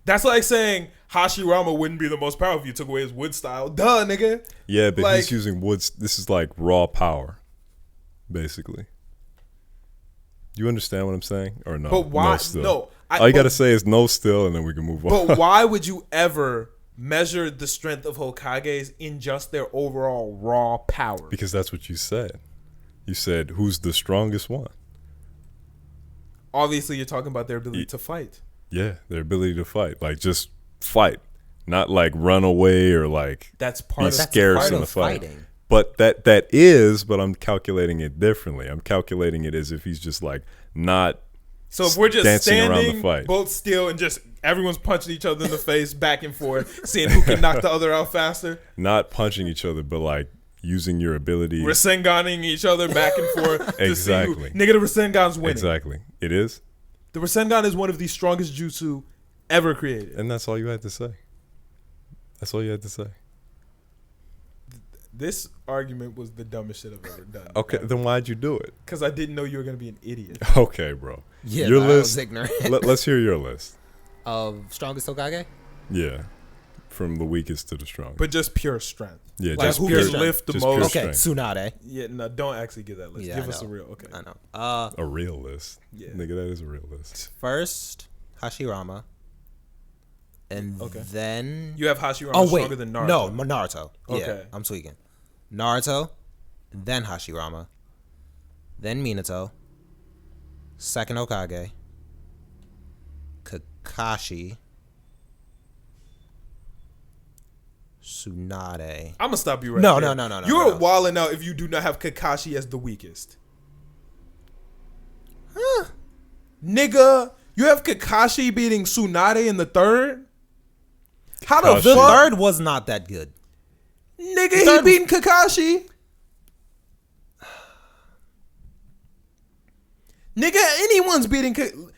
That's like saying Hashirama wouldn't be the most powerful if you took away his wood style. Duh, nigga. Yeah, but he's using wood. This is like raw power, basically. You understand what I'm saying? Or no? But why? No, still. No. All you got to say is no still, and then we can move on. But why would you ever measure the strength of Hokages in just their overall raw power? Because that's what you said. You said, who's the strongest one? Obviously, you're talking about their ability to fight. Yeah, their ability to fight. Like, just fight. Not like run away or like that's part be scarce in the fight. Fighting. But that is, but I'm calculating it differently. I'm calculating it as if he's just like not. So if we're just dancing around standing the fight, both still and just everyone's punching each other in the face back and forth, seeing who can knock the other out faster. Not punching each other, but like using your ability. Rasenganing each other back and forth. Exactly. To see who, nigga, the Rasengan's winning. Exactly. It is. The Rasengan is one of the strongest jutsu ever created. And that's all you had to say. That's all you had to say. This argument was the dumbest shit I've ever done. Okay, then why'd you do it? Because I didn't know you were going to be an idiot. Okay, bro. Yeah, your I list. was ignorant. Let's hear your list. Of strongest Hokage? Yeah. From the weakest to the strongest. But just pure strength. Yeah, like just who pure can lift the just most. pure Okay, Tsunade. Yeah, no, don't actually give that list. Yeah, give us a real. Okay. I know. A real list. Yeah. Nigga, that is a real list. First, Hashirama. And then... You have Hashirama stronger than Naruto. No, Naruto. Okay. Yeah, I'm tweaking. Naruto, then Hashirama, then Minato, second Hokage, Kakashi, Tsunade. I'm gonna stop you right No. there. You're wilding out if you do not have Kakashi as the weakest. Huh? Nigga, you have Kakashi beating Tsunade in the third? How the The fuck? third was not that good. Nigga, he beating Kakashi. Nigga, anyone's beating.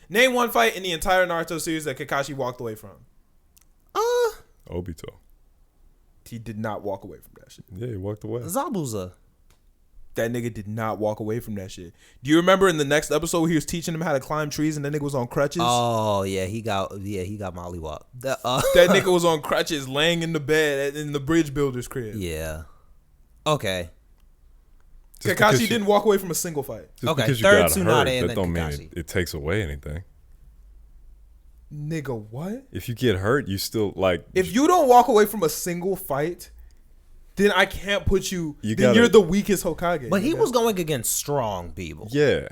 Name one fight in the entire Naruto series that Kakashi walked away from. Obito. He did not walk away from that shit. Yeah, he walked away. Zabuza. That nigga did not walk away from that shit. Do you remember in the next episode where he was teaching him how to climb trees and that nigga was on crutches? Oh yeah, he got mollywop. That nigga was on crutches, laying in the bed in the bridge builder's crib. Yeah. Okay. Kakashi didn't walk away from a single fight. Just Okay, because you third got Tsunade hurt, and that then don't Kakashi. mean it takes away anything. Nigga, what? If you get hurt, you still like. If you don't walk away from a single fight, then I can't put you. Then you're the weakest Hokage. But he was going against strong people. Yeah.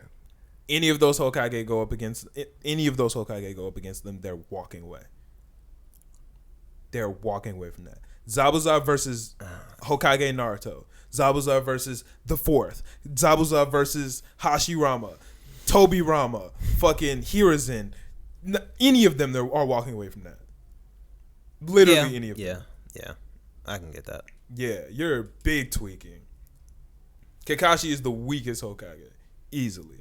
Any of those Hokage go up against them, they're walking away. They're walking away from that. Zabuza versus Hokage Naruto. Zabuza versus the fourth. Zabuza versus Hashirama. Tobirama. Fucking Hiruzen. Any of them are walking away from that. Literally any of them. Yeah. I can get that. Yeah, you're big tweaking. Kakashi is the weakest Hokage. Easily.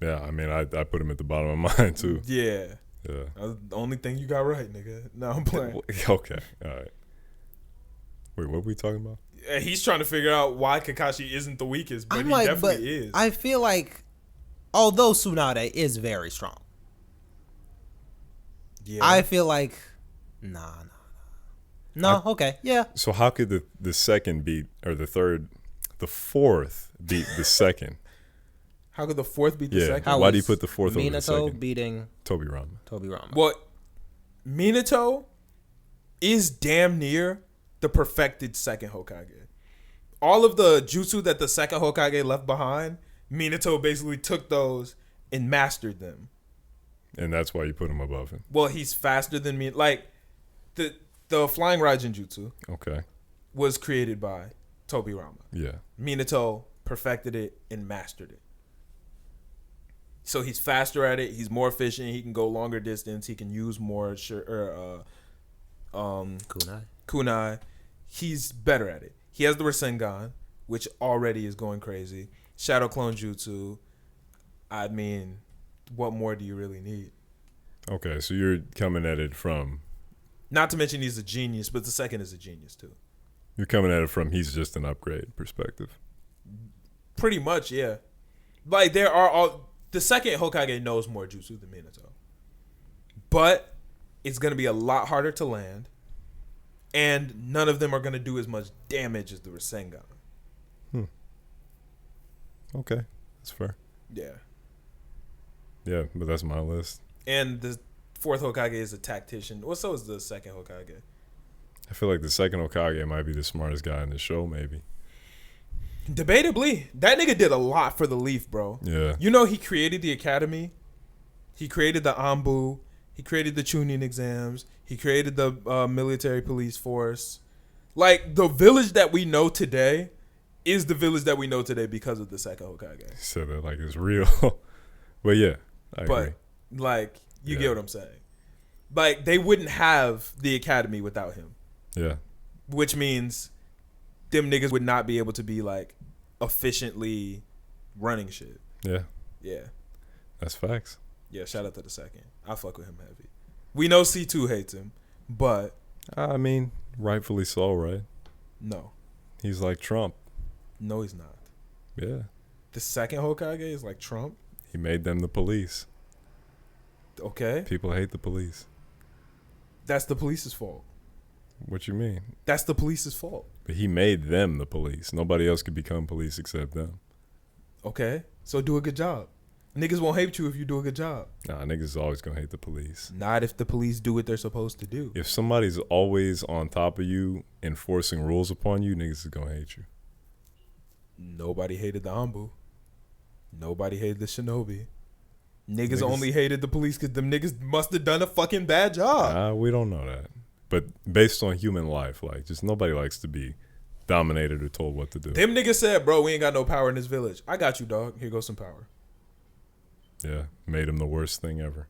Yeah, I mean, I put him at the bottom of mine, too. Yeah. Yeah. That's the only thing you got right, nigga. No, I'm playing. Okay. All right. Wait, what were we talking about? He's trying to figure out why Kakashi isn't the weakest, but he definitely is. I feel like, although Tsunade is very strong, I feel like, no. Okay, yeah. So how could the second beat, or the fourth beat the second? How could the fourth beat the second? Why do you put the fourth over the Minato second? beating Tobirama. Well, Minato is damn near the perfected second Hokage. All of the jutsu that the second Hokage left behind, Minato basically took those and mastered them. And that's why you put him above him. Well, he's faster than me. Like, the flying Raijin jutsu was created by Tobirama. Yeah. Minato perfected it and mastered it. So he's faster at it. He's more efficient. He can go longer distance. He can use more kunai. He's better at it. He has the Rasengan. which already is going crazy. Shadow Clone Jutsu. I mean, what more do you really need? Okay, so you're coming at it from... Not to mention he's a genius, but the second is a genius too. You're coming at it from he's just an upgrade perspective. Pretty much, yeah. Like, there are all... The second Hokage knows more jutsu than Minato. But it's going to be a lot harder to land. And none of them are going to do as much damage as the Rasengan. Okay, that's fair. Yeah. Yeah, but that's my list. And the fourth Hokage is a tactician. Well, so is the second Hokage. I feel like the second Hokage might be the smartest guy in the show, maybe. Debatably. That nigga did a lot for the Leaf, bro. Yeah. You know, he created the academy. He created the Anbu. He created the Chunin exams. He created the military police force. Like, the village that we know today is the village that we know today because of the second Hokage. He said that like it's real. But yeah, I agree. Like, you get what I'm saying. Like, they wouldn't have the academy without him. Yeah. Which means them niggas would not be able to be, like, efficiently running shit. Yeah. Yeah. That's facts. Yeah, shout out to the second. I fuck with him heavy. We know C2 hates him, but... I mean, rightfully so, right? No. He's like Trump. No, he's not. Yeah. The second Hokage is like Trump. He made them the police. Okay. People hate the police. That's the police's fault. What you mean? That's the police's fault. But he made them the police. Nobody else could become police except them. Okay. So do a good job. Niggas won't hate you if you do a good job. Nah, niggas is always gonna hate the police. Not if the police do what they're supposed to do. If somebody's always on top of you, enforcing rules upon you, niggas is gonna hate you. Nobody hated the Anbu. Nobody hated the Shinobi. Niggas only hated the police because them niggas must have done a fucking bad job. We don't know that. But based on human life, like, just nobody likes to be dominated or told what to do. Them niggas said, bro, we ain't got no power in this village. I got you, dog. Here goes some power. Yeah, made him the worst thing ever.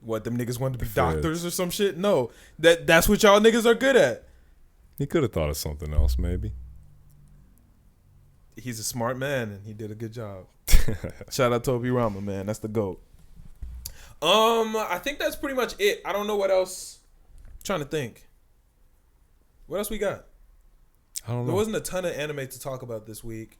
What, them niggas wanted to be doctors or some shit? No. That's what y'all niggas are good at. He could have thought of something else, maybe. He's a smart man, and he did a good job. Shout out Toby Rama, man. That's the GOAT. I think that's pretty much it. I don't know what else. I'm trying to think. What else we got? I don't know. There wasn't a ton of anime to talk about this week.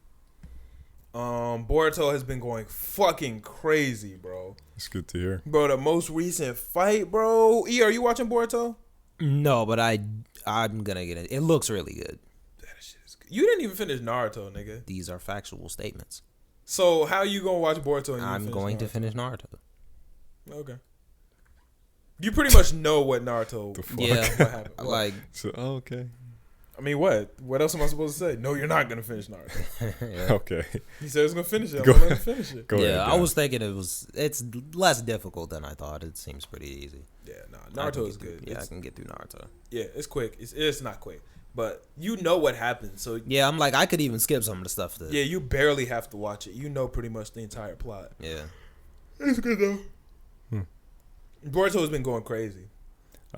Boruto has been going fucking crazy, bro. It's good to hear. Bro, the most recent fight, bro. E, are you watching Boruto? No, but I'm gonna get it. It looks really good. That shit is good. You didn't even finish Naruto, nigga. These are factual statements. So how you gonna watch Boruto? And I'm going to finish Naruto. Okay. You pretty much know what Naruto. The fuck? Yeah, what happened. like So, okay. I mean, what? What else am I supposed to say? No, you're not gonna finish Naruto. yeah. Okay. He said he was gonna finish it. I'm Go gonna let him finish it. Go ahead, I guys. was thinking it's less difficult than I thought. It seems pretty easy. Yeah, nah, Naruto is good. Yeah, I can get through Naruto. Yeah, it's quick. It's not quick, but you know what happens. So Yeah, I'm like I could even skip some of the stuff. yeah, you barely have to watch it. You know pretty much the entire plot. Yeah. It's good though. Boruto has been going crazy.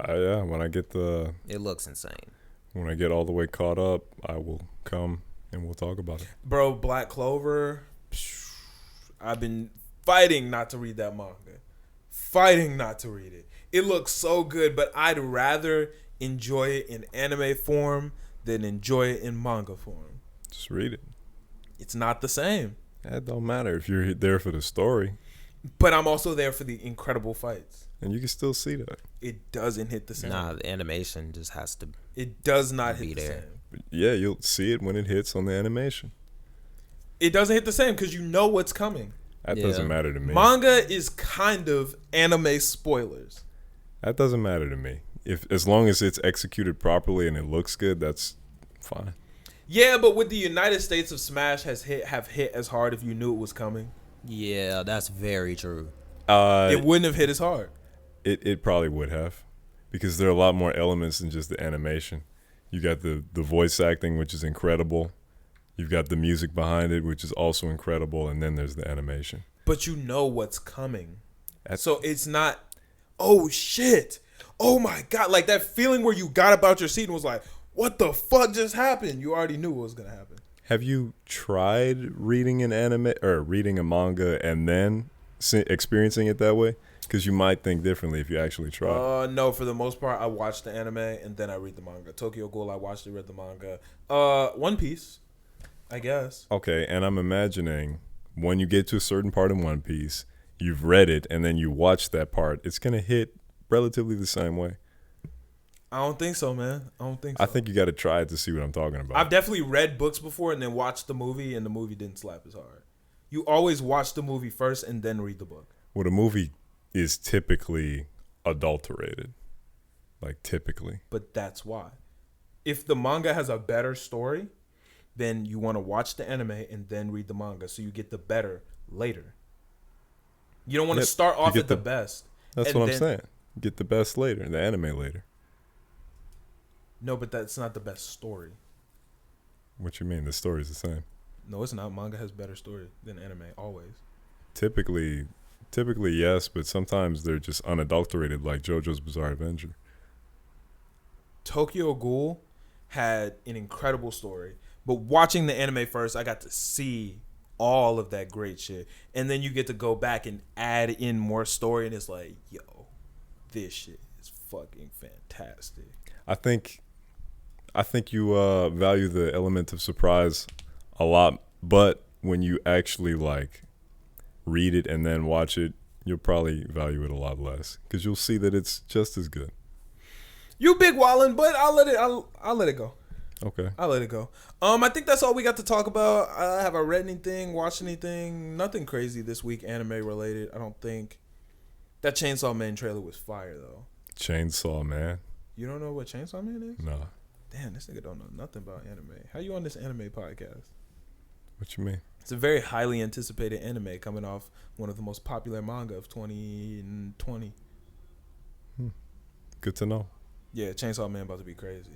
Yeah, when I get It looks insane. when I get all the way caught up, I will come and we'll talk about it. Bro, Black Clover. I've been fighting not to read that manga. Fighting not to read it. It looks so good, but I'd rather enjoy it in anime form than enjoy it in manga form. Just read it. It's not the same. That don't matter if you're there for the story, But I'm also there for the incredible fights. and you can still see that. It doesn't hit the same. Nah, the animation just has to. It does not Be hit the there. same. But yeah, you'll see it when it hits on the animation. It doesn't hit the same because you know what's coming. That Yeah. doesn't matter to me. Manga is kind of anime spoilers. That doesn't matter to me. If as long as it's executed properly and it looks good, that's fine. Yeah, but would the United States of Smash have hit as hard if you knew it was coming? Yeah, that's very true. It wouldn't have hit as hard. It probably would have, because there are a lot more elements than just the animation. You got the voice acting, which is incredible. You've got the music behind it, which is also incredible, and then there's the animation. But you know what's coming. So it's not, oh shit, oh my God. Like that feeling where you got up out your seat and was like, what the fuck just happened? You already knew what was gonna happen. Have you tried reading an anime or reading a manga and then experiencing it that way? Because you might think differently if you actually try. No, for the most part, I watch the anime and then I read the manga. Tokyo Ghoul, I watched it, read the manga. One Piece, I guess. Okay, and I'm imagining when you get to a certain part in One Piece, you've read it, and then you watch that part, it's going to hit relatively the same way. I don't think so, man. I don't think so. I think you got to try it to see what I'm talking about. I've definitely read books before and then watched the movie, and the movie didn't slap as hard. You always watch the movie first and then read the book. Well, the movie is typically adulterated. Like, typically. But that's why. If the manga has a better story, then you want to watch the anime and then read the manga so you get the better later. You don't want to start off at the best. That's what I'm saying. Get the best later, the anime later. No, but that's not the best story. What you mean? The story's the same. No, it's not. Manga has better story than anime, always. Typically yes, but sometimes they're just unadulterated, like JoJo's Bizarre Adventure. Tokyo Ghoul had an incredible story, but watching the anime first, I got to see all of that great shit, and then you get to go back and add in more story, and it's like, yo, this shit is fucking fantastic. I think you value the element of surprise a lot, but when you actually like read it and then watch it, you'll probably value it a lot less because you'll see that it's just as good. You big wildin', but I'll let it go. Okay. I'll let it go. I think that's all we got to talk about. Have I read anything, watched anything? Nothing crazy this week, anime related. I don't think. That Chainsaw Man trailer was fire though. Chainsaw Man. You don't know what Chainsaw Man is? No. Damn, this nigga don't know nothing about anime. How you on this anime podcast? What you mean? It's a very highly anticipated anime coming off one of the most popular manga of 2020. Good to know. Yeah, Chainsaw Man about to be crazy.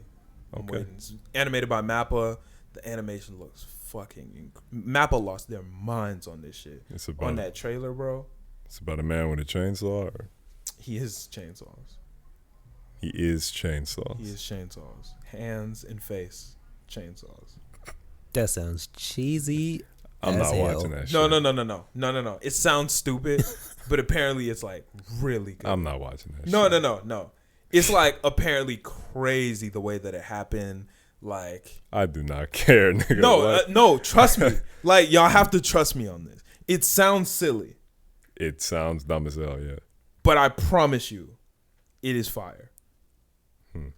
I'm Okay. waiting. It's animated by Mappa. The animation looks fucking. Mappa lost their minds on this shit. It's about On that trailer, bro. It's about a man with a chainsaw. Or He is chainsaws. he is chainsaws. He is chainsaws. Hands and face chainsaws. That sounds cheesy. I'm as not hell. watching that shit. No. It sounds stupid, but apparently it's like really good. I'm not watching that No, shit. no. It's like apparently crazy the way that it happened. Like I do not care, nigga. no, trust me. Like y'all have to trust me on this. It sounds silly, It sounds dumb as hell, yeah. but I promise you, it is fire.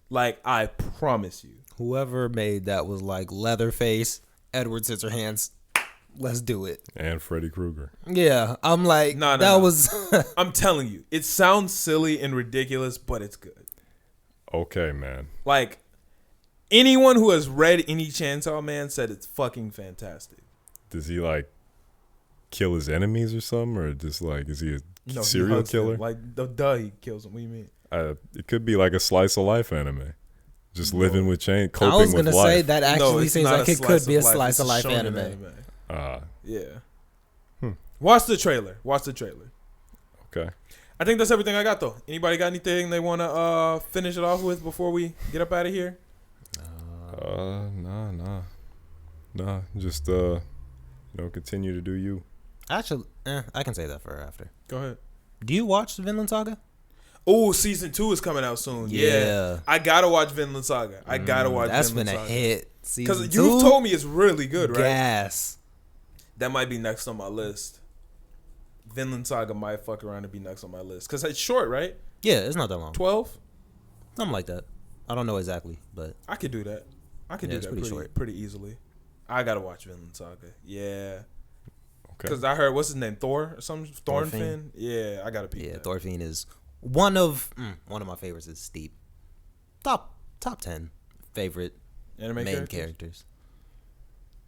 Like I promise you. Whoever made that was like Leatherface, Edward Scissorhands. Let's do it. And Freddy Krueger. Yeah, I'm like, No. was. I'm telling you, it sounds silly and ridiculous, but it's good. Okay, man. Like anyone who has read any Chainsaw Man said it's fucking fantastic. Does he like kill his enemies or something, or just like is he a No, he serial hugs them. killer? Like duh, he kills them. What do you mean? It could be like a slice of life anime, just living with I coping was with gonna life. say that actually it's seems not like a it could be a It's slice of life shonen anime. Yeah. Watch the trailer. Okay. I think that's everything I got though. Anybody got anything they want to finish it off with before we get up out of here? Nah. Just continue to do you. Actually, I can say that for after. Go ahead. Do you watch Vinland Saga? Oh, season 2 is coming out soon. Yeah. I gotta watch Vinland Saga. That's Vinland been a Saga. hit. Because you've told me it's really good, right? Gas. That might be next on my list. Vinland Saga might fuck around and be next on my list. Because it's short, right? Yeah, it's not that long. 12? Something like that. I don't know exactly, but I could do that. I could do it's that pretty short. pretty easily. I gotta watch Vinland Saga. Yeah. Okay. Because I heard, what's his name? Thor? Or something? Thorfinn. Thorfinn? Yeah, I gotta peep that. Thorfinn is one of my favorites. Is Steep. Top 10 favorite Anime main characters? characters.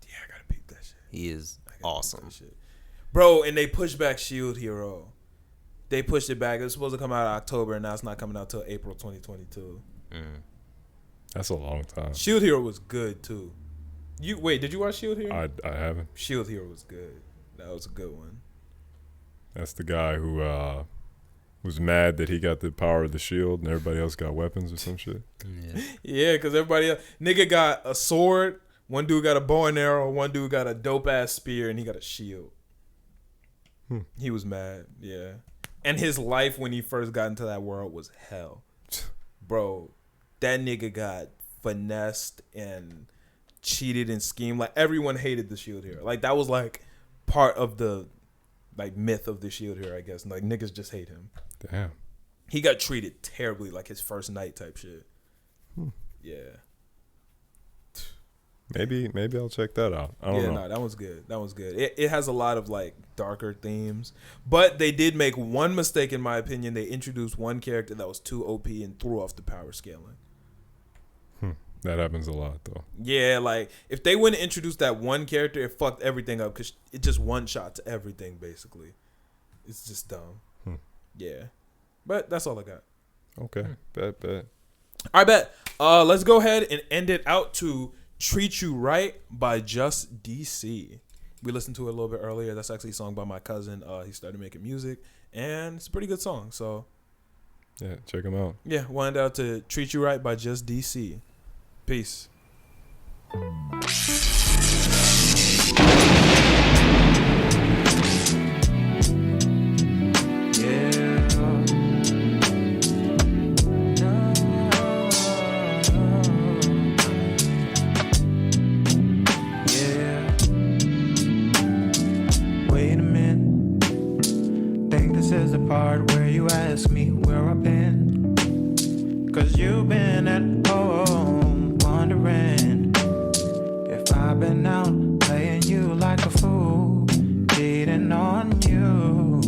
Yeah, I gotta peep that shit. He is I gotta peep awesome. that shit. Bro, and they pushed back Shield Hero. They pushed it back. It was supposed to come out in October, and now it's not coming out till April 2022. That's a long time. Shield Hero was good too. Did you watch Shield Hero? I haven't. Shield Hero was good. That was a good one. That's the guy who was mad that he got the power of the shield and everybody else got weapons or some shit. Yeah, because everybody else, nigga got a sword. One dude got a bow and arrow. One dude got a dope ass spear, and he got a shield. He was mad. Yeah, and his life when he first got into that world was hell, bro. That nigga got finessed and cheated and schemed. Like everyone hated the shield hero. Like that was like part of the like myth of the shield hero, I guess. Like niggas just hate him. Damn. He got treated terribly, like his first night type shit. Yeah. Maybe I'll check that out. I don't know. No, that one's good. That one's good. It has a lot of like darker themes, but they did make one mistake in my opinion. They introduced one character that was too OP and threw off the power scaling. That happens a lot though. Yeah, like if they wouldn't introduce that one character, it fucked everything up because it just one shot to everything basically. It's just dumb. Yeah, but that's all I got. Okay, bet. I bet. Let's go ahead and end it out to "Treat You Right" by Just DC. We listened to it a little bit earlier. That's actually a song by my cousin. He started making music, and it's a pretty good song. So, yeah, check him out. Yeah, we'll end out to "Treat You Right" by Just DC. Peace. Part where you ask me where I've been, 'cause you've been at home wondering if I've been out playing you like a fool, cheating on you.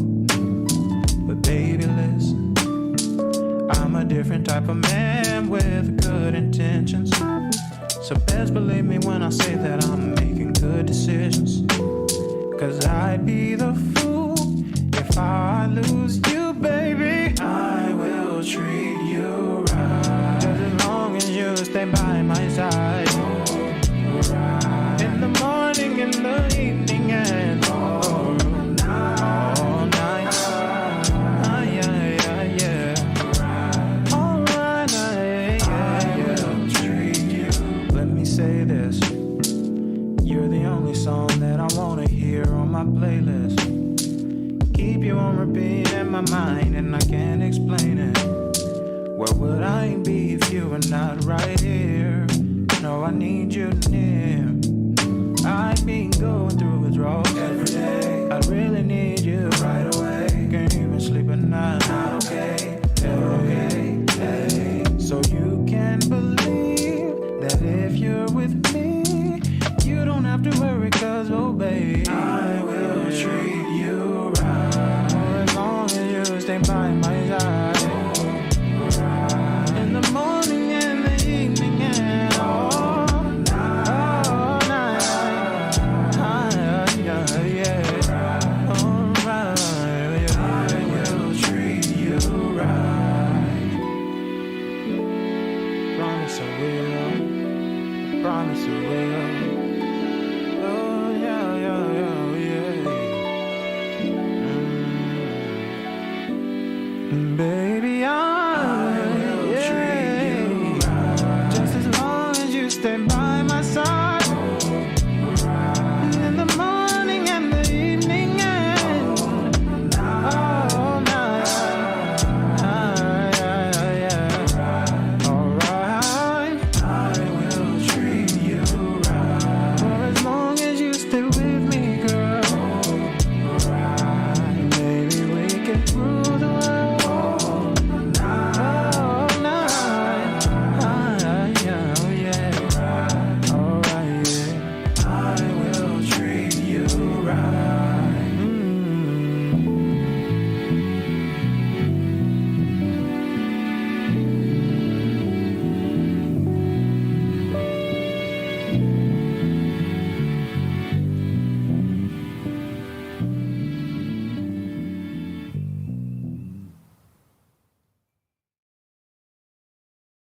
But baby listen, I'm a different type of man with good intentions, so best believe me when I say that I'm making good decisions, 'cause I'd be the fool if I lose you, baby. I will treat you right, just as long as you stay by my side. Right. In the morning, in the evening, and all night. Yeah. Alright, I will treat you. Let me say this. You're the only song that I wanna hear on my playlist. Keep you on repeat in my mind, and I can't explain it. Where would I be if you were not right here? No, I need you near. I've been going through withdrawals every day. I really need you right away. Can't even sleep at night. Not okay, never okay. Hey. So you can believe that if you're with me, you don't have to worry, 'cause oh baby, I will treat you right, as long as you stay by my side. In the morning and the evening and all night. Yeah. Alright, I will treat you right. Promise I will. Promise I will. Oh yeah. Baby.